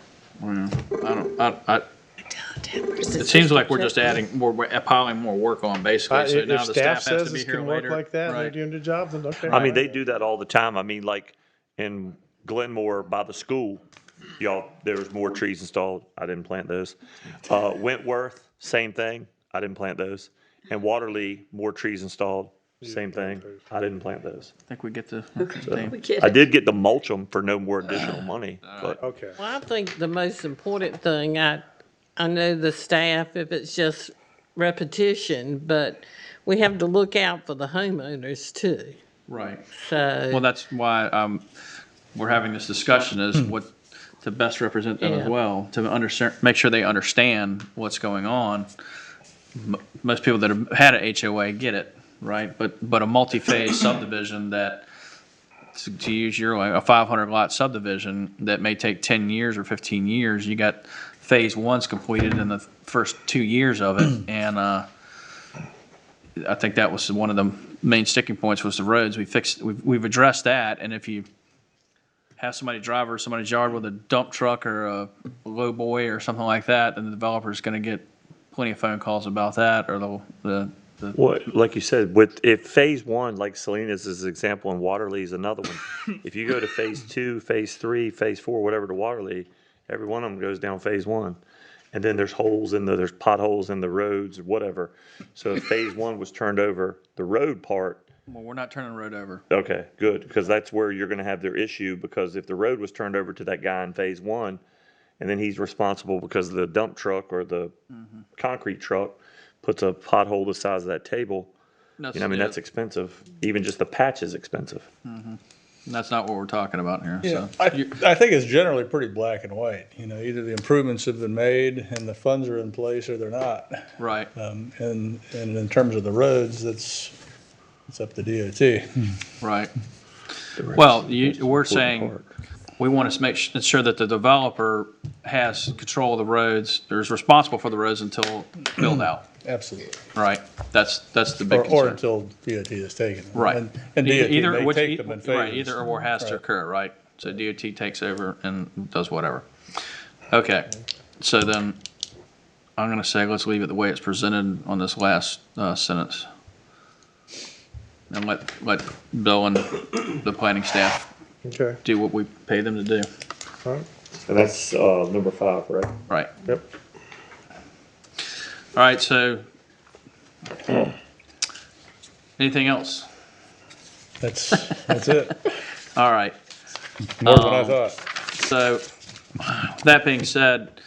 it seems like we're just adding, we're piling more work on basically. So now If the staff staff has says to be it here can work later. like that, and they're Right. doing their job, then okay. I mean, they do that all the time. I mean, like in Glenmore by the school, there was more trees installed. I didn't plant those. Wentworth, same thing. I didn't plant those. And Waterley, more trees installed. Same thing. I didn't plant those. I think we get the, We get I it. did get to mulch them for no more additional money, but Okay. Well, I think the most important thing, I know the staff, if it's just repetition, but we have to look out for the homeowners too. right. So. Well, that's why we're having this discussion is what to best represent them as Yeah. well, to understand, make sure they understand what's going on. Most people that have had a HOA get it, right? But a multi-phase subdivision that, to use your way, a 500 lot subdivision that may take 10 years or 15 years, you got phase one's completed in the first 2 years of it, and I think that was one of the main sticking points was the roads. We've addressed that, and if you have somebody drive over somebody's yard with a dump truck or a low boy or something like that, then the developer's gonna get plenty of phone calls about that, or the Well, like you said, if phase one, like Salinas is an example and Waterley is another one, if you go to phase two, phase three, phase four, whatever to Waterley, every one of them goes down phase one. And then there's there's potholes in the roads or whatever. So if phase one was turned over, the road part, well, we're not turning the road over. okay, good, because that's where you're gonna have their issue, because if the road was turned over to that guy in phase one, and then he's responsible because the dump truck or the concrete truck puts a pothole the size of that table, that's expensive. Even just the patch is expensive. And that's not what we're talking about here, Yeah, so. I think it's generally pretty black and white. Either the improvements have been made and the funds are in place or they're not. Right. And in terms of the roads, it's up to DOT. Right. Well, we're saying we want to make sure that the developer has control of the roads, or is responsible for the roads until build out. Absolutely. Right. That's the big Or concern. until DOT has taken them. Right. And DOT may take them in phases. Right, either or has to occur, right? So DOT takes over and does whatever. Okay, so then I'm gonna say let's leave it the way it's presented on this last sentence. And let Bill and the planning staff Okay. do what we pay them to do. All right. And that's number 5, right? Right. Yep. All right, so anything else? That's it. All right. More than I thought. So, that being said,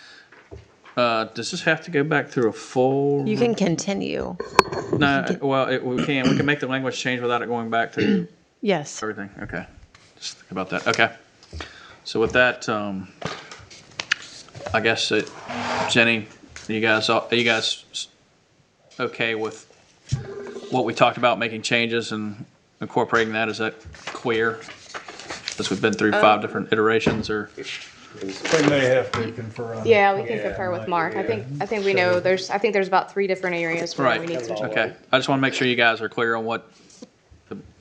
does this have to go back through a full? You can continue. No, well, we can make the language change without it going back to Yes. everything. Okay, just think about that. Okay. So with that, I guess Jenny, are you guys okay with what we talked about, making changes and incorporating that? Is that clear? Since we've been through 5 different iterations, or? We may have to confer on. Yeah, we can confer with Mark. I think we know there's about 3 different areas where Right. we need some. Okay. I just want to make sure you guys are clear on what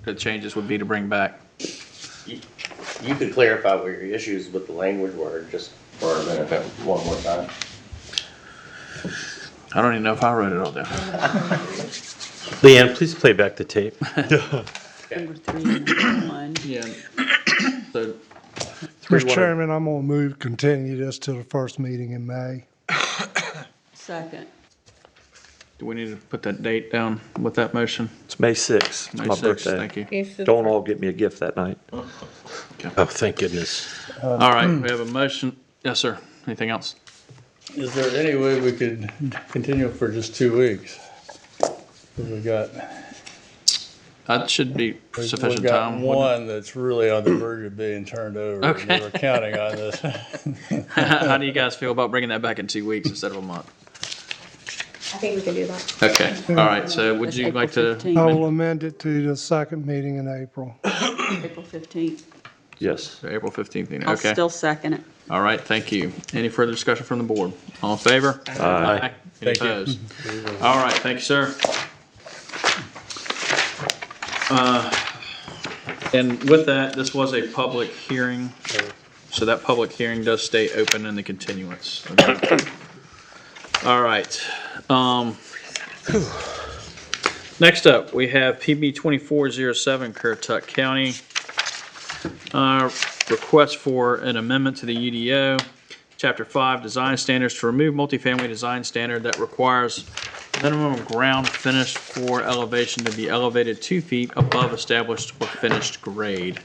the changes would be to bring back. You could clarify what your issues with the language were, just for a minute, one more time. I don't even know if I wrote it all down. Leanne, please play back the tape. Number 3 and number 1. Yeah. So, Mr. Chairman, I'm going to move, continue this to the first meeting in May. Second. do we need to put that date down with that motion? It's May 6th. It's May my 6th, birthday. thank you. Don't all get me a gift that night. Oh, thank goodness. All right, we have a motion. Yes, sir. Anything else? Is there any way we could continue for just 2 weeks? 'Cause we got. That should be We've sufficient got time. one that's really on the verge of being turned over. Okay. We're counting on this. How do you guys feel about bringing that back in 2 weeks instead of a month? I think we can do that. Okay, all right, so would That's you April like to? 15th. I will amend it to the second meeting in April. April 15th. Yes. So April 15th, meeting. I'll Okay. still second it. All right, thank you. Any further discussion from the board? All in favor? Aye. Any Thank you. opposed? All right, thank you, sir. And with that, this was a public hearing, so that public hearing does stay open in the continuance. Okay. All right. Next up, we have PB 2407, Currituck County. Request for an amendment to the UDO, Chapter 5, Design Standards, to remove multifamily design standard that requires minimum ground finish floor elevation to be elevated 2 feet above established or finished grade.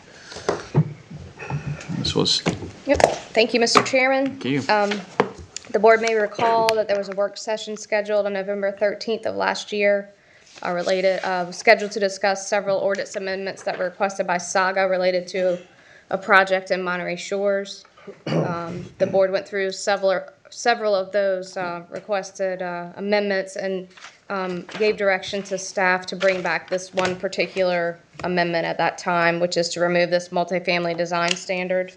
This was, Yep. Thank you, Mr. Chairman. thank you. The board may recall that there was a work session scheduled on November 13th of last year, scheduled to discuss several ordinance amendments that were requested by Saga related to a project in Monterey Shores. The board went through several of those requested amendments and gave direction to staff to bring back this one particular amendment at that time, which is to remove this multifamily design standard.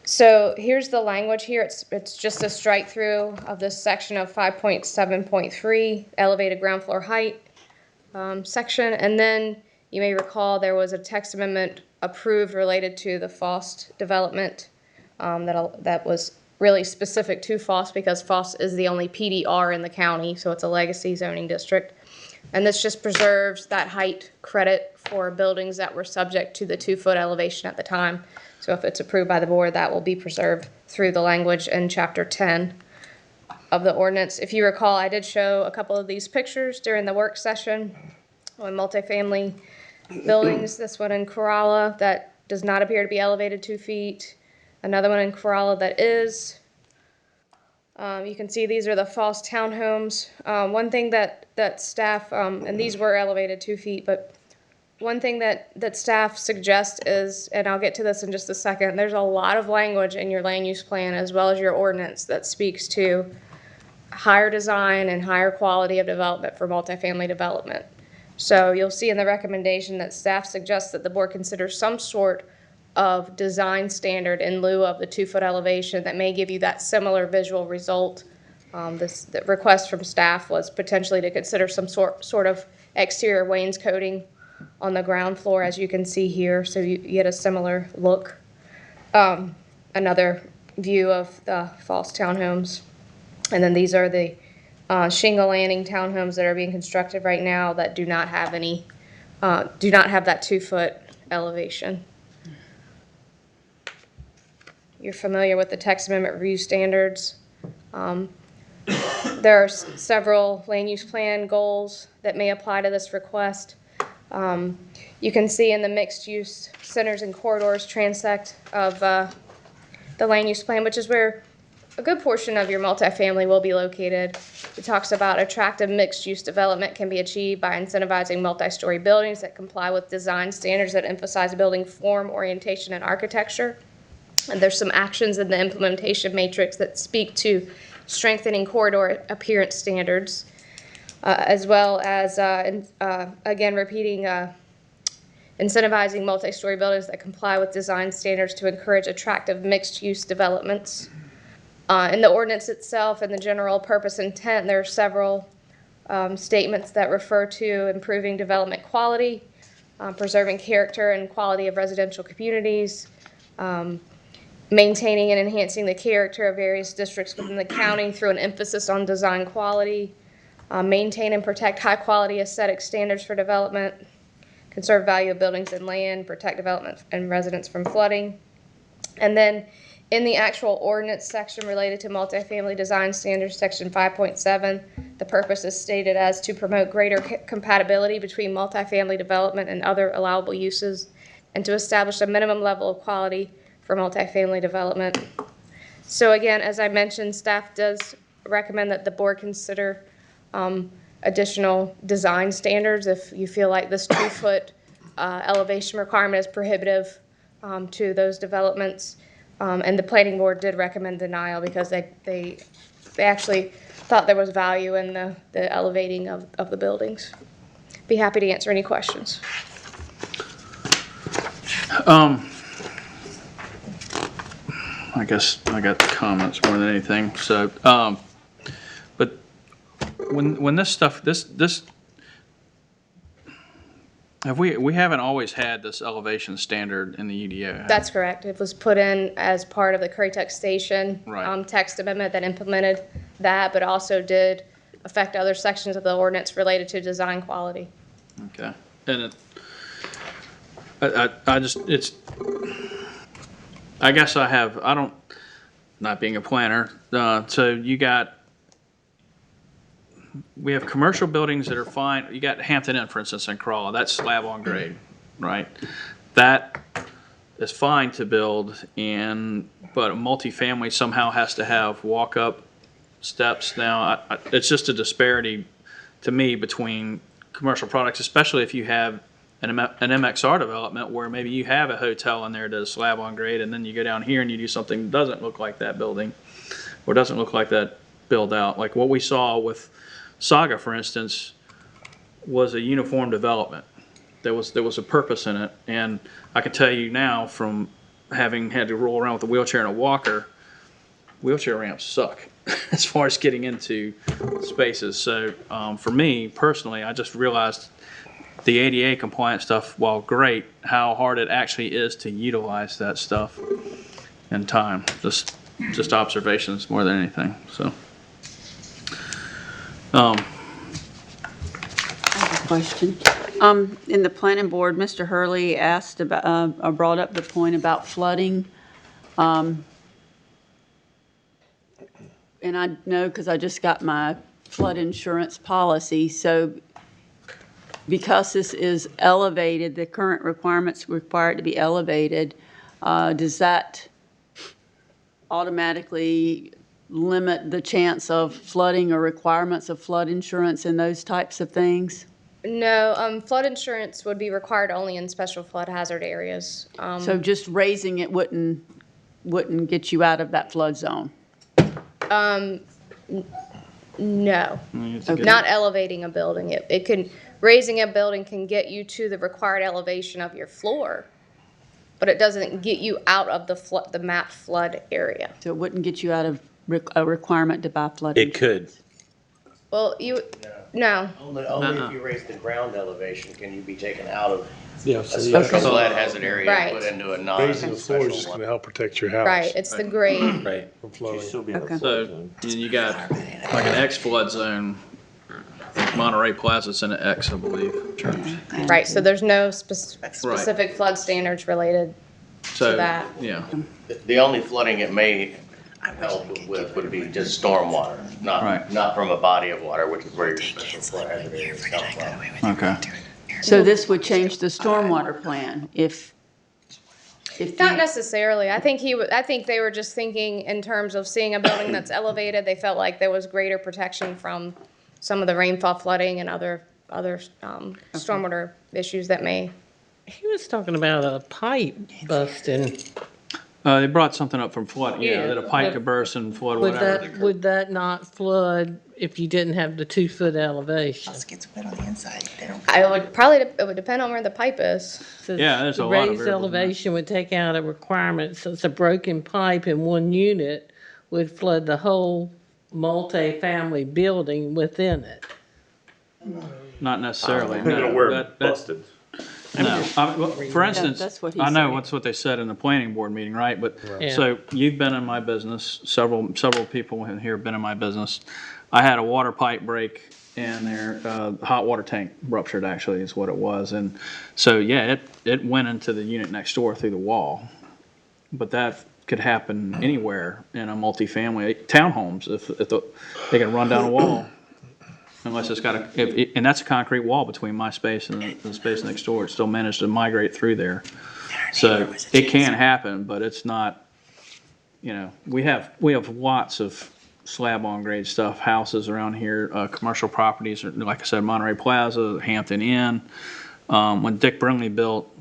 So here's the language here. It's just a strike through of this section of 5.7.3, elevated ground floor height section. And then you may recall there was a text amendment approved related to the FOST development that was really specific to FOST because FOST is the only PDR in the county, so it's a legacy zoning district. And this just preserves that height credit for buildings that were subject to the 2-foot elevation at the time. So if it's approved by the board, that will be preserved through the language in Chapter 10 of the ordinance. If you recall, I did show a couple of these pictures during the work session on multifamily buildings. This one in Corolla that does not appear to be elevated 2 feet. Another one in Corolla that is. You can see these are the false townhomes. One thing that staff, and these were elevated 2 feet, but one thing that staff suggests is, and I'll get to this in just a second, there's a lot of language in your land use plan as well as your ordinance that speaks to higher design and higher quality of development for multifamily development. So you'll see in the recommendation that staff suggests that the board consider some sort of design standard in lieu of the 2-foot elevation that may give you that similar visual result. The request from staff was potentially to consider some sort of exterior wainscoting on the ground floor, as you can see here, so you get a similar look. Another view of the false townhomes. And then these are the shingle landing townhomes that are being constructed right now that do not have that 2-foot elevation. You're familiar with the text amendment review standards. There are several land use plan goals that may apply to this request. You can see in the mixed use centers and corridors transect of the land use plan, which is where a good portion of your multifamily will be located. It talks about attractive mixed-use development can be achieved by incentivizing multi-story buildings that comply with design standards that emphasize building form, orientation, and architecture. And there's some actions in the implementation matrix that speak to strengthening corridor appearance standards, as well as, again, repeating incentivizing multi-story buildings that comply with design standards to encourage attractive mixed-use developments. In the ordinance itself and the general purpose intent, there are several statements that refer to improving development quality, preserving character and quality of residential communities, maintaining and enhancing the character of various districts within the county through an emphasis on design quality, maintain and protect high-quality aesthetic standards for development, conserve value of buildings and land, protect development and residents from flooding. And then in the actual ordinance section related to multifamily design standards, section 5.7, the purpose is stated as to promote greater compatibility between multifamily development and other allowable uses, and to establish a minimum level of quality for multifamily development. So again, as I mentioned, staff does recommend that the board consider additional design standards if you feel like this 2-foot elevation requirement is prohibitive to those developments. And the planning board did recommend denial because they actually thought there was value in the elevating of the buildings. Be happy to answer any questions. I guess I got the comments more than anything. So, but when this stuff, this have we haven't always had this elevation standard in the UDO. That's correct. It was put in as part of the Currituck Station Right. Text amendment that implemented that, but also did affect other sections of the ordinance related to design quality. Okay, and I just it's. I guess I don't, not being a planner, so we have commercial buildings that are fine. You got Hampton Inn, for instance, in Corolla. That's slab on grade, right? That is fine to build, but a multifamily somehow has to have walk-up steps. Now, it's just a disparity to me between commercial products, especially if you have an MXR development where maybe you have a hotel in there that's slab on grade, and then you go down here and you do something that doesn't look like that building or doesn't look like that build out. Like what we saw with Saga, for instance, was a uniform development. There was a purpose in it, and I can tell you now from having had to roll around with a wheelchair and a walker, wheelchair ramps suck as far as getting into spaces. So for me personally, I just realized the ADA compliant stuff, while great, how hard it actually is to utilize that stuff in time. Just observations more than anything. So. I have a question. In the planning board, Mr. Hurley asked about, or brought up the point about flooding. And I know because I just got my flood insurance policy. So because this is elevated, the current requirements require it to be elevated, does that automatically limit the chance of flooding or requirements of flood insurance and those types of things? No, flood insurance would be required only in special flood hazard areas. So just raising it wouldn't get you out of that flood zone? No, Okay. not elevating a building. It can, raising a building can get you to the required elevation of your floor, but it doesn't get you out of the mapped flood area. So it wouldn't get you out of a requirement to buy flood It insurance? could. Well, no. Only if you raise the ground elevation can you be taken out of Yeah, a so special flood hazard area Right. and put into a raising the floor is just non-special going one. to help protect your house. Right, it's the grade. Right. From flooding. Okay. So you got like an X flood zone. Monterey Plaza's in an X, I believe. Right, so there's no specific flood standards related So, to that. yeah. The only flooding it may help with would be just stormwater, not from a body of water, which is where your special flood hazard areas come from. Okay. So this would change the stormwater plan if Not necessarily. I think I think they were just thinking in terms of seeing a building that's elevated. They felt like there was greater protection from some of the rainfall flooding and other stormwater issues that may. He was talking about a pipe busting. They brought something up from flood, Yeah, that a pipe but could burst and flood Would whatever. would that not flood if you didn't have the 2-foot elevation? It would depend on where the pipe is. Yeah, there's a The lot of raised variables in that. elevation would take out a requirement, since a broken pipe in one unit would flood the whole multi-family building within it. Not necessarily, Depending no. on where That- busted. No, well, for instance, that's what he I know said. what's what they said in the planning board meeting, right? But, Yeah. so you've been in my business, several people in here have been in my business. I had a water pipe break in there, hot water tank ruptured actually is what it was. And so, yeah, it went into the unit next door through the wall. But that could happen anywhere in a multifamily, townhomes, if they can run down a wall. Unless it's got and that's a concrete wall between my space and the space next door. It still managed to migrate through there. So it can happen, but it's not, we have lots of slab on grade stuff, houses around here, commercial properties, or like I said, Monterey Plaza, Hampton Inn. When Dick Brinley built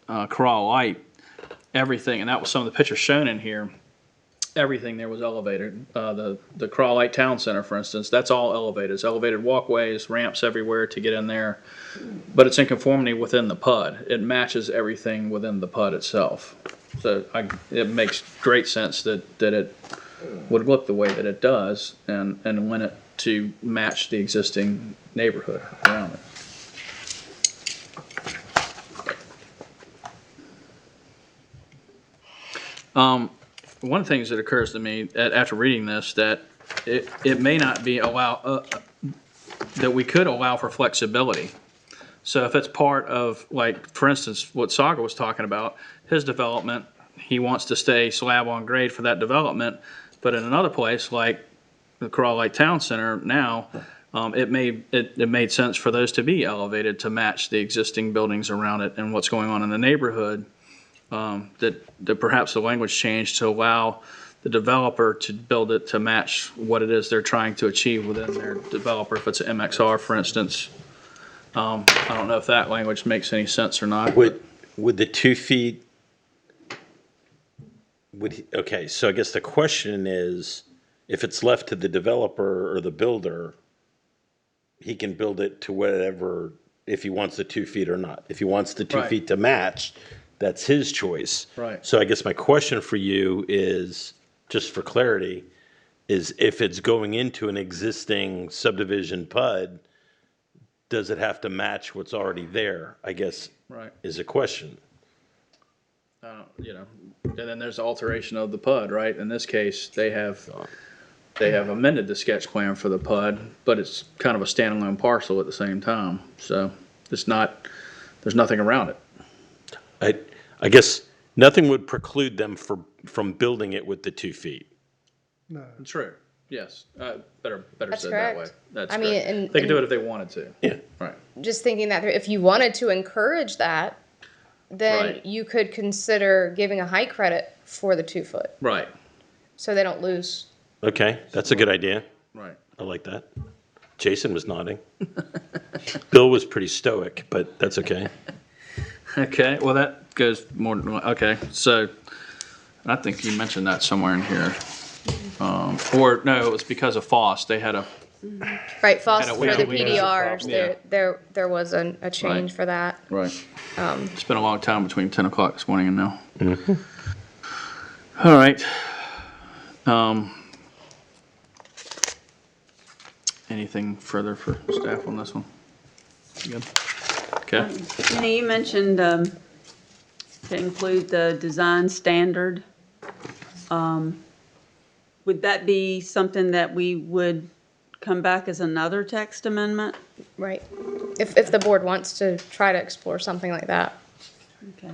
Corral Light, everything, and that was some of the pictures shown in here, everything there was elevated. The Crawl Light Town Center, for instance, that's all elevated. It's elevated walkways, ramps everywhere to get in there, but it's in conformity within the PUD. It matches everything within the PUD itself. So it makes great sense that it would look the way that it does and want it to match the existing neighborhood around it. One of the things that occurs to me after reading this, that it may not be that we could allow for flexibility. So if it's part of, like, for instance, what Saga was talking about, his development, he wants to stay slab on grade for that development, but in another place, like the Corral Lake Town Center now, it made sense for those to be elevated to match the existing buildings around it and what's going on in the neighborhood. That perhaps the language changed to allow the developer to build it to match what it is they're trying to achieve within their developer. If it's an MXR, for instance, I don't know if that language makes any sense or not. Would the 2 feet, okay, so I guess the question is, if it's left to the developer or the builder, he can build it to whatever, if he wants the 2 feet or not. If he wants the 2 Right. feet to match, that's his choice. Right. So I guess my question for you is, just for clarity, is if it's going into an existing subdivision PUD, does it have to match what's already there, I guess, Right. is a question. You know, and then there's the alteration of the PUD, right? In this case, they have amended the sketch plan for the PUD, but it's kind of a standalone parcel at the same time. So it's not, there's nothing around it. I guess nothing would preclude them from building it with the 2 feet. No. True. Yes. Better That's said that way. correct. That's I mean, correct. and- They could do it and- if they wanted to. Yeah. Right. Just thinking that through, if you wanted to encourage that, then Right. you could consider giving a height credit for the 2 foot, Right. so they don't lose. Okay, that's a good idea. Right. I like that. Jason was nodding. Bill was pretty stoic, but that's okay. Okay. Well, that goes more. Okay. So I think you mentioned that somewhere in here. Or no, it was because of FOSS. They had a. Right, FOSS Had a for the weakness. PDRs, Yeah. there was a change Right. for that. Right. Um, It's been a long time between 10 o'clock this morning and now. All right. Anything further for staff on this one? You good? Okay. Jenny, you mentioned to include the design standard. Would that be something that we would come back as another text amendment? Right. If the board wants to try to explore something like that. Okay.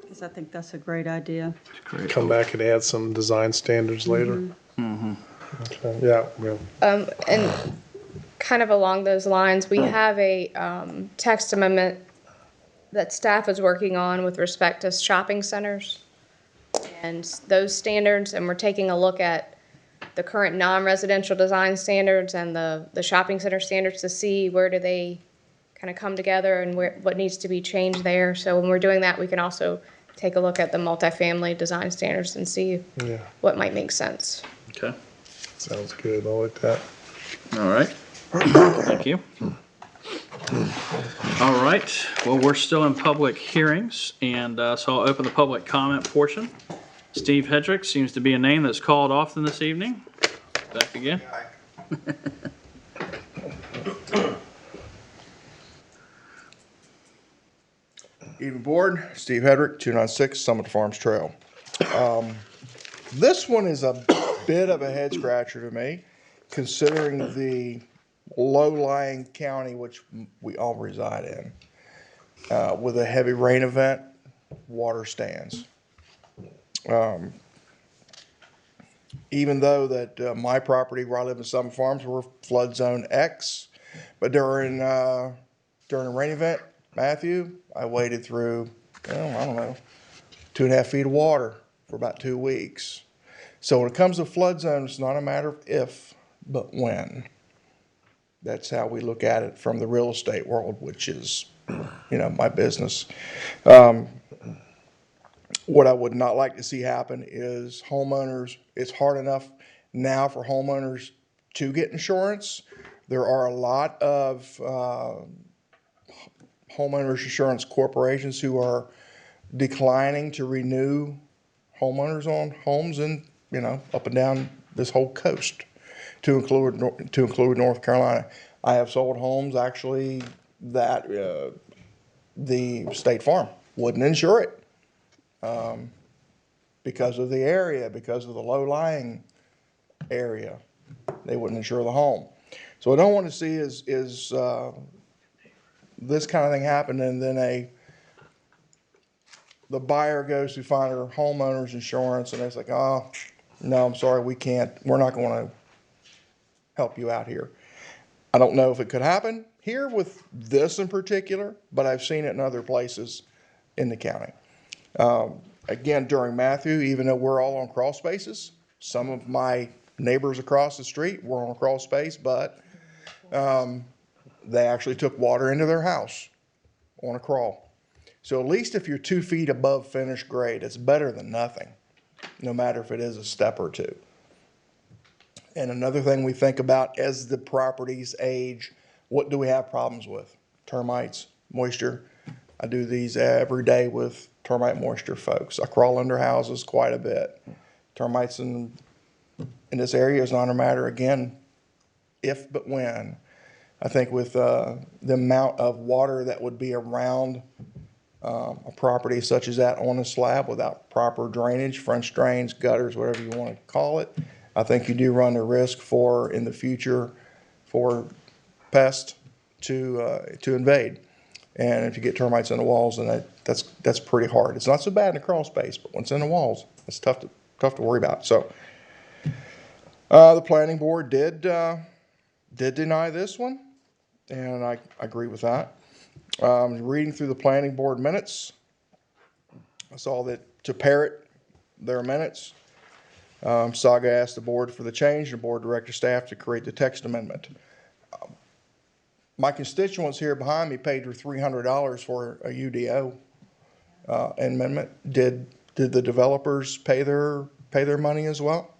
Because I think that's a great idea. Come back and add some design standards later. Mm-hmm. Okay, yeah, yeah. And kind of along those lines, we have a text amendment that staff is working on with respect to shopping centers and those standards, and we're taking a look at the current non-residential design standards and the shopping center standards to see where do they kind of come together and what needs to be changed there. So when we're doing that, we can also take a look at the multifamily design standards and see Yeah. what might make sense. Okay. Sounds good. I like that. All right. Thank you. All right. Well, we're still in public hearings, and so I'll open the public comment portion. Steve Hedrick seems to be a name that's called often this evening. Back again. Evening Board, Steve Hedrick, 296 Summit Farms Trail. This one is a bit of a head scratcher to me, considering the low-lying county which we all reside in. With a heavy rain event, water stands. Even though that my property where I live in Summit Farms, we're flood zone X, but during a rain event, Matthew, I waded through, I don't know, 2.5 feet of water for about 2 weeks. So when it comes to flood zone, it's not a matter of if, but when. That's how we look at it from the real estate world, which is, my business. What I would not like to see happen is homeowners, it's hard enough now for homeowners to get insurance. There are a lot of homeowners insurance corporations who are declining to renew homeowners on homes in, up and down this whole coast to include North Carolina. I have sold homes actually that the State Farm wouldn't insure it because of the area, because of the low-lying area. They wouldn't insure the home. So what I don't want to see is this kind of thing happen, and then the buyer goes to find her homeowner's insurance, and it's like, oh, no, I'm sorry, we're not going to help you out here. I don't know if it could happen here with this in particular, but I've seen it in other places in the county. Again, during Matthew, even though we're all on crawl spaces, some of my neighbors across the street were on a crawl space, but they actually took water into their house on a crawl. So at least if you're 2 feet above finished grade, it's better than nothing, no matter if it is a step or two. And another thing we think about as the properties age, what do we have problems with? Termites, moisture, I do these every day with termite moisture folks. I crawl under houses quite a bit. Termites in this area is not a matter, again, if but when. I think with the amount of water that would be around a property such as that on a slab without proper drainage, French drains, gutters, whatever you want to call it, I think you do run the risk for, in the future, for pests to invade. And if you get termites in the walls, then that's pretty hard. It's not so bad in the crawl space, but once in the walls, it's tough to worry about. So the planning board did deny this one, and I agree with that. Reading through the planning board minutes, I saw that to parrot their minutes, Saga asked the board for the change, and the board directed staff to create the text amendment. My constituents here behind me paid her $300 for a UDO amendment. Did the developers pay their money as well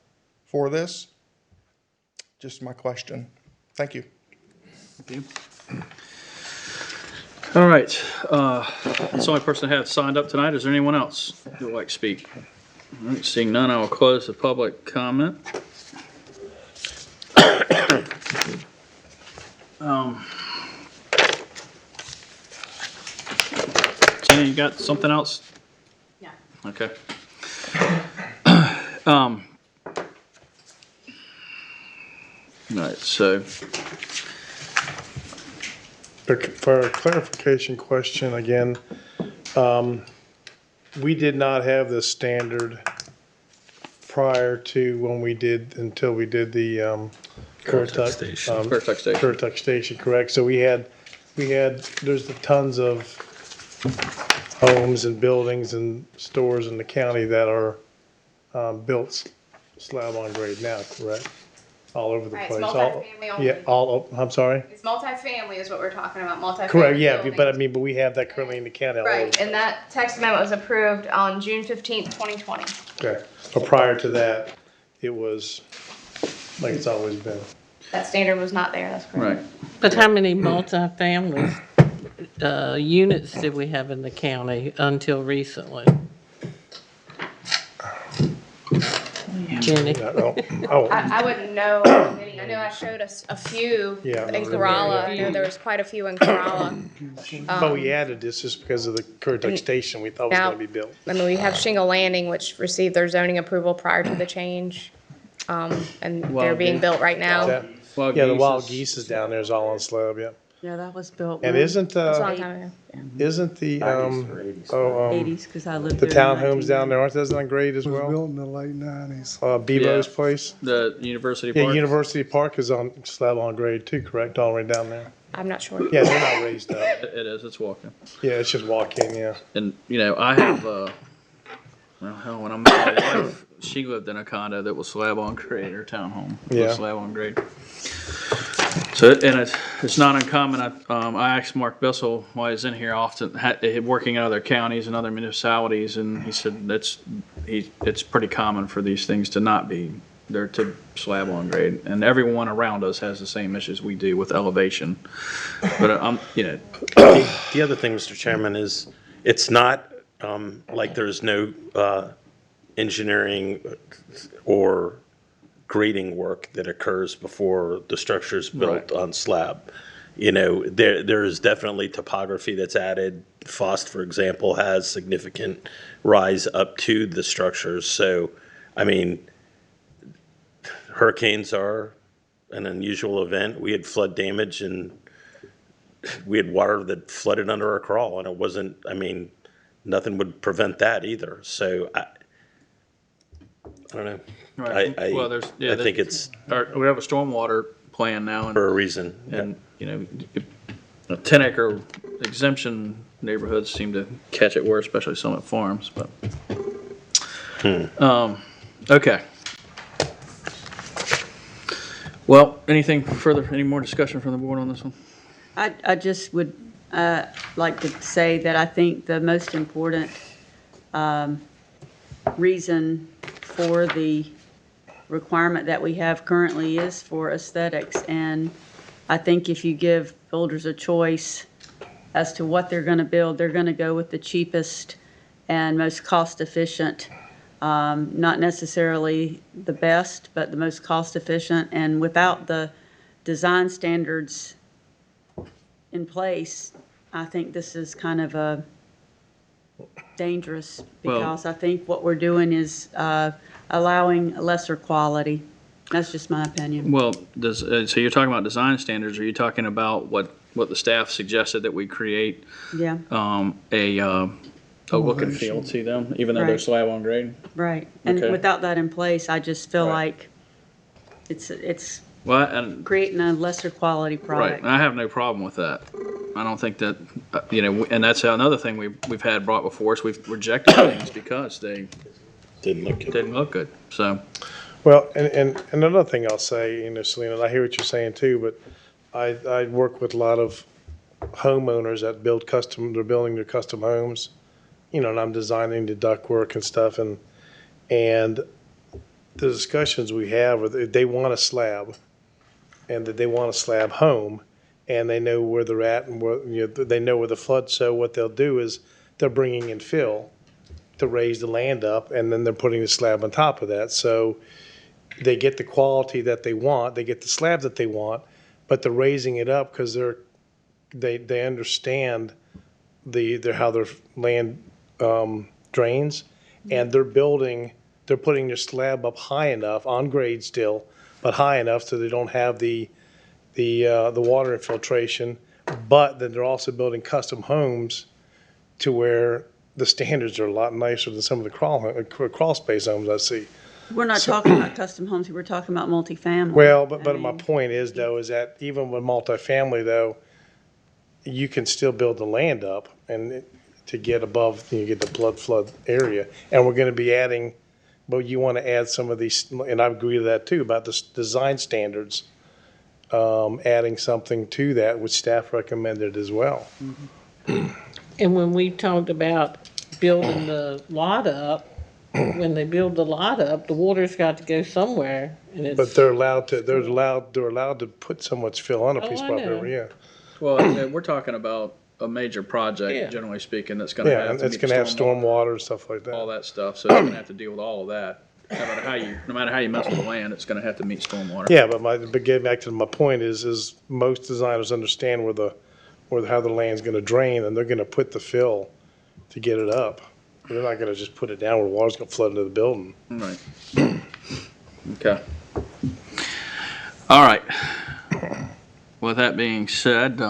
for this? Just my question. Thank you. Thank you. All right, that's the only person I have signed up tonight. Is there anyone else who would like to speak? All right, seeing none, I will close the public comment. Tina, you got something else? Yeah. Okay. All right, so. For a clarification question, again, we did not have this standard prior to until we did the Currituck Station. Currituck Station. Currituck Station, correct? So we had, there's the tons of homes and buildings and stores in the county that are built slab on grade now, correct? All over the Right, place. it's multifamily only. Yeah, I'm sorry? It's multifamily is what we're talking about, multifamily Correct, yeah, buildings. but we have that currently in the county. all over Right, the and that text amendment was approved on June 15th, 2020. Okay, but prior to that, it was like it's always been. That standard was not there, that's correct. Right. But how many multifamily units did we have in the county until recently? Jenny? I wouldn't know how many. I know I showed us a few Yeah. in Corolla. I know there was quite a few in Corolla. But we added this just because of the Currituck Station we thought was Now, gonna be built. I mean, we have Shingle Landing, which received their zoning approval prior to the change. And they're Wild being Geese. built right now. Yeah, the wild geese is down there is all on slab, yeah. Yeah, that was built. And when- isn't, That's a long time ago. isn't the, 80s, because I lived the there. in townhomes down there, aren't those on grade as It was well? built in the late 90s. Bebo's Yeah. place? The University Yeah, Park. University Park is on slab on grade too, correct, all the way down there? I'm not sure. Yeah, they're not raised up. It is, it's walking. Yeah, it's just walk-in, yeah. And, I have, well, hell, when I met my wife, she lived in a condo that was slab on grade, or townhome. It was Yeah. slab on grade. So, and it's not uncommon. I asked Mark Bissell why he's in here often, working in other counties and other municipalities, and he said it's pretty common for these things to not be, they're to slab on grade. And everyone around us has the same issues we do with elevation. But The other thing, Mr. Chairman, is it's not like there's no engineering or grading work that occurs before the structure's built on slab. There is definitely topography that's added. Fost, for example, has significant rise up to the structures. So, I mean, hurricanes are an unusual event. We had flood damage and we had water that flooded under our crawl, and it wasn't, nothing would prevent that either. So I don't know. Right. I think it's we have a stormwater plan now. for a reason. And, 10-acre exemption neighborhoods seem to catch it worse, especially some at farms, but. Okay. Well, anything further, any more discussion from the board on this one? I just would like to say that I think the most important reason for the requirement that we have currently is for aesthetics. And I think if you give builders a choice as to what they're going to build. They're going to go with the cheapest and most cost-efficient, not necessarily the best, but the most cost-efficient. And without the design standards in place, I think this is kind of a dangerous, because I think what we're doing is allowing a lesser quality. That's just my opinion. Well, so you're talking about design standards, or are you talking about what the staff suggested that we create Yeah, a look and feel to them, even though they're Right. slab on grade? right. And Okay. without that in place, I just feel Right. like it's Well, and creating a lesser quality right, product. and I have no problem with that. I don't think that and that's another thing we've had brought before us. We've rejected things because they Didn't look good. So, Well, and another thing I'll say, Selena, and I hear what you're saying too, but I work with a lot of homeowners that they're building their custom homes, and I'm designing the ductwork and stuff, and the discussions we have, they want a slab, and that they want a slab home, and they know where they're at, and they know where the flood. So what they'll do is they're bringing in fill to raise the land up, and then they're putting the slab on top of that. So they get the quality that they want, they get the slab that they want, but they're raising it up because they understand how their land drains, and they're putting their slab up high enough, on grade still, but high enough so they don't have the water infiltration. But then they're also building custom homes to where the standards are a lot nicer than some of the crawl space homes I see. We're not talking about custom homes, we're talking about multifamily. Well, but my point is though, is that even with multifamily though, you can still build the land up and to get above, you get the flood area. And we're gonna be adding, but you wanna add some of these, and I agree with that too, about the design standards. Adding something to that, which staff recommended as well. And when we talked about building the lot up, when they build the lot up, the water's got to go somewhere, and it's. But they're allowed to put so much fill on a piece of I know. property, yeah. well, we're talking about a major project, Yeah. generally speaking, that's going to Yeah, have and to it's meet gonna have stormwater, stormwater and stuff like all that. that stuff. So it's going to have to deal with all of that. No matter how you mess with the land, it's going to have to meet stormwater. Yeah, but getting back to my point is most designers understand how the land's gonna drain, and they're gonna put the fill to get it up. They're not gonna just put it down where water's gonna flood into the building. Right. Okay. All right. With that being said,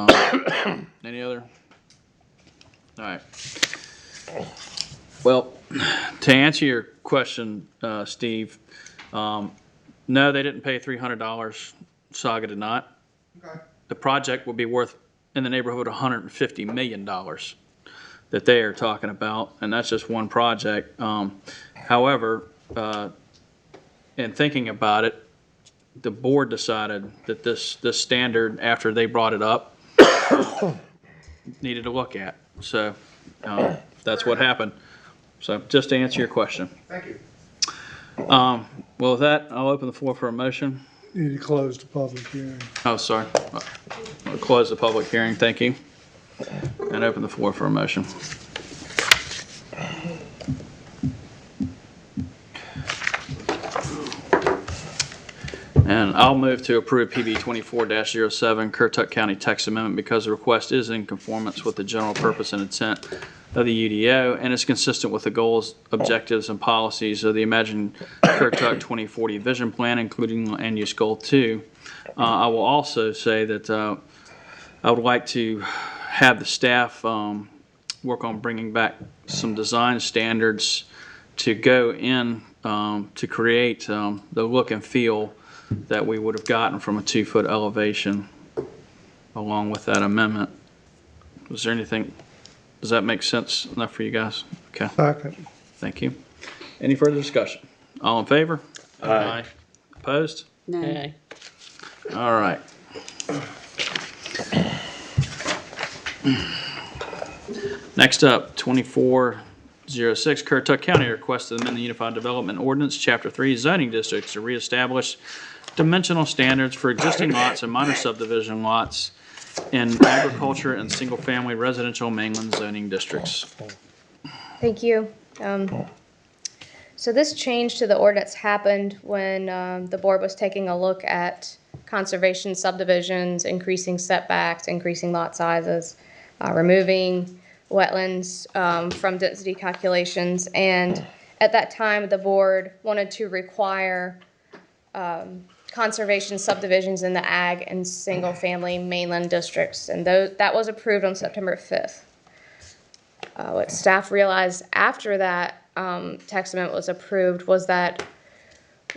any other? All right. Well, to answer your question, Steve, no, they didn't pay $300. Saga did not. Okay. The project will be worth in the neighborhood of $150 million that they are talking about, and that's just one project. However, in thinking about it, the board decided that this standard, after they brought it up, needed to look at. So that's what happened. So just to answer your question. Thank you. Well, with that, I'll open the floor for a motion. Need to close the public hearing. Oh, sorry. I'll close the public hearing. Thank you. And open the floor for a motion. And I'll move to approve PB 24-07 Currituck County Text Amendment because the request is in conformance with the general purpose and intent of the UDO and is consistent with the goals, objectives, and policies of the Imagine Currituck 2040 Vision Plan, including Land Use Goal 2. I will also say that I would like to have the staff work on bringing back some design standards to go in to create the look and feel that we would have gotten from a 2-foot elevation along with that amendment. Was there anything, does that make sense enough for you guys? Okay. Second. Thank you. Any further discussion? All in favor? Aye. Opposed? No. Okay. All right. Next up, 2406, Currituck County requests to amend the Unified Development Ordinance, Chapter 3, zoning districts to reestablish dimensional standards for existing lots and minor subdivision lots in agriculture and single-family residential mainland zoning districts. Thank you. So this change to the ordinance happened when the board was taking a look at conservation subdivisions, increasing setbacks, increasing lot sizes, removing wetlands from density calculations. And at that time, the board wanted to require conservation subdivisions in the ag and single-family mainland districts. And that was approved on September 5th. What staff realized after that text amendment was approved was that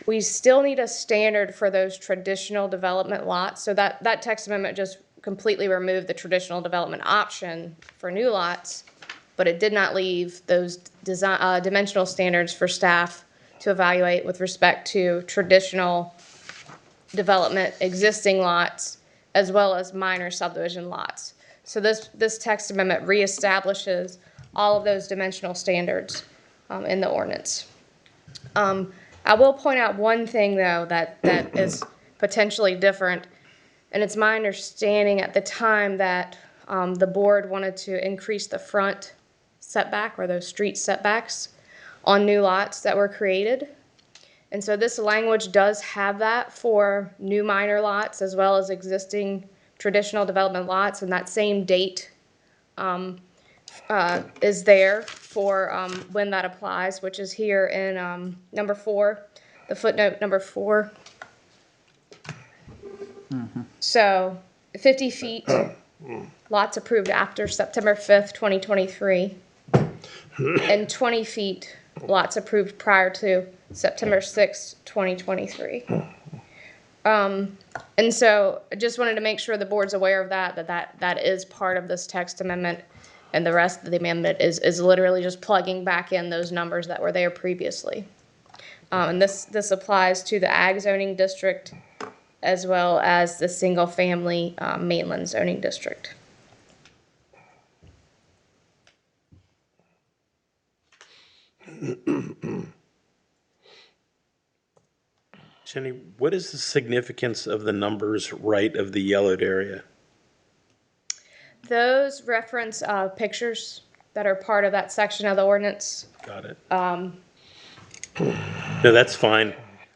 we still need a standard for those traditional development lots. So that text amendment just completely removed the traditional development option for new lots, but it did not leave those dimensional standards for staff to evaluate with respect to traditional development existing lots as well as minor subdivision lots. So this text amendment reestablishes all of those dimensional standards in the ordinance. I will point out one thing, though, that is potentially different, and it's my understanding at the time that the board wanted to increase the front setback or those street setbacks on new lots that were created. And so this language does have that for new minor lots as well as existing traditional development lots, and that same date is there for when that applies, which is here in number 4, the footnote number 4. So 50 feet, lots approved after September 5th, 2023, and 20 feet, lots approved prior to September 6th, 2023. And so I just wanted to make sure the board's aware of that is part of this text amendment, and the rest of the amendment is literally just plugging back in those numbers that were there previously. And this applies to the ag zoning district as well as the single-family mainland zoning district. Jenny, what is the significance of the numbers right of the yellowed area? Those reference pictures that are part of that section of the ordinance. Got it. No, that's fine.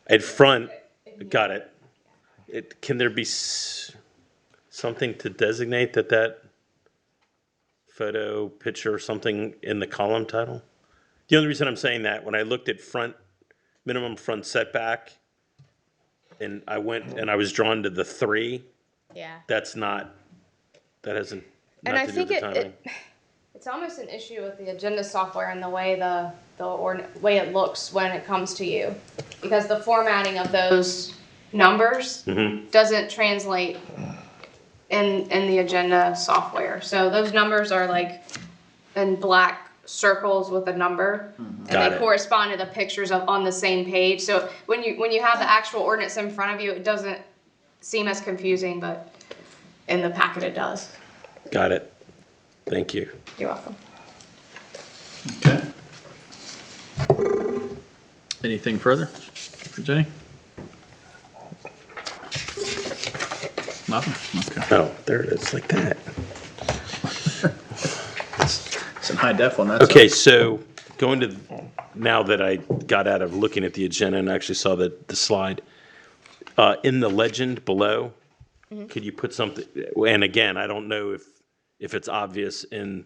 At front, got it. Can there be something to designate that photo, picture, or something in the column title? The only reason I'm saying that, when I looked at minimum front setback, and I was drawn to the 3. Yeah. That hasn't. And I think it's almost an issue with the agenda software and the way the way it looks when it comes to you, because the formatting of those numbers doesn't translate in the agenda software. So those numbers are like in black circles with a number, and they correspond to the pictures on the same page. So when you have the actual ordinance in front of you, it doesn't seem as confusing, but in the packet it does. Got it. Thank you. You're welcome. Okay. Anything further for Jenny? Nothing? Okay. Oh, there it is, like that. It's in high def on that. Okay, so going to, now that I got out of looking at the agenda and actually saw the slide, in the legend below, could you put something, and again, I don't know if it's obvious in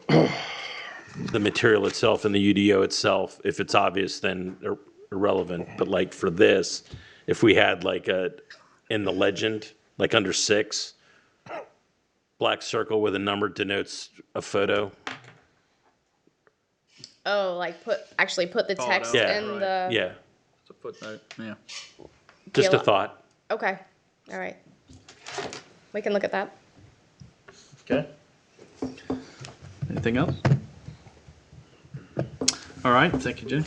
the material itself and the UDO itself. If it's obvious, then irrelevant. But like for this, if we had like in the legend, like under 6, black circle with a number denotes a photo. Oh, like put the text in the. Yeah. It's a footnote. Yeah. Just a thought. Okay. All right. We can look at that. Okay. Anything else? All right. Thank you, Jenny.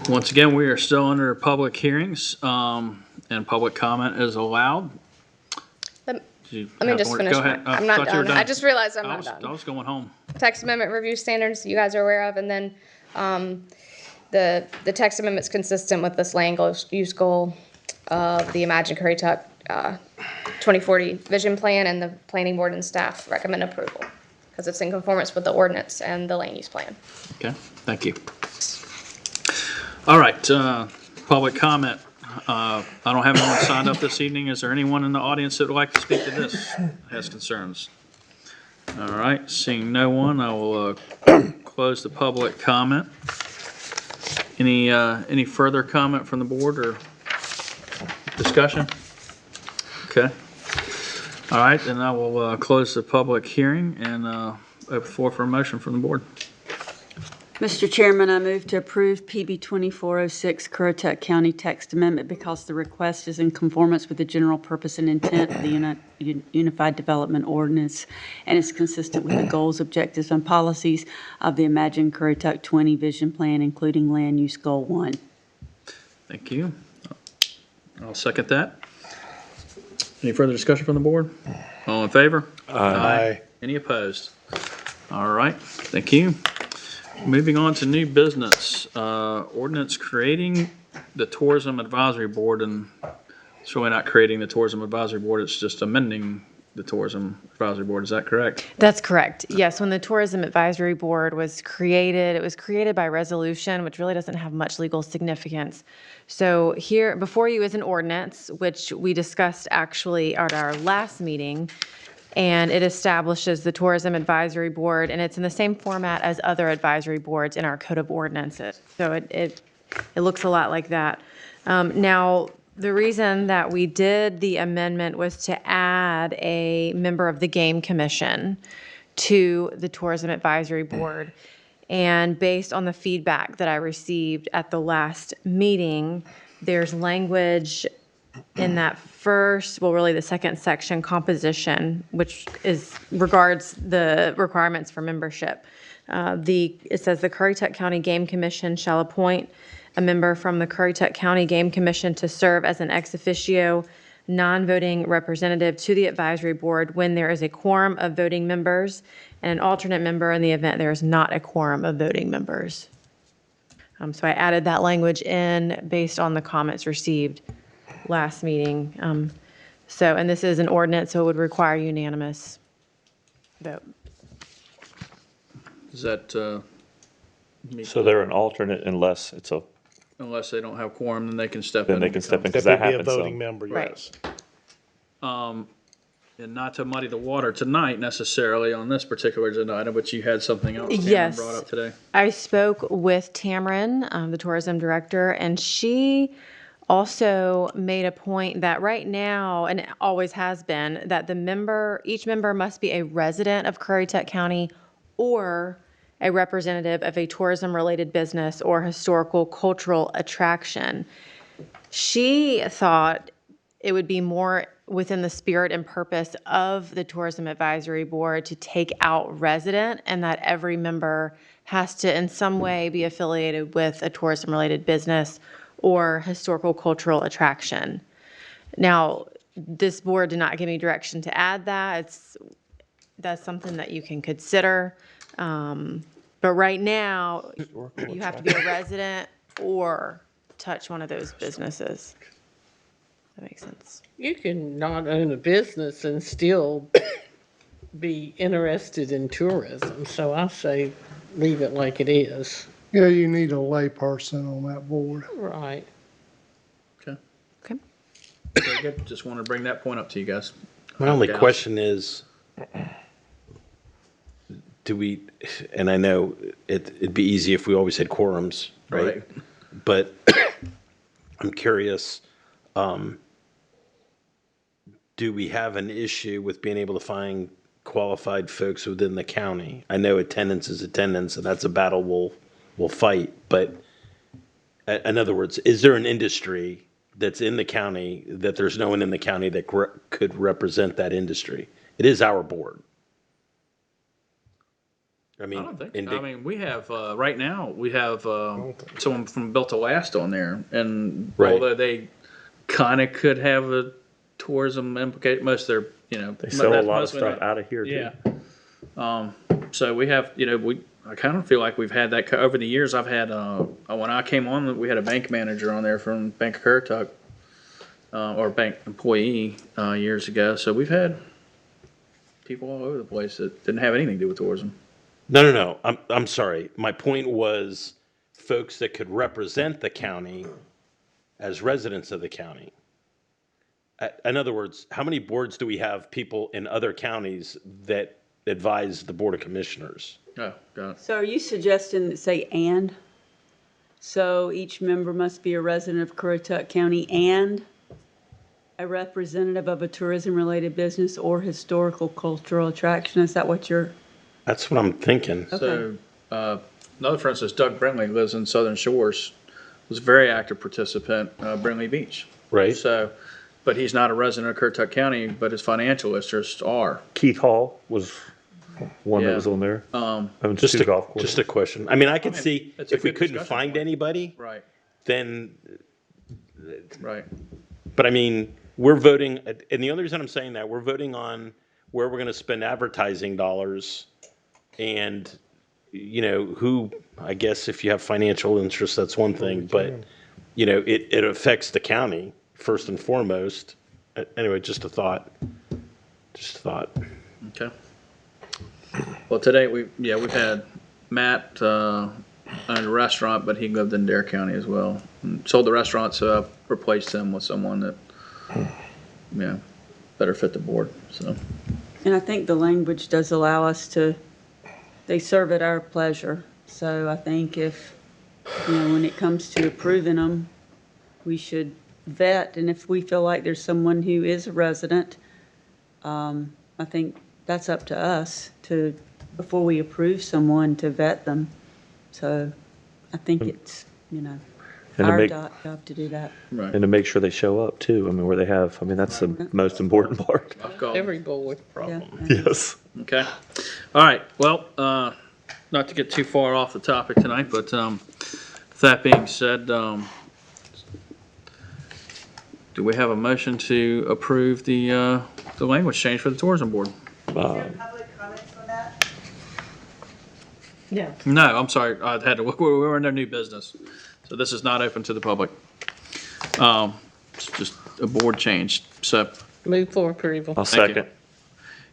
Once again, we are still under public hearings, and public comment is allowed. Let me just finish. Go ahead. I'm not done. I just realized I'm not done. I was going home. Text amendment review standards you guys are aware of, and then the text amendment's consistent with this land use goal of the Imagine Currituck 2040 vision plan, and the planning board and staff recommend approval because it's in conformance with the ordinance and the land use plan. Okay, thank you. All right, public comment. I don't have anyone signed up this evening. Is there anyone in the audience that would like to speak to this, has concerns? All right, seeing no one, I will close the public comment. Any further comment from the board or discussion? Okay. All right, then I will close the public hearing and open the floor for a motion from the board. Mr. Chairman, I move to approve PB 2406 Currituck County text amendment because the request is in conformance with the general purpose and intent of the Unified Development Ordinance and is consistent with the goals, objectives, and policies of the Imagine Currituck 20 Vision Plan, including Land Use Goal 1. Thank you. I'll second that. Any further discussion from the board? All in favor? Aye. Any opposed? All right, thank you. Moving on to new business, ordinance creating the Tourism Advisory Board, and it's really not creating the Tourism Advisory Board, it's just amending the Tourism Advisory Board, is that correct? That's correct. Yes, when the Tourism Advisory Board was created, it was created by resolution, which really doesn't have much legal significance. So here, before you is an ordinance, which we discussed actually at our last meeting, and it establishes the Tourism Advisory Board, and it's in the same format as other advisory boards in our Code of Ordinances. So it looks a lot like that. Now, the reason that we did the amendment was to add a member of the Game Commission to the Tourism Advisory Board. And based on the feedback that I received at the last meeting, there's language in that first, well, really the second section, composition, which regards the requirements for membership. It says the Currituck County Game Commission shall appoint a member from the Currituck County Game Commission to serve as an ex officio non-voting representative to the advisory board when there is a quorum of voting members, and an alternate member in the event there is not a quorum of voting members. So I added that language in based on the comments received last meeting. And this is an ordinance, so it would require unanimous vote. Is that, So they're an alternate unless it's unless they don't have quorum, then they can step in. then they can step in, because That that could be a happens. voting member, Right. yes. And not to muddy the water tonight necessarily on this particular agenda item, but you had something else Cameron Yes. brought up today. I spoke with Tamron, the tourism director, and she also made a point that right now, and it always has been, that each member must be a resident of Currituck County or a representative of a tourism-related business or historical cultural attraction. She thought it would be more within the spirit and purpose of the Tourism Advisory Board to take out resident, and that every member has to in some way be affiliated with a tourism-related business or historical cultural attraction. Now, this board did not give me direction to add that. That's something that you can consider. But right now, you have to be a resident or touch one of those businesses. That makes sense. You can not own a business and still be interested in tourism, so I say leave it like it is. Yeah, you need a layperson on that board. Right. Okay. Okay. Very good. Just wanted to bring that point up to you guys. My only Gals. question is, do we, and I know it'd be easy if we always had quorums, right? But I'm curious, do we have an issue with being able to find qualified folks within the county? I know attendance is attendance, and that's a battle we'll fight. But in other words, is there an industry that's in the county that there's no one in the county that could represent that industry? It is our board. I mean, I don't think. I mean, we have right now. We have someone from Built to Last on there, and although they kind of could have a tourism implicate, most of their They sell a lot of stuff out of here too. Yeah. So we have, I kind of feel like we've had that over the years. I've had when I came on, we had a bank manager on there from Bank of Currituck or bank employee years ago. So we've had people all over the place that didn't have anything to do with tourism. No. I'm sorry. My point was folks that could represent the county as residents of the county. In other words, how many boards do we have people in other counties that advise the Board of Commissioners? Oh, got it. So are you suggesting that say "and"? So each member must be a resident of Currituck County and a representative of a tourism-related business or historical cultural attraction? Is that what you're? That's what I'm thinking. So, another, for instance, Doug Brinley lives in Southern Shores, was a very active participant, Brinley Beach. Right. So, but he's not a resident of Currituck County, but his financial interests are. Keith Hall was one Yeah. that was on there. Having Just two a, golf courses. just a question. I mean, I could see it's a if we good couldn't discussion find point. anybody, Right, then, right. but I mean, we're voting, and the only reason I'm saying that, we're voting on where we're going to spend advertising dollars and, you know, who, I guess if you have financial interests, that's one thing, but, you know, it affects the county first and foremost. Anyway, just a thought. Just a thought. Okay. Well, today we've had Matt owned a restaurant, but he lived in Dare County as well. And sold the restaurant, so I replaced him with someone that, yeah, better fit the board. So, And I think the language does allow us to, they serve at our pleasure. So I think if, you know, when it comes to approving them, we should vet. And if we feel like there's someone who is a resident, I think that's up to us to, before we approve someone, to vet them. So I think it's, you know, And to our make- job to do that. right. And to make sure they show up too. I mean, where they have, I mean, that's the most important part. I've called. Every board. Yeah. Yes. Okay. All right. Well, not to get too far off the topic tonight, but that being said, do we have a motion to approve the language change for the tourism board? Yeah. No, I'm sorry. I had to. We were in their new business, so this is not open to the public. It's just a board change. So, Move for approval. I'll Thank you. second.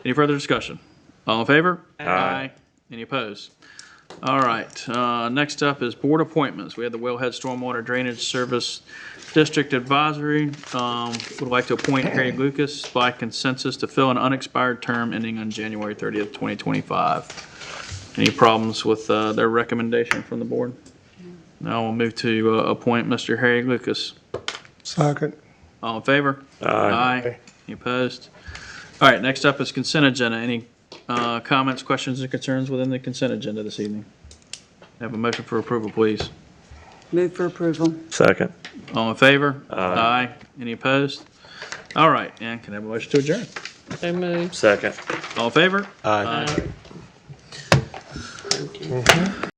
any further discussion? All in favor? Aye. Any opposed? All right. Next up is board appointments. We have the Wellhead Stormwater Drainage Service District Advisory. Would like to appoint Harry Lucas by consensus to fill an unexpired term ending on January 30th, 2025. Any problems with their recommendation from the board? Now we'll move to appoint Mr. Harry Lucas. Second. All in favor? Aye. Any opposed? All right, next up is consent agenda. Any comments, questions, or concerns within the consent agenda this evening? Have a motion for approval, please. Move for approval. Second. All in favor? Aye. Any opposed? All right, and can I have a motion to adjourn? So move. Second. All in favor? Aye. Thank you.